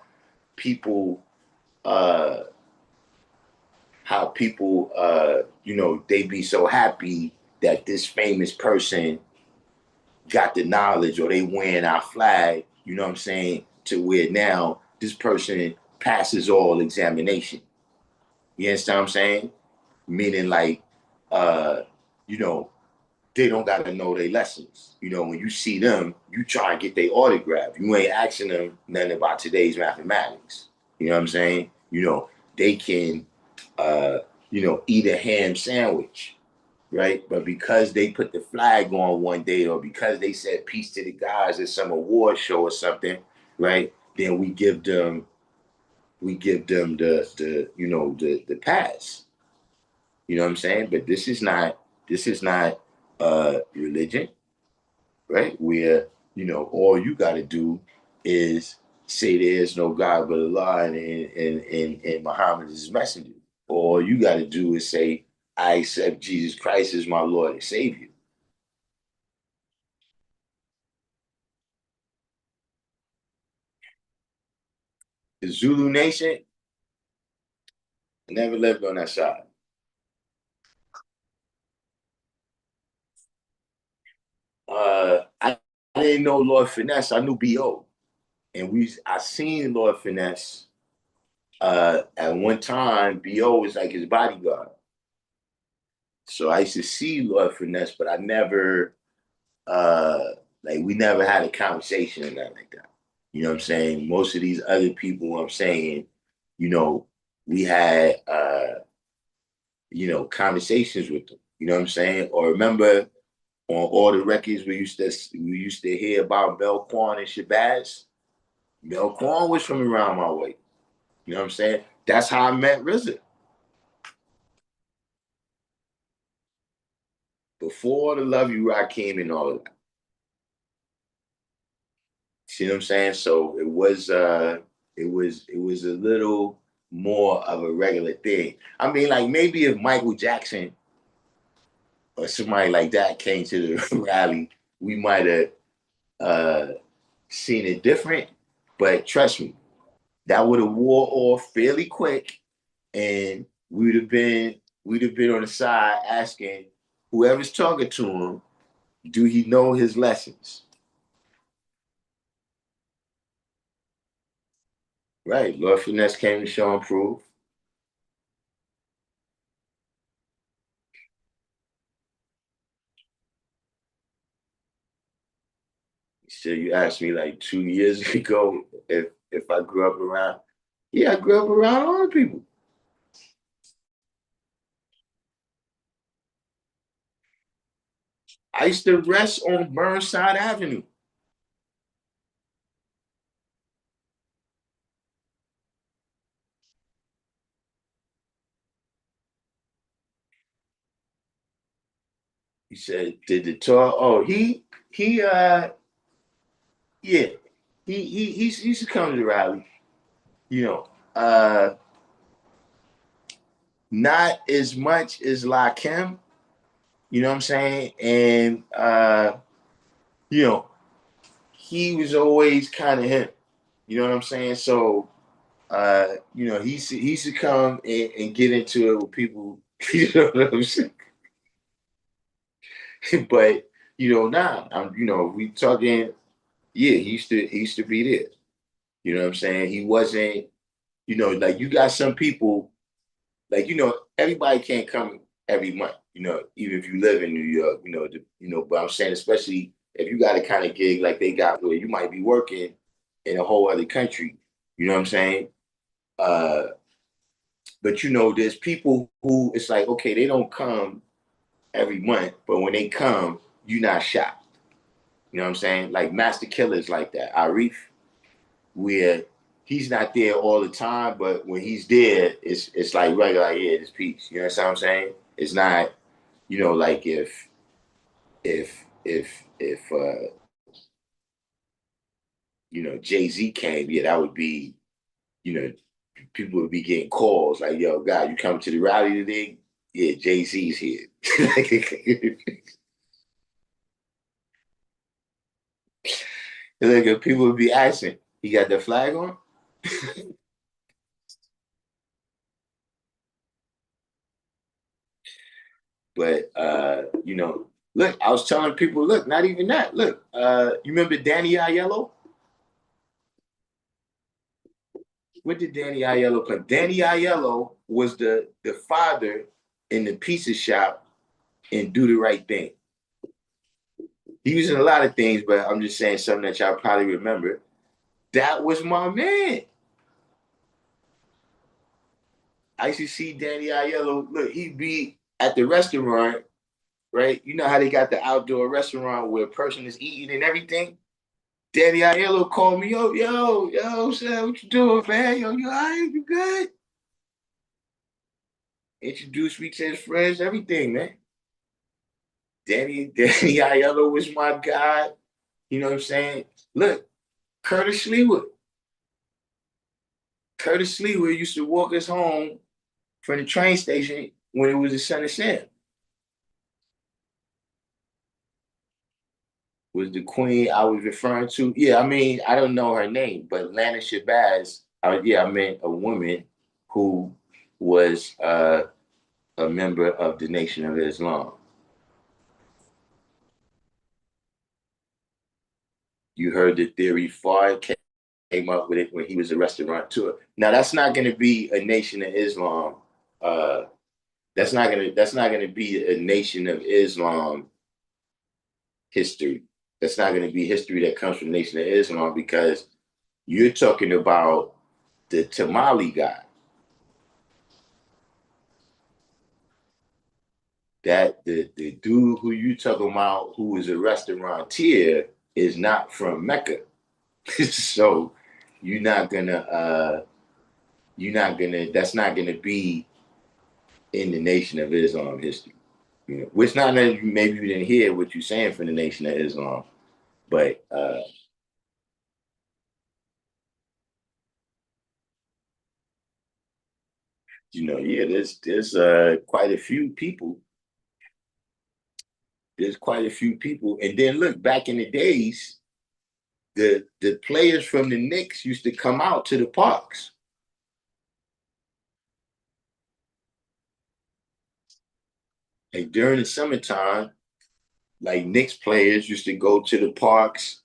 people uh how people they be so happy that this famous person got the knowledge or they wearing our flag, you know what I'm saying, to where now this person passes all examination. You understand what I'm saying? Meaning like uh, you know, they don't got to know their lessons. When you see them, you try and get their autograph. You ain't asking them nothing about today's mathematics. You know what I'm saying? They can, uh, eat a ham sandwich, right? But because they put the flag on one day, or because they said peace to the guys at some award show or something, right? Then we give them the pass. You know what I'm saying? But this is not religion, right? Where all you got to do is say there is no God but Allah, and Muhammad is his messenger. All you got to do is say, I accept Jesus Christ as my Lord and Savior. The Zulu Nation never lived on that side. I didn't know Lord Finesse. I knew B.O. And I seen Lord Finesse at one time. B.O. was like his bodyguard. So I used to see Lord Finesse, but I never, uh, like, we never had a conversation or nothing like that. You know what I'm saying? Most of these other people, I'm saying, you know, we had, conversations with them. You know what I'm saying? Or remember on all the records we used to hear about Melquan and Shabazz. Melquan was from around my way. You know what I'm saying? That's how I met RZA. Before the Love You Rock came and all of that. See what I'm saying? So it was a little more of a regular thing. I mean, like maybe if Michael Jackson or somebody like that came to the rally, we might have uh, seen it different. But trust me, that would have wore off fairly quick, and we'd have been on the side asking whoever's talking to him, do he know his lessons? Right. Lord Finesse came to show and prove. So you asked me like 2 years ago if I grew up around. Yeah, I grew up around all the people. I used to rest on Burnside Avenue. He said, did the tour? Oh, he yeah. He used to come to the rally, you know. Not as much as Lakim, you know what I'm saying? And you know, he was always kind of him. You know what I'm saying? So he should come and get into it with people. You know what I'm saying? But nah, we talking. Yeah, he used to be there. You know what I'm saying? He wasn't. Like you got some people. Like everybody can't come every month. Even if you live in New York. But I'm saying, especially if you got a kind of gig like they got, where you might be working in a whole other country. You know what I'm saying? Uh, but there's people who it's like, okay, they don't come every month, but when they come, you're not shocked. You know what I'm saying? Like Master Killers like that. Arif, where he's not there all the time, but when he's there, it's like regular, like, yeah, it's peace. You know what I'm saying? It's not, like if Jay-Z came, yeah, that would be, you know, people would be getting calls like, yo, God, you coming to the rally today? Yeah, Jay-Z's here. Look, people would be asking, he got the flag on? But look, I was telling people, look, not even that. Look, you remember Danny Aiello? What did Danny Aiello play? Danny Aiello was the father in the pizza shop and Do the Right Thing. He was in a lot of things, but I'm just saying something that y'all probably remember. That was my man. I used to see Danny Aiello. Look, he'd be at the restaurant, right? You know how they got the outdoor restaurant where a person is eating and everything? Danny Aiello called me, yo, son, what you doing, man? Yo, you all right? You good? Introduced me to his friends, everything, man. Danny Aiello was my guy. You know what I'm saying? Look, Curtis Sleewood. Curtis Slewa used to walk us home from the train station when it was the Son of Sam. Was the queen I was referring to? Yeah, I mean, I don't know her name, but Lana Shabazz, yeah, I meant a woman who was a member of the Nation of Islam. You heard the theory. Fard came up with it when he was a restaurateur. Now that's not going to be a Nation of Islam. Uh, that's not gonna be a Nation of Islam history. That's not going to be history that comes from Nation of Islam because you're talking about the Tamale guy. That the dude who you talking about who is a restaurateur is not from Mecca. So you're not gonna that's not gonna be in the Nation of Islam history. You know, which not that maybe you didn't hear what you're saying from the Nation of Islam, but yeah, there's quite a few people. There's quite a few people. And then look, back in the days, the players from the Knicks used to come out to the parks. Like during the summertime, like Knicks players used to go to the parks,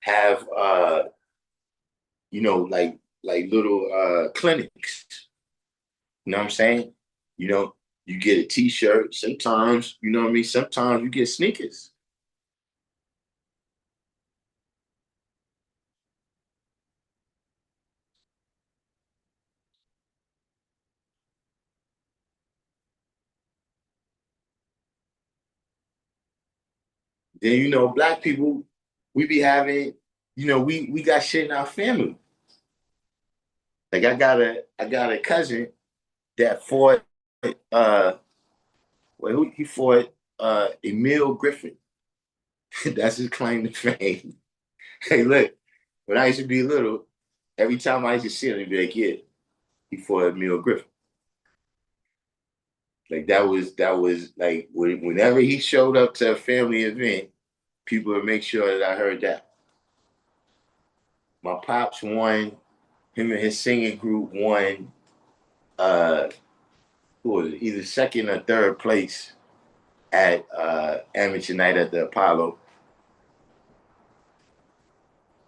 have like little clinics. You know what I'm saying? You know, you get a t-shirt, sometimes, you know what I mean? Sometimes you get sneakers. Then black people, we be having, we got shit in our family. Like I got a cousin that fought who he fought Emil Griffin. That's his claim to fame. Hey, look, when I used to be little, every time I used to see him, he'd be like, yeah, he fought Emil Griffin. Like that was like whenever he showed up to a family event, people would make sure that I heard that. My pops won, him and his singing group won uh who was it, either second or third place at amateur night at the Apollo.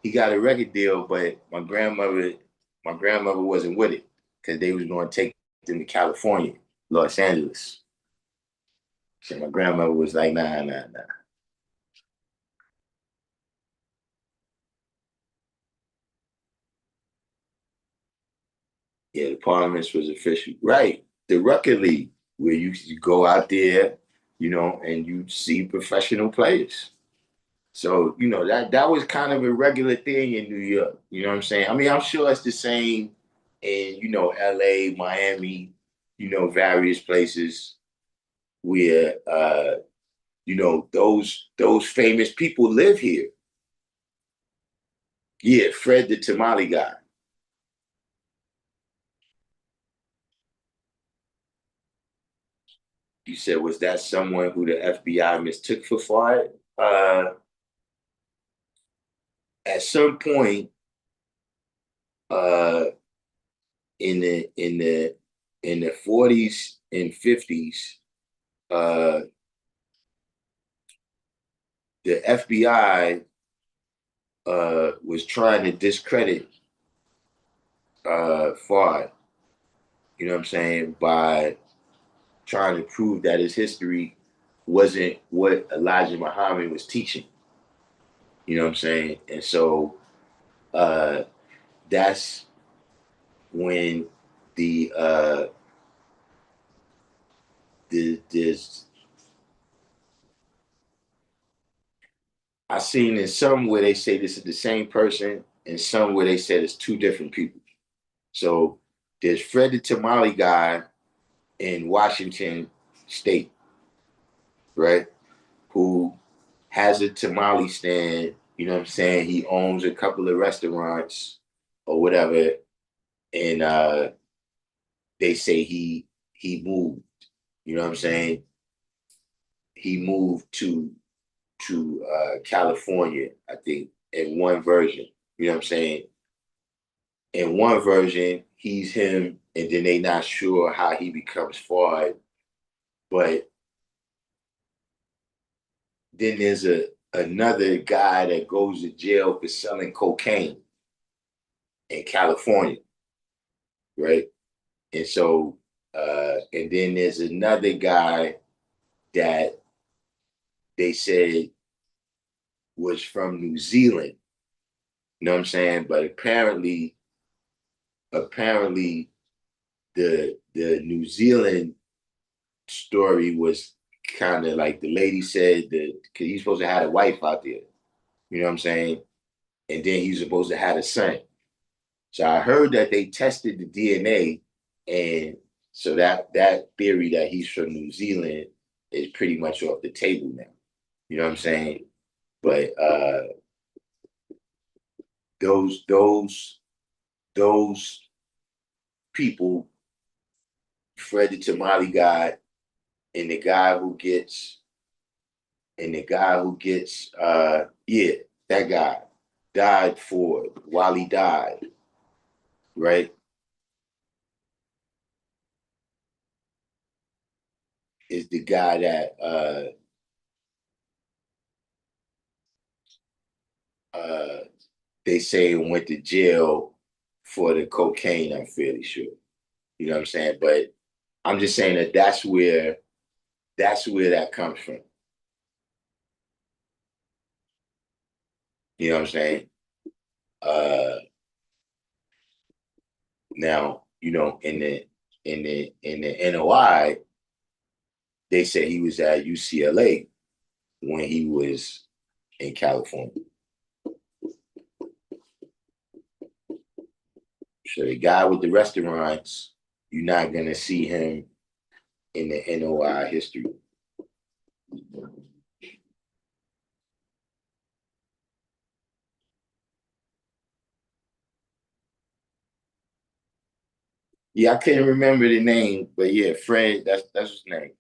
He got a record deal, but my grandmother wasn't with it because they was going to take them to California, Los Angeles. So my grandmother was like, nah, nah, nah. Yeah, the Parliaments was official. Right. The Rucker League, where you go out there, and you see professional players. So, that was kind of a regular thing in New York. You know what I'm saying? I mean, I'm sure it's the same in, LA, Miami, various places where those famous people live here. Yeah, Fred the Tamale guy. You said, was that someone who the FBI mistook for Fard? At some point, uh, in the 40s and 50s, uh, the FBI was trying to discredit Fard. You know what I'm saying? By trying to prove that his history wasn't what Elijah Muhammad was teaching. You know what I'm saying? And so uh, that's when the this I seen in some where they say this is the same person, and some where they said it's two different people. So there's Fred the Tamale guy in Washington State, right? Who has a tamale stand. You know what I'm saying? He owns a couple of restaurants or whatever. and they say he moved. You know what I'm saying? He moved to California, I think, in one version. You know what I'm saying? In one version, he's him, and then they not sure how he becomes Fard. But then there's another guy that goes to jail for selling cocaine in California, right? And so, and then there's another guy that they said was from New Zealand. You know what I'm saying? But apparently, the New Zealand story was kind of like the lady said that because he's supposed to have a wife out there. You know what I'm saying? And then he's supposed to have a son. So I heard that they tested the DNA, and so that theory that he's from New Zealand is pretty much off the table now. You know what I'm saying? But those people, Fred the Tamale guy, and the guy who gets yeah, that guy died for while he died, right? Is the guy that they say went to jail for the cocaine, I'm fairly sure. You know what I'm saying? But I'm just saying that that's where that comes from. You know what I'm saying? Uh Now, in the NOI, they said he was at UCLA when he was in California. So the guy with the restaurants, you're not gonna see him in the NOI history. Yeah, I couldn't remember the name, but yeah, Fred, that's his name.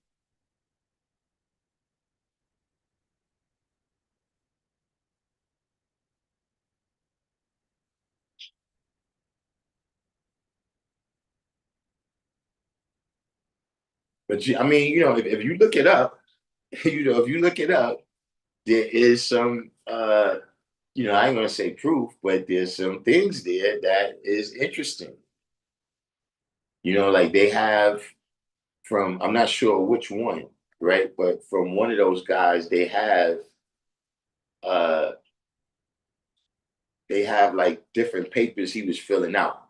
But I mean, if you look it up, if you look it up, there is some I ain't gonna say proof, but there's some things there that is interesting. Like they have from I'm not sure which one, right? But from one of those guys, uh they have like different papers he was filling out.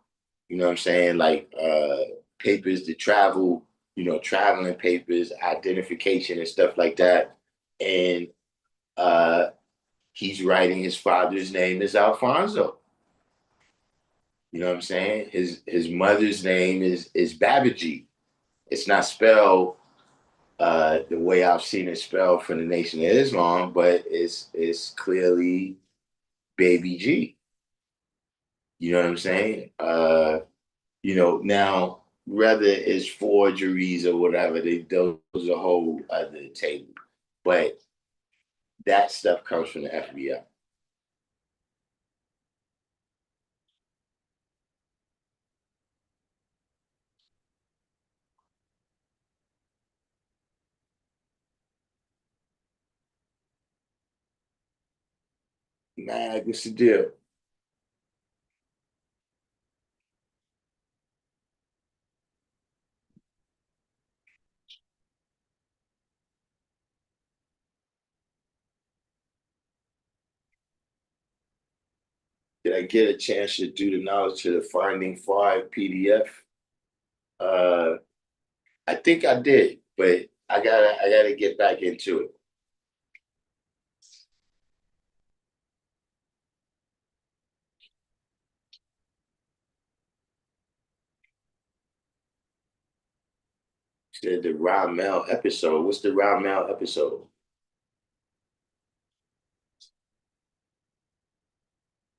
You know what I'm saying? Like papers to travel, traveling papers, identification and stuff like that. And uh he's writing his father's name is Alfonso. You know what I'm saying? His mother's name is Babaji. It's not spelled the way I've seen it spelled for the Nation of Islam, but it's clearly Baby G. You know what I'm saying? Now whether it's forgeries or whatever, those are a whole other table. But that stuff comes from the FBI. Man, what's the deal? Did I get a chance to do the knowledge to the Finding Five PDF? Uh, I think I did, but I gotta get back into it. Said the Ramel episode. What's the Ramel episode?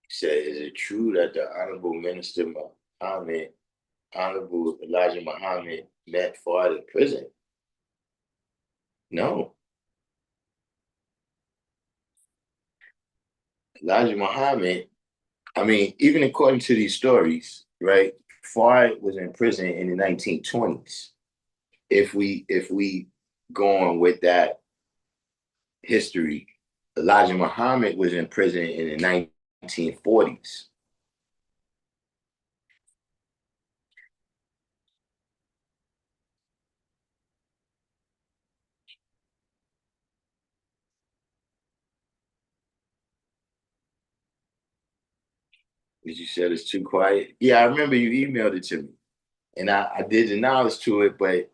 Said, is it true that the Honorable Minister Muhammad, Honorable Elijah Muhammad met Fard in prison. No. Elijah Muhammad, I mean, even according to these stories, right? Fard was in prison in the 1920s. If we go on with that history, Elijah Muhammad was in prison in the 1940s. As you said, it's too quiet. Yeah, I remember you emailed it to me, and I did acknowledge to it, but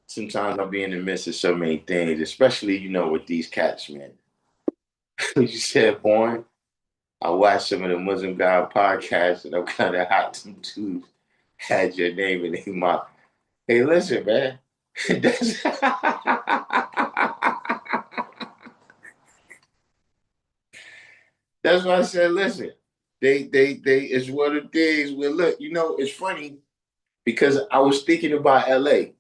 sometimes I'll be in the midst of so many things, especially with these cats, man. You said born. I watched some of the Muslim guy podcasts, and I'm kind of hot. Some dudes had your name in their mouth. Hey, listen, man. That's, that's why I said, listen. They. It's one of the things where look, it's funny because I was thinking about L.A.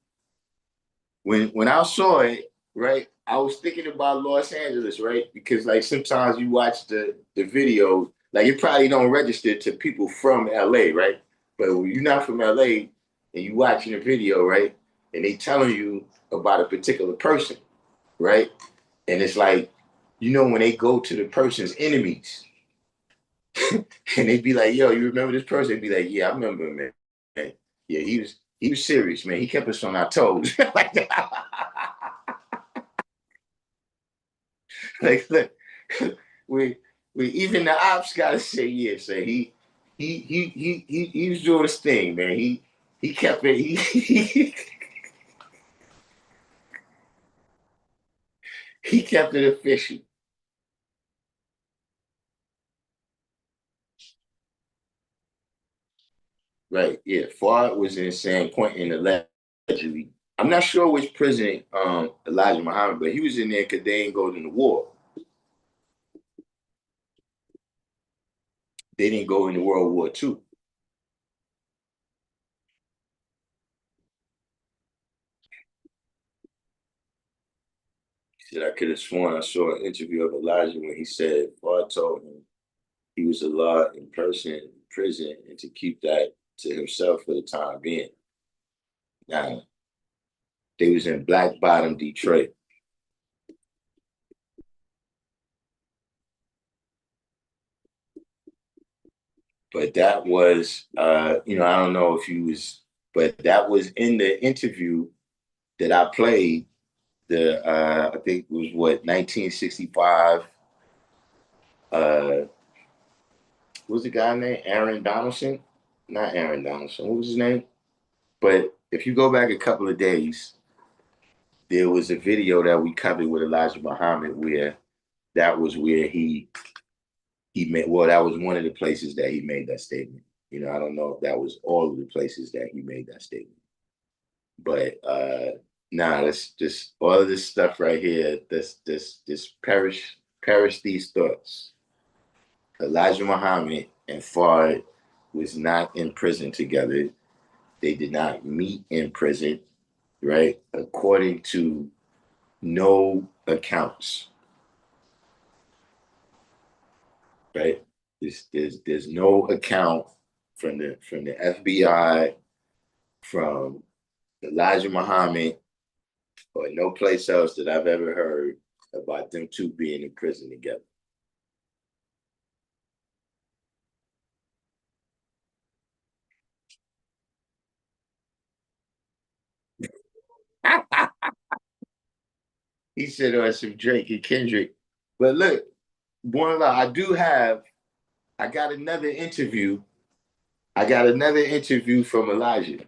When I saw it, right, I was thinking about Los Angeles, right? Because like sometimes you watch the video, like it probably don't register to people from LA, right? But when you're not from LA and you watching a video, right, and they telling you about a particular person, right? And it's like, when they go to the person's enemies and they be like, yo, you remember this person? They'd be like, yeah, I remember him, man. Yeah, he was serious, man. He kept us on our toes. Like that. Like, look, we even the ops gotta say yeah, say he was doing his thing, man. He kept it he kept it official. Right, yeah. Fard was in San Quentin allegedly. I'm not sure which prison Elijah Muhammad, but he was in there because they ain't go to the war. They didn't go into World War II. He said I could have sworn I saw an interview of Elijah when he said Fard told him he was a law in person in prison and to keep that to himself for the time being. Now, they was in Black Bottom, Detroit. But that was, I don't know if he was, but that was in the interview that I played. I think it was what 1965. What was the guy name? Aaron Donaldson? Not Aaron Donaldson. What was his name? But if you go back a couple of days, there was a video that we covered with Elijah Muhammad where that was where he made that was one of the places that he made that statement. I don't know if that was all of the places that he made that statement. But nah, that's just all of this stuff right here, this perish these thoughts. Elijah Muhammad and Fard was not in prison together. They did not meet in prison, right? According to no accounts, right? There's no account from the FBI, from Elijah Muhammad, or no place else that I've ever heard about them two being in prison together. He said, "Oh, some Drake and Kendrick." But look, one I got another interview. I got another interview from Elijah.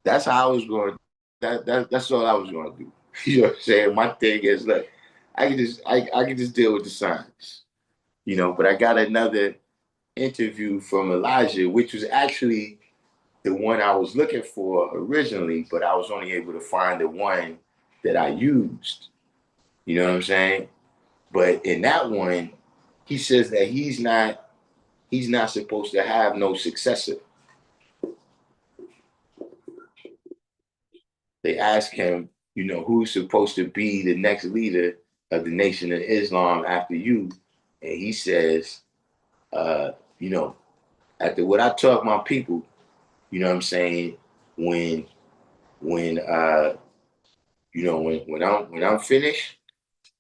That's how I was going. That's all I was going to do. You know what I'm saying? My thing is, look, I can just deal with the signs, But I got another interview from Elijah, which was actually the one I was looking for originally, but I was only able to find the one that I used. You know what I'm saying? But in that one, he says that he's not. he's not supposed to have no successor. They ask him, who's supposed to be the next leader of the Nation of Islam after you? And he says, uh, you know, after what I taught my people, you know what I'm saying, when when when I'm finished,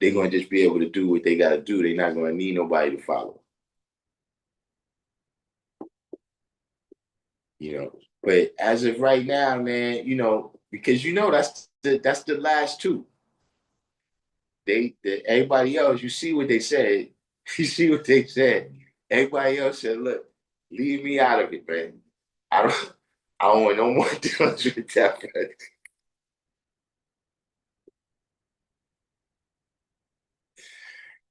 they're gonna just be able to do what they gotta do. They're not gonna need nobody to follow. But as of right now, man, because that's the last two. Everybody else, you see what they said. You see what they said. Everybody else said, "Look, leave me out of it, man. I don't, I don't want no more dealings with that."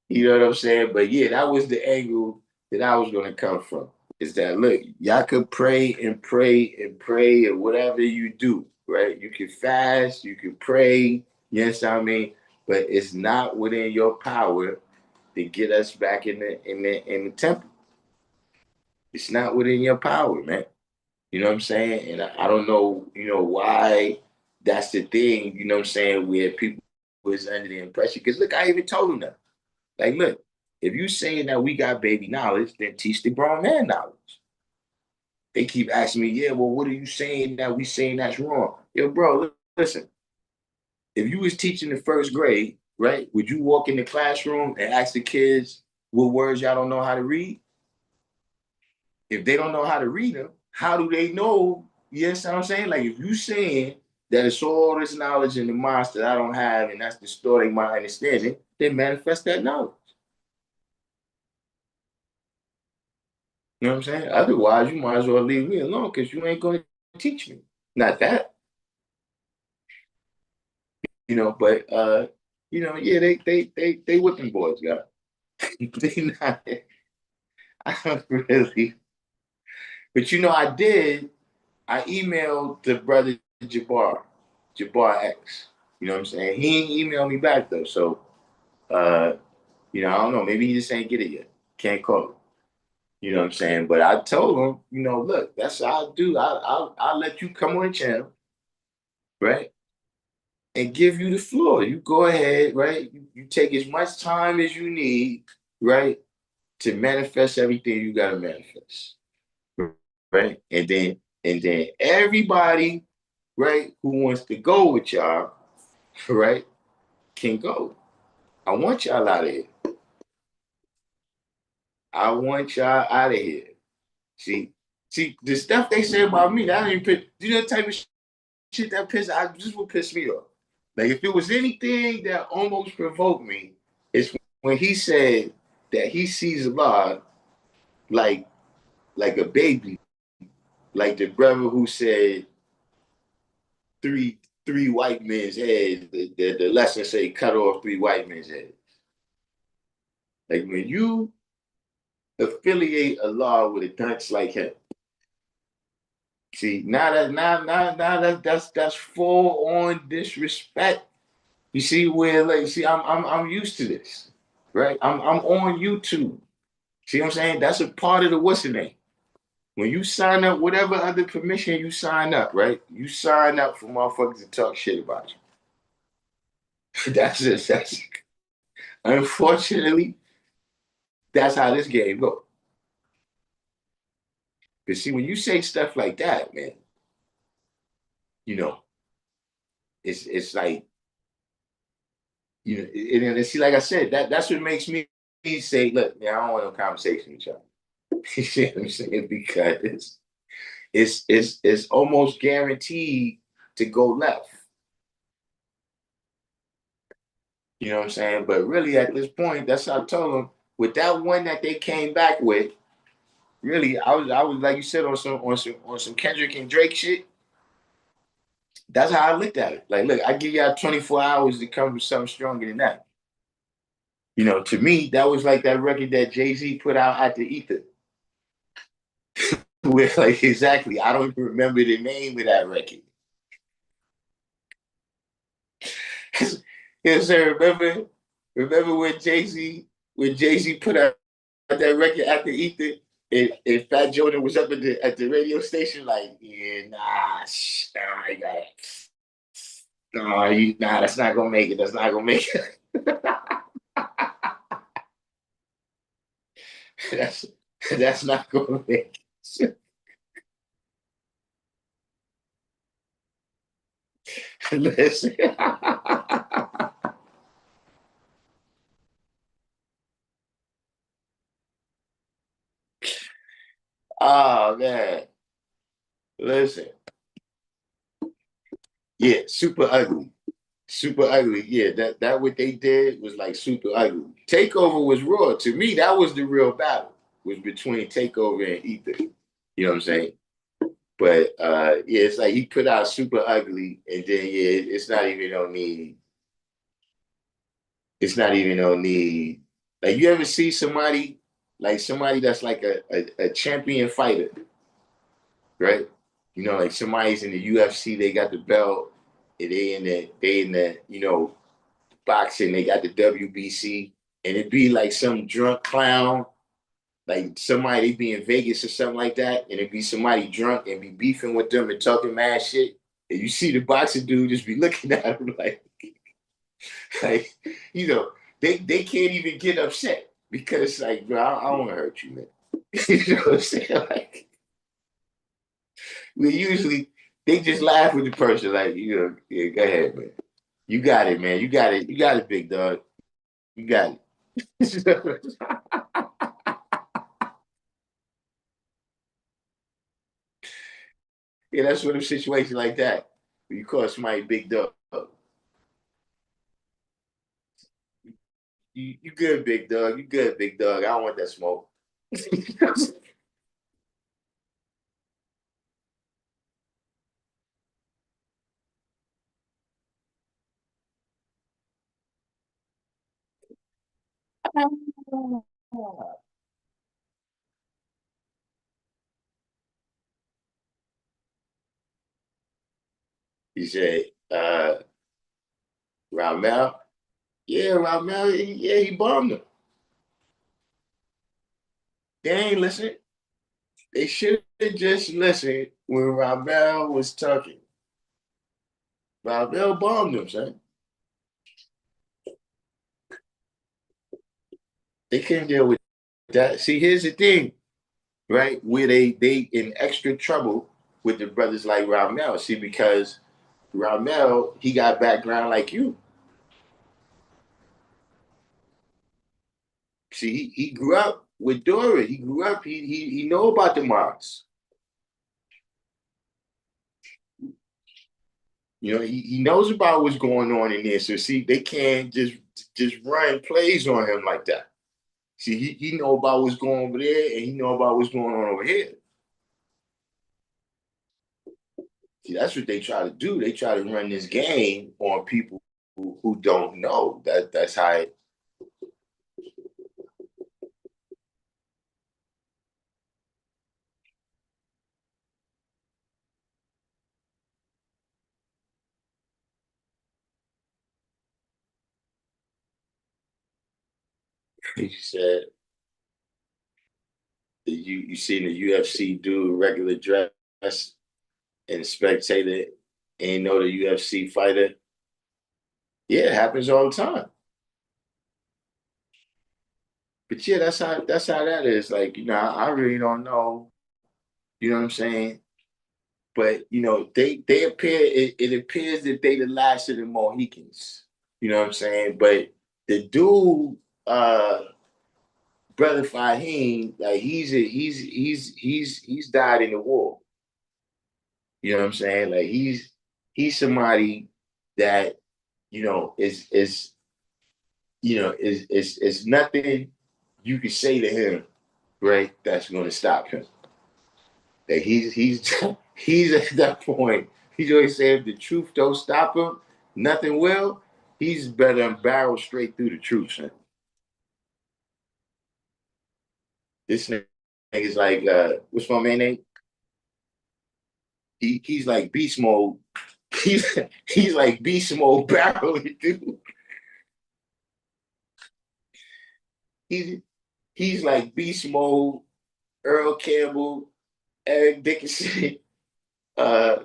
You know what I'm saying? But yeah, that was the angle that I was going to come from. Is that look, y'all could pray and pray and pray and whatever you do, right? You can fast, you can pray, yes, I mean, but it's not within your power to get us back in the temple. It's not within your power, man. You know what I'm saying? And I don't know, why that's the thing, you know what I'm saying, where people was under the impression. Because look, I even told them that. Like, look, if you saying that we got baby knowledge, then teach the grown man knowledge. They keep asking me, yeah, well, what are you saying that we saying that's wrong? Yo, bro, listen, if you was teaching the first grade, right, would you walk in the classroom and ask the kids what words y'all don't know how to read? If they don't know how to read them, how do they know? Yes, I'm saying, like, if you saying that it's all this knowledge in the minds that I don't have, and that's distorting my understanding, then manifest that knowledge. You know what I'm saying? Otherwise, you might as well leave me alone because you ain't going to teach me. Not that, but yeah, they whipping boys, guys. They not. I don't really, but I did. I emailed the brother Jabbar X. You know what I'm saying? He ain't emailed me back though, so I don't know. Maybe he just ain't get it yet. Can't call him. You know what I'm saying? But I told him, look, that's what I'll do. I'll let you come on the channel, right? And give you the floor. You go ahead, right? You take as much time as you need, right, to manifest everything you gotta manifest, right? And then everybody, right, who wants to go with y'all, right, can go. I want y'all out of here. I want y'all out of here. See, see the stuff they say about me. That ain't piss. You know the type of shit that just would piss me off. Like if it was anything that almost provoked me, it's when he said that he sees Allah like like a baby, like the brother who said three white men's heads. The lesson say cut off three white men's heads. Like when you affiliate Allah with a dunce like him, see now that's full on disrespect. You see where like see I'm used to this, right? I'm on YouTube. See what I'm saying? That's a part of the what's the name. When you sign up, whatever other permission you sign up, right? You sign up for motherfuckers to talk shit about you. That's just that's unfortunately that's how this game goes. Because see, when you say stuff like that, man, you know, it's like and see, like I said, that's what makes me say, look, man, I don't want no conversation with y'all. You see what I'm saying? Because it's almost guaranteed to go left. You know what I'm saying? But really, at this point, that's what I told them. With that one that they came back with, really, I was like you said on some Kendrick and Drake shit. That's how I looked at it. Like, look, I give y'all 24 hours to come with something stronger than that. To me, that was like that record that Jay-Z put out at the Ether. Where like exactly, I don't even remember the name of that record. Yes, sir. Remember when Jay-Z put out that record at the Ether if Fat Jordan was up at the radio station, like, yeah, nah, you got nah, that's not gonna make it. That's not gonna make it. that's that's not gonna make it. Listen. Oh man, listen. Yeah, super ugly. Super ugly. Yeah, that what they did was like super ugly. Takeover was raw. To me, that was the real battle. Was between Takeover and Ether. You know what I'm saying? But yeah, it's like he put out super ugly, and then yeah, it's not even no need. It's not even no need. Like you ever see somebody like somebody that's like a champion fighter, right? You know, like somebody's in the UFC, they got the belt, and they in the boxing, they got the WBC, and it'd be like some drunk clown, like somebody they be in Vegas or something like that, and it'd be somebody drunk and be beefing with them and talking mad shit. And you see the boxing dude just be looking at him like you know, they can't even get upset because like, bro, I don't want to hurt you, man. You know what I'm saying? Like we usually they just laugh with the person, like, yeah, go ahead, man. You got it, man. You got it. You got it, big dog. You got it. Yeah, that's what a situation like that. When you call somebody big dog, you good, big dog. You good, big dog. I don't want that smoke. He said, Ramel, yeah, Ramel, yeah, he bombed him. They ain't listen. They should have just listened when Ramel was talking. Ramel bombed him, son. They couldn't deal with that. See, here's the thing, right? Where they in extra trouble with the brothers like Ramel. See, because Ramel, he got background like you. See, he grew up with Dora. He grew up, he know about the Mars. You know, he knows about what's going on in there. So see, they can't just run plays on him like that. See, he know about what's going on over there, and he know about what's going on over here. See, that's what they try to do. They try to run this game on people who don't know. That's how he said. You seen the UFC do regular dress and spectator ain't know the UFC fighter. Yeah, it happens all the time. But yeah, that's how that is. Like, I really don't know. You know what I'm saying? But they appear it appears that they the last of the Mohicans. You know what I'm saying? But the dude, brother Fahim, like he's died in the war. You know what I'm saying? Like he's somebody that is is nothing you can say to him, right? That's going to stop him. That he's he's at that point. He's always saying if the truth don't stop him, nothing will. He's better than barrel straight through the truth, man. This nigga's like, what's my man name? He's like beast mode. He's he's like beast mode barreling through. He's he's like beast mode Earl Campbell, Eric Dickinson, uh,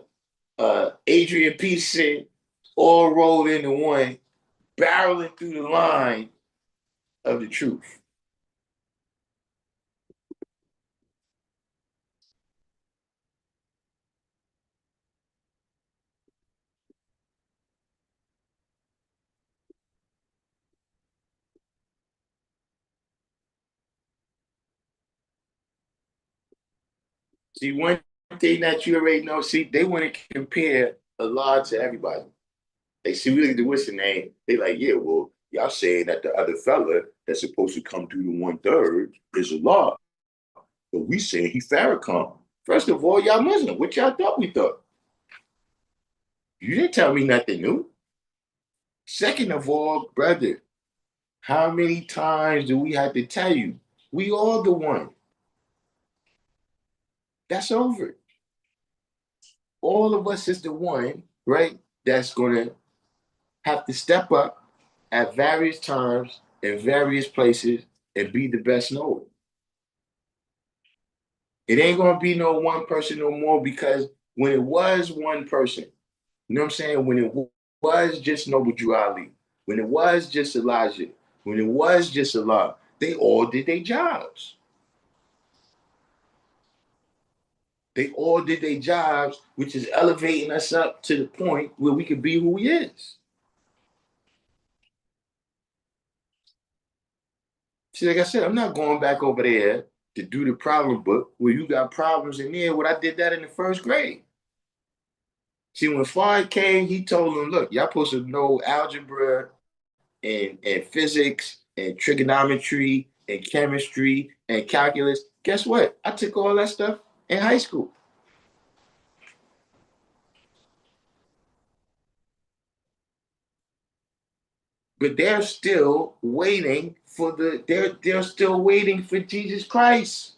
Adrian Peterson, all rolled into one, barreling through the line of the truth. See, one thing that you already know, see, they want to compare Allah to everybody. They see, we look at the what's the name, they like, yeah, well, y'all saying that the other fella that's supposed to come through the 1/3 is Allah. But we saying he Farrakhan. First of all, y'all Muslim. What y'all thought we thought? You didn't tell me nothing new. Second of all, brother, how many times do we have to tell you? We all the one. That's over. All of us is the one, right? That's gonna have to step up at various times in various places and be the best known. It ain't gonna be no one person no more because when it was one person, you know what I'm saying? When it was just Noble Drew Ali, when it was just Elijah, when it was just Allah, they all did their jobs. They all did their jobs, which is elevating us up to the point where we can be who we is. See, like I said, I'm not going back over there to do the problem book where you got problems in there. What I did that in the first grade. See, when Fard came, he told them, look, y'all supposed to know algebra and physics and trigonometry and chemistry and calculus. Guess what? I took all that stuff in high school. But they're still waiting for they're still waiting for Jesus Christ.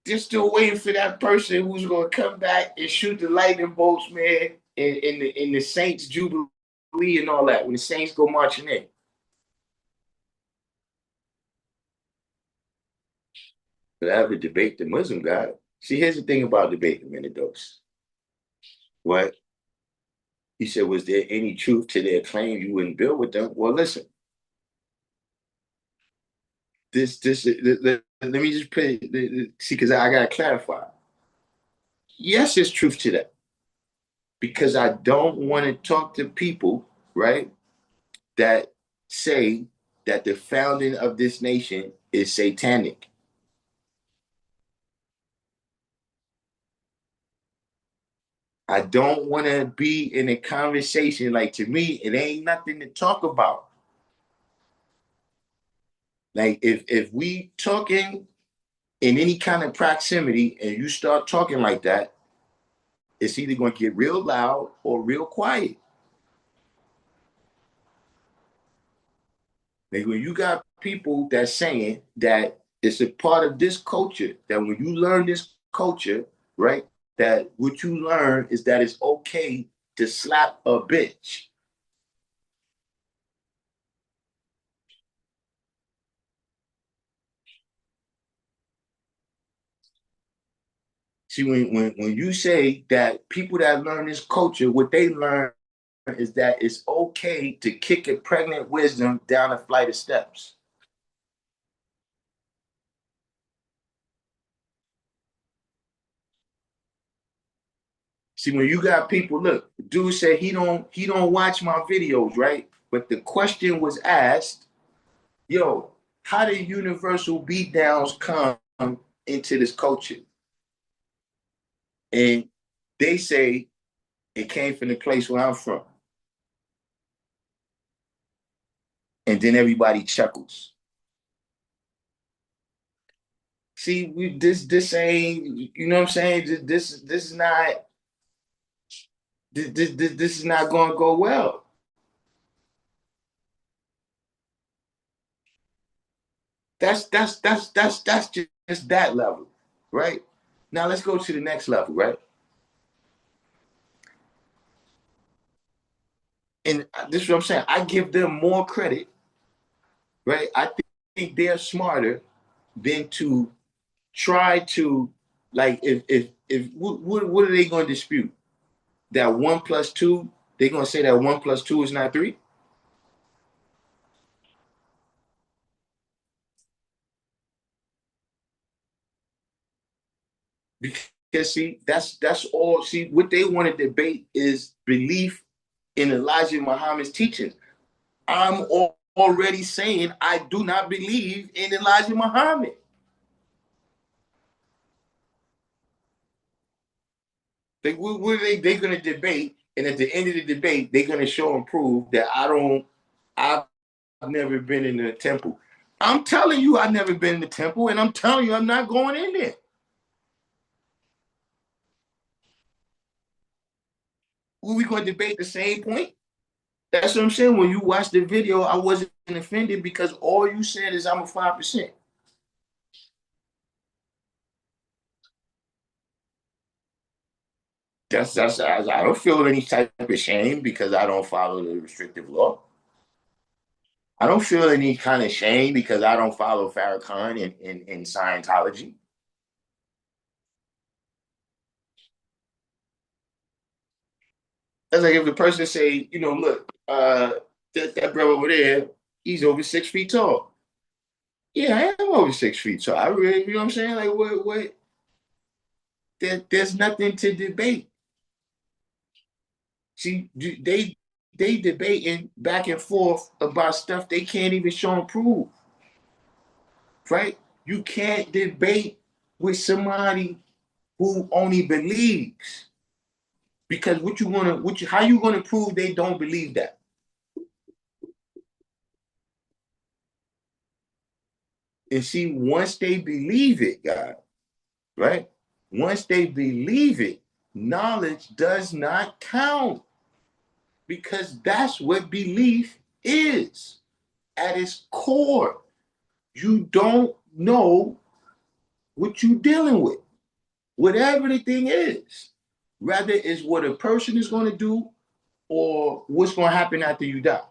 They're still waiting for that person who's gonna come back and shoot the lightning bolts, man, in the Saints Jubilee and all that, when the Saints go marching in. But I have a debate the Muslim guy. See, here's the thing about debating, man, dose. What? He said, was there any truth to their claim you wouldn't build with them? Well, listen, let me just pay, see, because I got to clarify. Yes, there's truth to that because I don't want to talk to people, right, that say that the founding of this nation is satanic. I don't want to be in a conversation like, to me, it ain't nothing to talk about. Like if we talking in any kind of proximity and you start talking like that, it's either going to get real loud or real quiet. Like when you got people that's saying that it's a part of this culture, that when you learn this culture, right, that what you learn is that it's okay to slap a bitch. See, when you say that people that learn this culture, what they learn is that it's okay to kick a pregnant wisdom down a flight of steps. See, when you got people, look, dude said he don't watch my videos, right? But the question was asked, yo, how did universal beatdowns come into this culture? And they say it came from the place where I'm from. And then everybody chuckles. See, this ain't, you know what I'm saying? This is not this is not gonna go well. That's just that level, right? Now let's go to the next level, right? And this is what I'm saying. I give them more credit, right? I they're smarter than to try to, like, if what are they going to dispute? That 1 plus 2, they're going to say that 1 plus 2 is not 3? Because see, that's all. See, what they want to debate is belief in Elijah Muhammad's teachings. I'm already saying I do not believe in Elijah Muhammad. What are they going to debate? And at the end of the debate, they're going to show and prove that I've never been in the temple. I'm telling you, I've never been in the temple, and I'm telling you, I'm not going in there. Were we going to debate the same point? That's what I'm saying. When you watch the video, I wasn't offended because all you said is I'm a 5%. That's I don't feel any type of shame because I don't follow the restrictive law. I don't feel any kind of shame because I don't follow Farrakhan in Scientology. That's like if the person say, look, that brother over there, he's over 6 feet tall. Yeah, I am over 6 feet tall. I really, you know what I'm saying? Like, what? There's nothing to debate. See, they debating back and forth about stuff they can't even show and prove, right? You can't debate with somebody who only believes because how you gonna prove they don't believe that? And see, once they believe it, God, right? Once they believe it, knowledge does not count because that's what belief is at its core. You don't know what you're dealing with, whatever the thing is. Rather, it's what a person is going to do or what's going to happen after you die,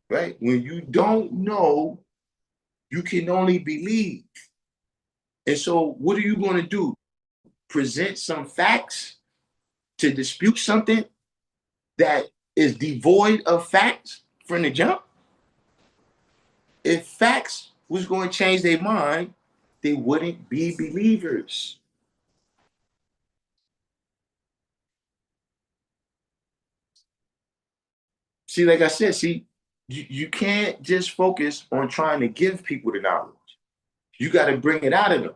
right? When you don't know, you can only believe. And so, what are you going to do? Present some facts to dispute something that is devoid of facts from the jump? If facts was going to change their mind, they wouldn't be believers. See, like I said, you can't just focus on trying to give people the knowledge. You got to bring it out of them.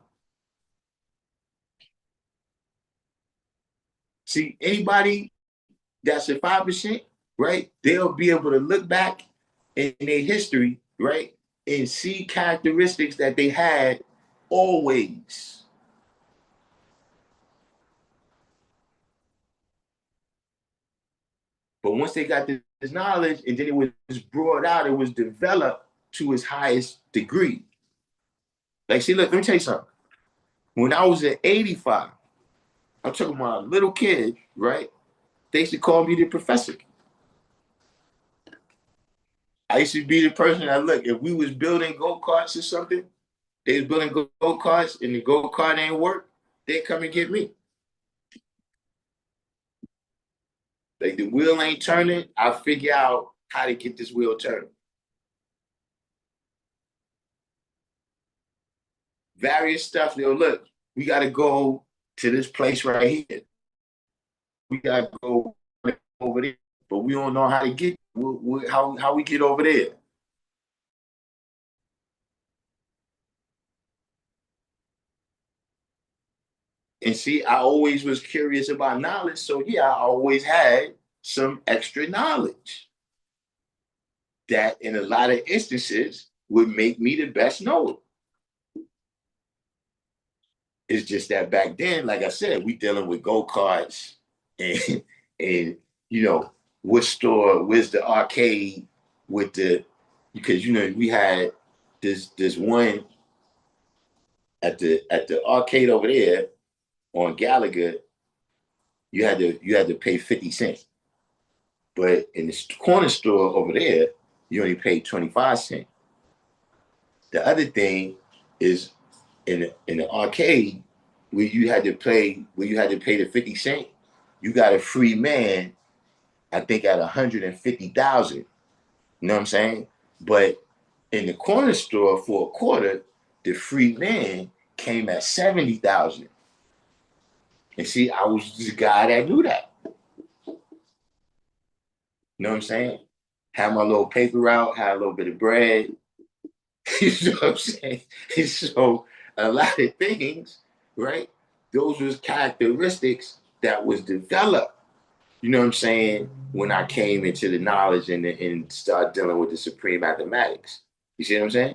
See, anybody that's a 5%, right? They'll be able to look back in their history, right, and see characteristics that they had always. But once they got this knowledge and then it was brought out, it was developed to its highest degree. Like, see, look, let me tell you something. When I was at 85, I'm talking about a little kid, right? They used to call me the professor. I used to be the person that, look, if we was building go-karts or something, they was building go-karts and the go-kart ain't work, they come and get me. Like the wheel ain't turning, I figure out how to get this wheel turning. Various stuff, they'll look, we gotta go to this place right here. We gotta go over there, but we don't know how to get how we get over there. And see, I always was curious about knowledge. So yeah, I always had some extra knowledge that in a lot of instances would make me the best knower. It's just that back then, like I said, we dealing with go-karts and and you know, where's the arcade with the because we had this one at the arcade over there on Gallagher, you had to pay 50 cents. But in the corner store over there, you only pay 25 cents. The other thing is in the arcade where you had to pay the 50 cent, you got a free man, I think at 150,000. You know what I'm saying? But in the corner store for a quarter, the free man came at 70,000. And see, I was the guy that knew that. You know what I'm saying? Had my little paper out, had a little bit of bread. You know what I'm saying? So a lot of things, right? Those was characteristics that was developed. You know what I'm saying? When I came into the knowledge and started dealing with the supreme mathematics. You see what I'm saying?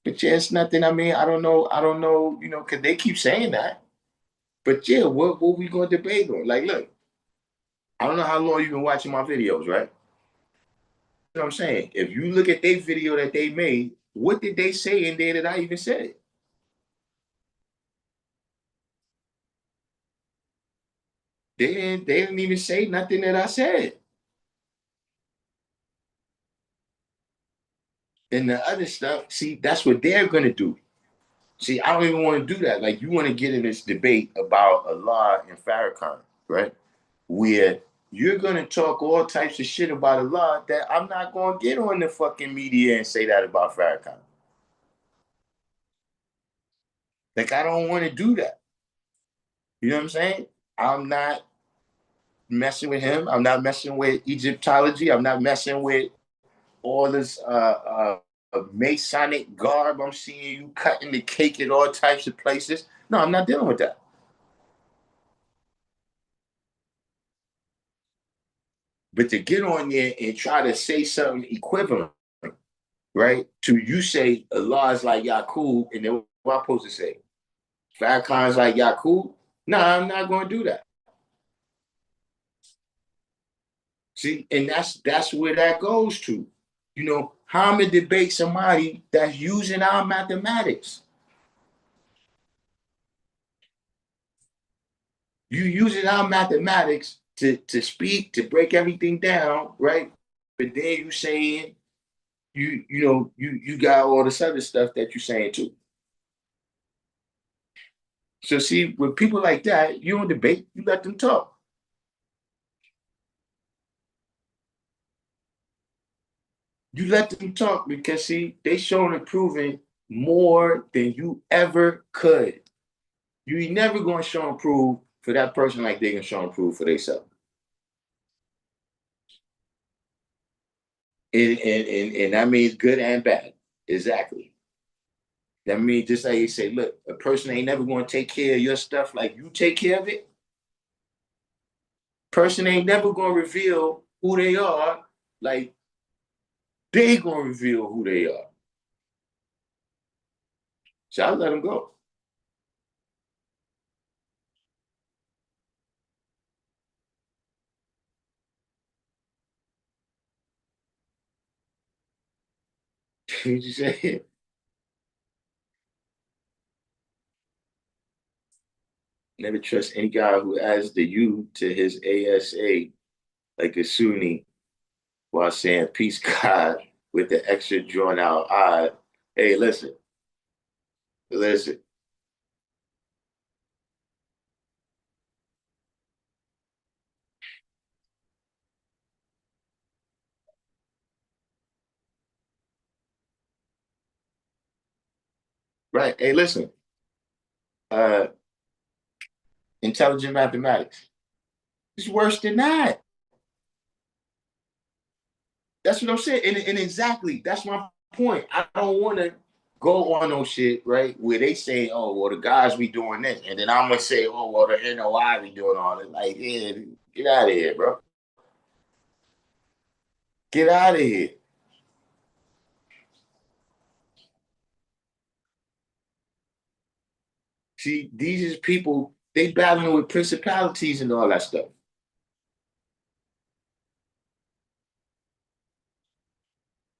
But yeah, it's nothing. I mean, I don't know. I don't know. You know, because they keep saying that. But yeah, what we gonna debate on? Like, look, I don't know how long you've been watching my videos, right? You know what I'm saying? If you look at their video that they made, what did they say in there that I even said? They didn't even say nothing that I said. And the other stuff, see, that's what they're gonna do. See, I don't even want to do that. Like, you want to get in this debate about Allah and Farrakhan, right? Where you're gonna talk all types of shit about Allah that I'm not gonna get on the fucking media and say that about Farrakhan. Like, I don't want to do that. You know what I'm saying? I'm not messing with him. I'm not messing with Egyptology. I'm not messing with all this Masonic garb. I'm seeing you cutting the cake at all types of places. No, I'm not dealing with that. But to get on there and try to say something equivalent, right? To you say Allah is like Yaqub, and then what am I supposed to say? Farrakhan's like Yaqub? No, I'm not going to do that. See, and that's where that goes to. You know, how am I debate somebody that's using our mathematics? You using our mathematics to speak, to break everything down, right? But then you saying you got all this other stuff that you saying too. So see, with people like that, you don't debate, you let them talk. You let them talk because see, they showing and proving more than you ever could. You ain't never gonna show and prove for that person like they can show and prove for themselves. And that means good and bad. Exactly. That means just like you say, look, a person ain't never gonna take care of your stuff like you take care of it. Person ain't never gonna reveal who they are like they gonna reveal who they are. So I let them go. You say never trust any guy who adds the U to his ASA like a Sunni while saying peace God with the extra drawn out I. Hey, listen. Right. Hey, listen. Uh, intelligent mathematics. It's worse than that. That's what I'm saying. And exactly, that's my point. I don't want to go on no shit, right? Where they say, oh, well, the guys be doing this. And then I'm going to say, oh, well, the NOI be doing all this. Like, yeah, get out of here, bro. Get out of here. See, these is people, they battling with principalities and all that stuff.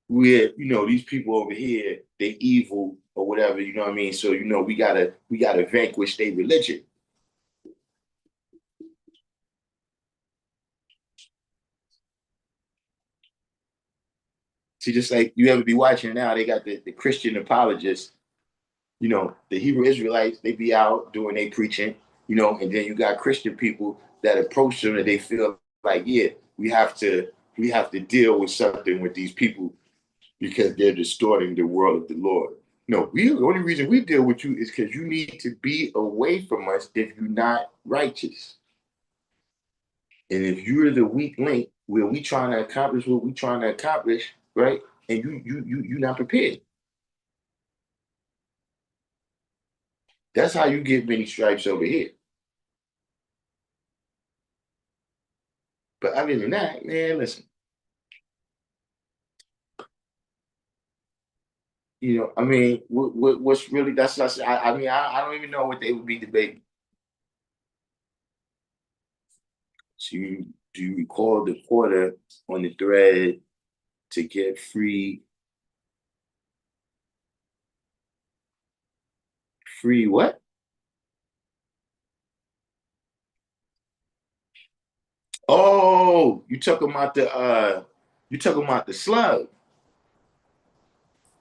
Where, these people over here, they evil or whatever, you know what I mean? So, we gotta vanquish their religion. See, just like you ever be watching now, they got the Christian apologists, the Hebrew Israelites, they be out doing their preaching, and then you got Christian people that approach them and they feel like, yeah, we have to deal with something with these people because they're distorting the world of the Lord. No, the only reason we deal with you is because you need to be away from us if you're not righteous. And if you're the weak link where we trying to accomplish what we trying to accomplish, right? And you're not prepared. That's how you get many stripes over here. But other than that, man, listen, I mean, what's really that's I mean, I don't even know what they would be debating. So do you recall the quarter on the thread to get free what? Oh, you talking about the slug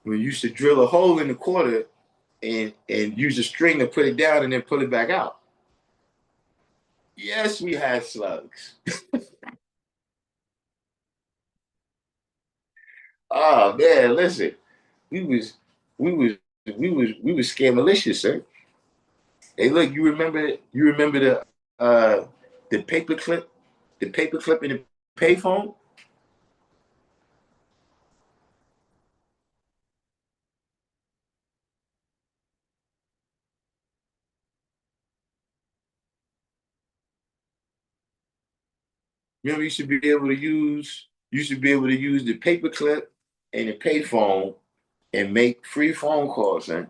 when you used to drill a hole in the quarter and use a string to put it down and then pull it back out. Yes, we had slugs. Oh man, listen, we was we was we was scamalicious, sir. Hey, look, you remember the paperclip, the paperclip in the payphone? Remember, you should be able to use the paperclip and the payphone and make free phone calls, man.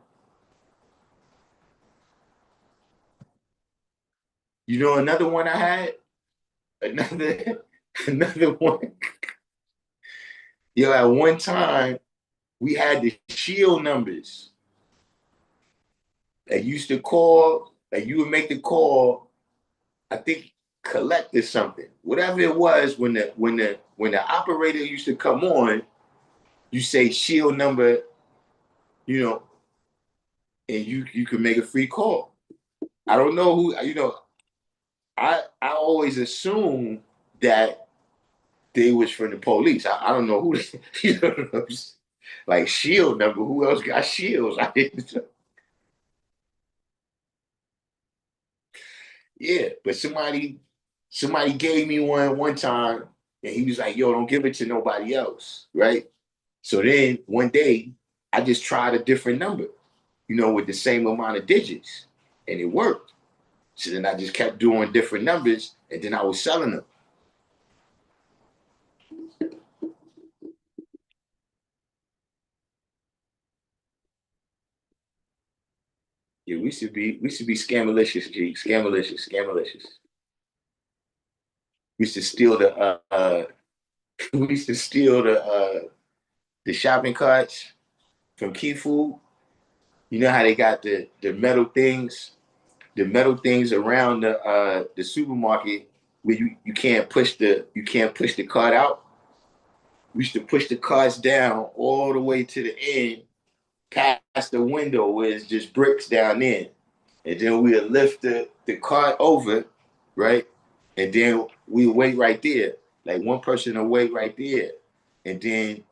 You know another one I had? Another another one. At one time we had the shield numbers. That used to call, like you would make the call, I think collect or something. Whatever it was, when the operator used to come on, you say shield number, you know, and you could make a free call. I don't know who, I always assume that they was from the police. I don't know who, you know, like shield number. Who else got shields? I didn't. Yeah, but somebody gave me one time, and he was like, "Yo, don't give it to nobody else," right? So then one day, I just tried a different number, with the same amount of digits, and it worked. So then I just kept doing different numbers, and then I was selling them. Yeah, we should be scamalicious, G, scamalicious, scamalicious. We used to steal we used to steal the shopping carts from Key Food. You know how they got the metal things around the supermarket where you can't push the cart out. We used to push the carts down all the way to the end, past the window where it's just bricks down there. And then we'd lift the cart over, right? And then we wait right there. Like one person will wait right there. And then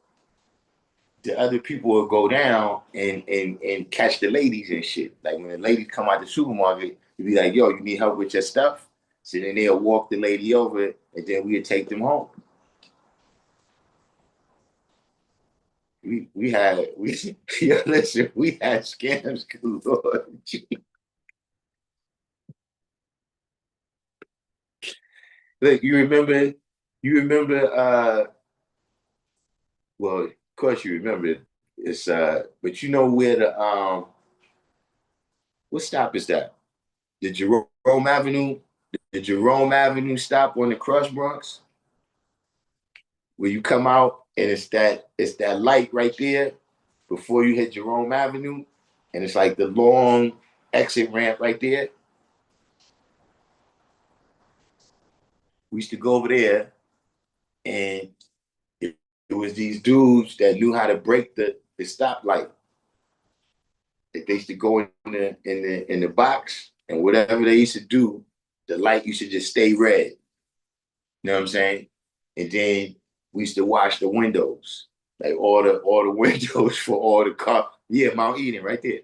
the other people will go down and catch the ladies and shit. Like when the ladies come out the supermarket, you be like, yo, you need help with your stuff? So then they'll walk the lady over and then we'll take them home. We had we yo, listen, we had scams galore. Look, you remember well, of course you remember it's but you know where what stop is that? The Jerome Avenue, the Jerome Avenue stop on the Cross Bronx, where you come out and it's that light right there before you hit Jerome Avenue, and it's like the long exit ramp right there. We used to go over there, and it was these dudes that knew how to break the stoplight. They used to go in the box, and whatever they used to do, the light used to just stay red. You know what I'm saying? And then we used to wash the windows, like all the windows for all the car. Yeah, Mount Eden right there.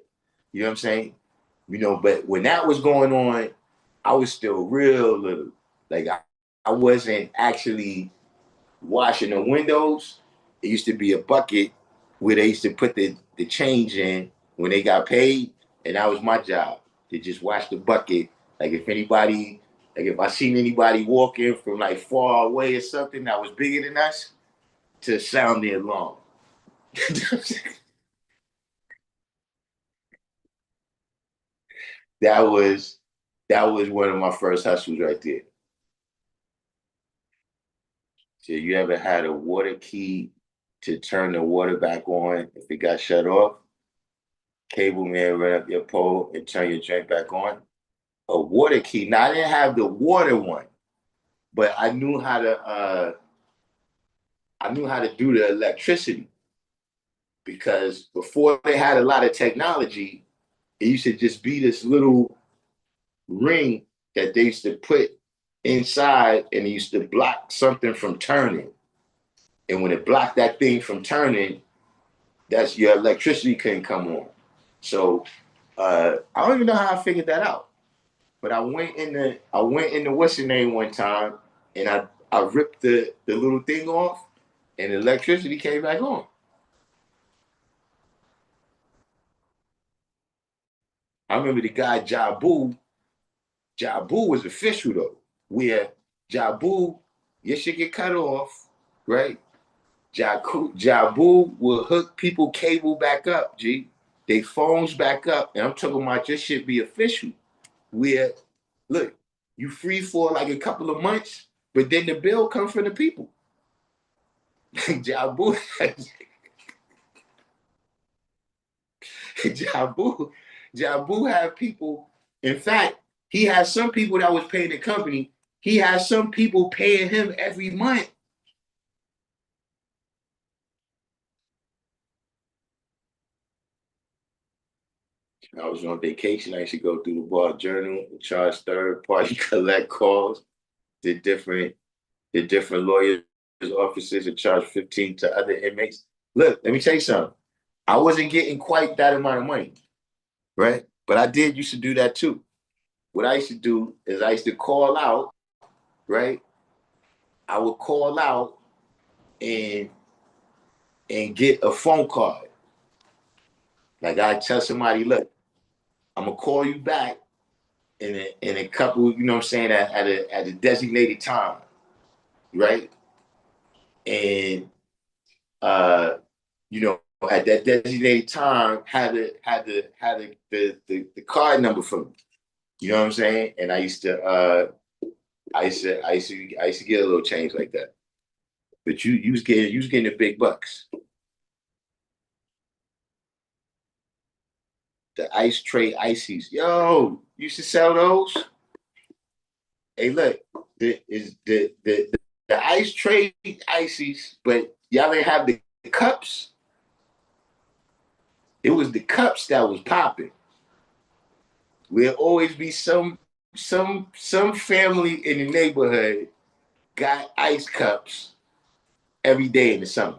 You know what I'm saying? But when that was going on, I was still real little. Like I wasn't actually washing the windows. It used to be a bucket where they used to put the change in when they got paid, and that was my job to just wash the bucket. Like if I seen anybody walking from like far away or something that was bigger than us, to sound the alarm. that was that was one of my first hustles right there. So you ever had a water key to turn the water back on if it got shut off? Cable man run up your pole and turn your drink back on. A water key. Now I didn't have the water one, but I knew how to do the electricity because before they had a lot of technology, it used to just be this little ring that they used to put inside and it used to block something from turning. And when it blocked that thing from turning, that's your electricity couldn't come on. So I don't even know how I figured that out. But I went in the what's your name one time and I ripped the little thing off and the electricity came back on. I remember the guy Jabu. Jabu was official though, where Jabu, your shit get cut off, right? Jabu will hook people cable back up, G. They phones back up, and I'm talking about your shit be official. Where look, you free for like a couple of months, but then the bill comes from the people. Jabu, Jabu, Jabu have people. In fact, he has some people that was paying the company. He has some people paying him every month. I was on vacation. I used to go through the bar journal, charge third party collect calls, did different lawyers' offices and charge 15 to other inmates. Look, let me tell you something. I wasn't getting quite that amount of money, right? But I did used to do that too. What I used to do is I used to call out, right? I would call out and get a phone card. Like I tell somebody, look, I'm gonna call you back in a couple, you know what I'm saying, at a designated time, right? And uh, you know, at that designated time, had the card number for me. You know what I'm saying? And I used to get a little change like that. But you was getting the big bucks. The ice tray ices. Yo, you used to sell those? Hey, look, the ice tray ices, but y'all didn't have the cups. It was the cups that was popping. There'll always be some family in the neighborhood got ice cups every day in the summer.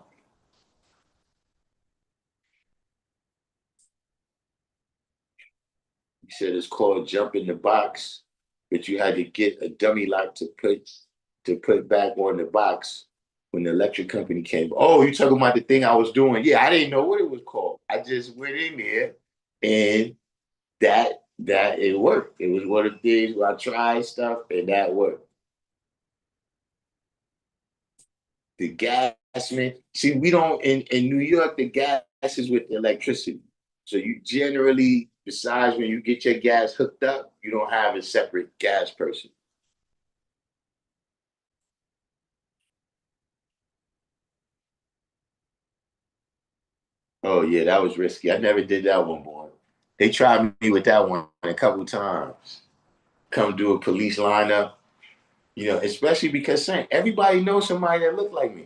He said it's called jump in the box, but you had to get a dummy lock to put back on the box when the electric company came. Oh, you talking about the thing I was doing? Yeah, I didn't know what it was called. I just went in there and that it worked. It was one of the things where I tried stuff and that worked. The gas, man. See, we don't in New York. The gas is with electricity, so you generally, besides when you get your gas hooked up, you don't have a separate gas person. Oh yeah, that was risky. I never did that one, boy. They tried me with that one a couple times. Come do a police lineup, especially because saying everybody knows somebody that looked like me.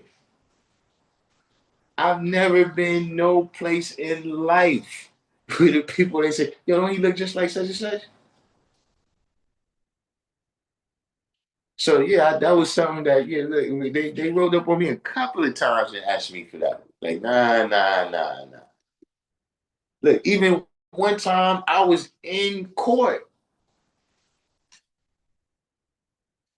I've never been no place in life where the people they say, yo, don't he look just like such and such? So yeah, that was something that yeah, look, they rolled up on me a couple of times and asked me for that. Like, nah. Look, even one time I was in court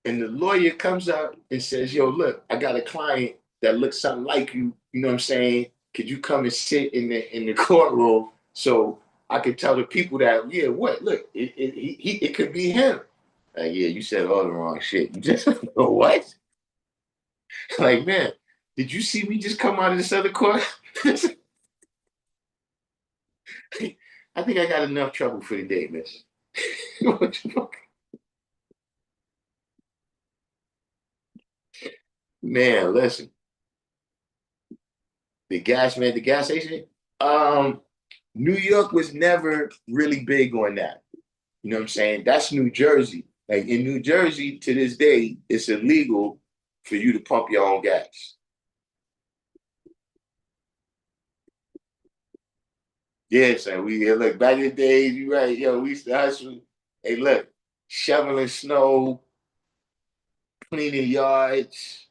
and the lawyer comes out and says, yo, look, I got a client that looks something like you know what I'm saying? Could you come and sit in the courtroom so I could tell the people that, yeah, what, look, it could be him. Like, yeah, you said all the wrong shit. You just what? Like, man, did you see me just come out of this other court? I think I got enough trouble for the day, miss. Man, listen, the gas station. Um, New York was never really big on that. You know what I'm saying? That's New Jersey. Like in New Jersey, to this day, it's illegal for you to pump your own gas. Yeah, so we look back in the days, you right, yo, we used to hustle. Hey, look, shoveling snow, cleaning yards.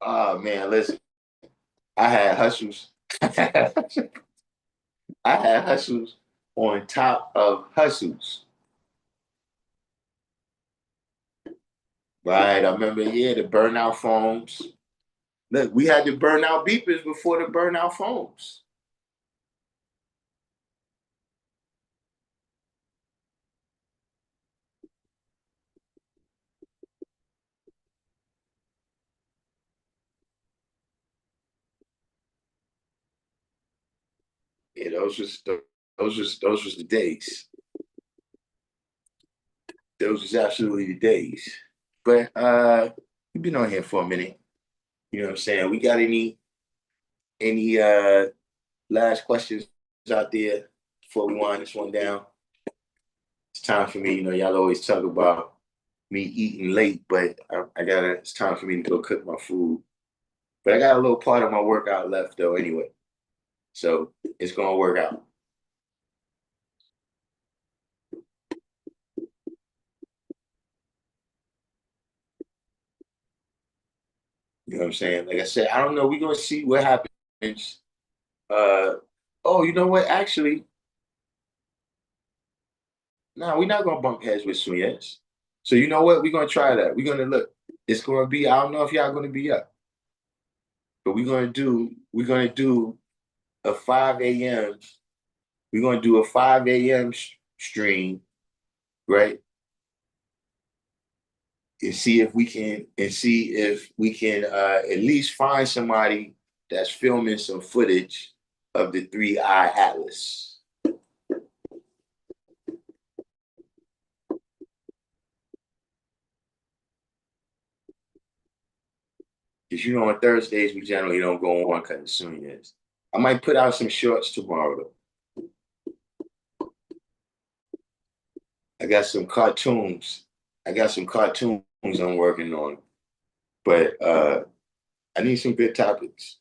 Oh man, listen, I had hustles. I had hustles on top of hustles. Right. I remember, yeah, the burnout phones. Look, we had the burnout beepers before the burnout phones. Yeah, those was the days. Those was absolutely the days. But we've been on here for a minute. You know what I'm saying? We got any last questions out there before we wind this one down? It's time for me. You know, y'all always talk about me eating late, but I gotta. It's time for me to go cook my food. But I got a little part of my workout left though, anyway. So it's gonna work out. You know what I'm saying? Like I said, I don't know. We're gonna see what happens. Uh oh, you know what? Actually, no, we're not gonna bump heads with Sunyets. So you know what? We're gonna try that. We're gonna look. It's gonna be. I don't know if y'all gonna be up, but we're gonna do a 5 a.m. We're gonna do a 5 a.m. stream, right? And see if we can at least find somebody that's filming some footage of the three eye atlas. Because you know on Thursdays we generally don't go on because soon is. I might put out some shorts tomorrow though. I got some cartoons. I got some cartoons I'm working on. But I need some good topics.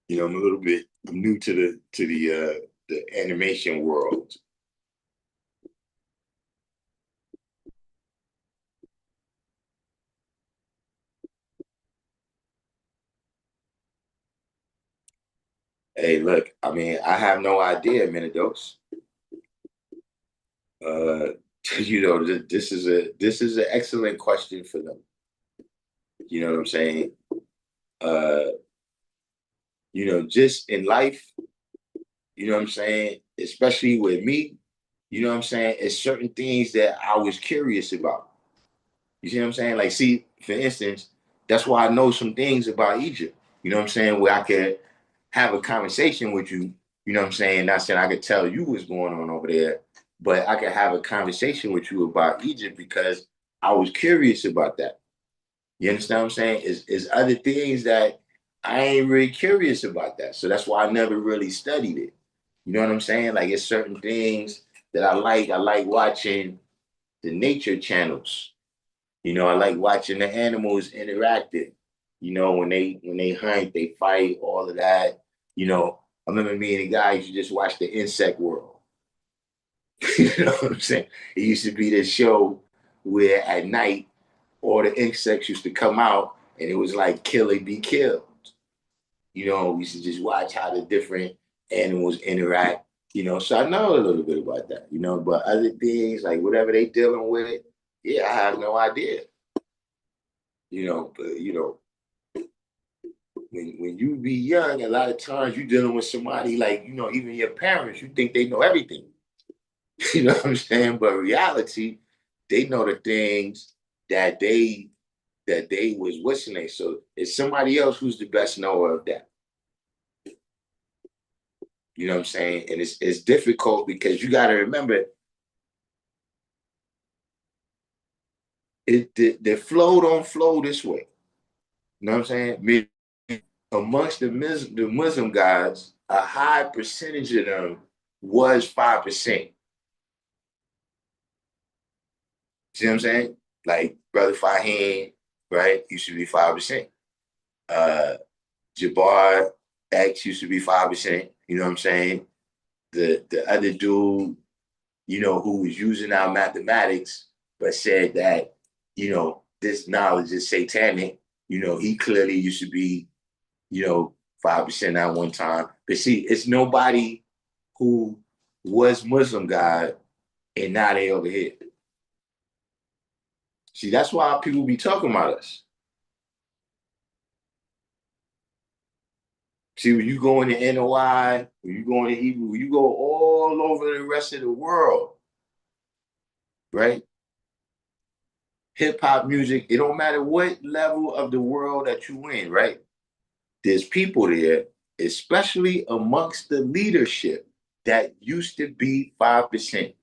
You know, I'm new to the animation world. Hey, look, I mean, I have no idea, Minidos. Uh, you know, this is an excellent question for them. You know what I'm saying? Uh, you know, just in life, you know what I'm saying? Especially with me, you know what I'm saying? It's certain things that I was curious about. You see what I'm saying? Like, see, for instance, that's why I know some things about Egypt. You know what I'm saying? Where I could have a conversation with you. You know what I'm saying? Not saying I could tell you what's going on over there, but I could have a conversation with you about Egypt because I was curious about that. You understand what I'm saying? Is other things that I ain't really curious about that. So that's why I never really studied it. You know what I'm saying? Like it's certain things that I like. I like watching the nature channels. You know, I like watching the animals interacting. when they hunt, they fight, all of that. I remember me and a guy used to just watch the Insect World. You know what I'm saying? It used to be this show where at night all the insects used to come out and it was like kill or be killed. We used to just watch how the different animals interact. So I know a little bit about that. But other things like whatever they dealing with, yeah, I have no idea. But when you be young, a lot of times you dealing with somebody like, even your parents, you think they know everything. You know what I'm saying? But reality, they know the things that they was listening. So it's somebody else who's the best knower of that. You know what I'm saying? And it's difficult because you got to remember the flow don't flow this way. You know what I'm saying? Amongst the Muslim guys, a high percentage of them was 5%. See what I'm saying? Like Brother Fahim, right? Used to be 5%. Jabbar X used to be 5%. You know what I'm saying? The other dude, who was using our mathematics, but said that, this knowledge is satanic. He clearly used to be, 5% at one time. But see, it's nobody who was Muslim God and now they over here. See, that's why people be talking about us. See, when you go into NOI, when you go into Hebrew, when you go all over the rest of the world, right? Hip hop music, it don't matter what level of the world that you in, right? There's people there, especially amongst the leadership, that used to be 5%.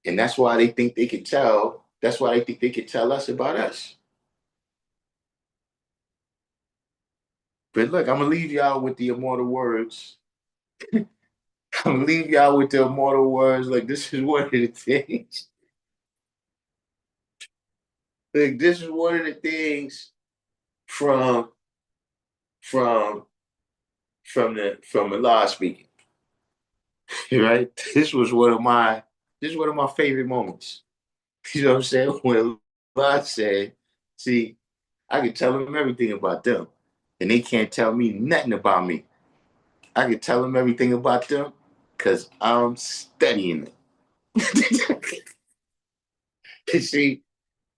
And that's why they think they could tell. That's why they think they could tell us about us. But look, I'm gonna leave y'all with the immortal words. I'm gonna leave y'all with the immortal words. Like this is one of the things. Like this is one of the things from from from Allah speaking. Right? This is one of my favorite moments. You know what I'm saying? When Allah said, see, I can tell them everything about them, and they can't tell me nothing about me. I can tell them everything about them because I'm studying them. see,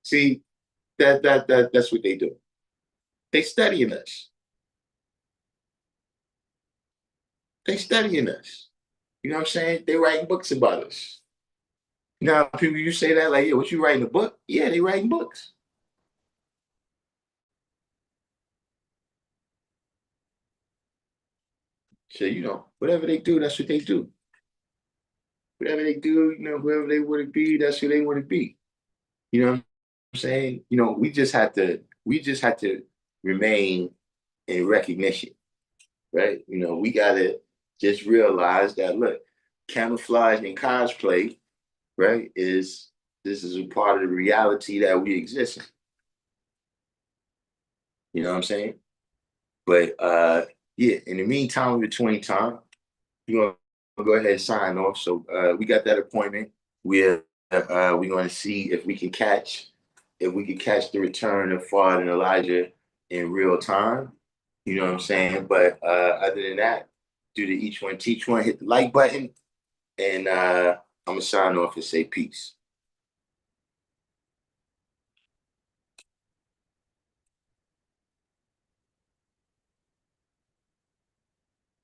see, that's what they do. They studying us. They studying us. You know what I'm saying? They writing books about us. Now, people, you say that like, yeah, what you writing a book? Yeah, they writing books. So, whatever they do, that's what they do. Whatever they do, whoever they want to be, that's who they want to be. You know what I'm saying? We just had to remain in recognition, right? We gotta just realize that look, camouflage and cosplay, right, this is a part of the reality that we exist in. You know what I'm saying? But yeah, in the meantime, between time, you're gonna go ahead and sign off. So we got that appointment. We're gonna see if we can catch the return of Fuad and Elijah in real time. You know what I'm saying? But other than that, do the each one teach one, hit the like button, and I'm gonna sign off and say peace.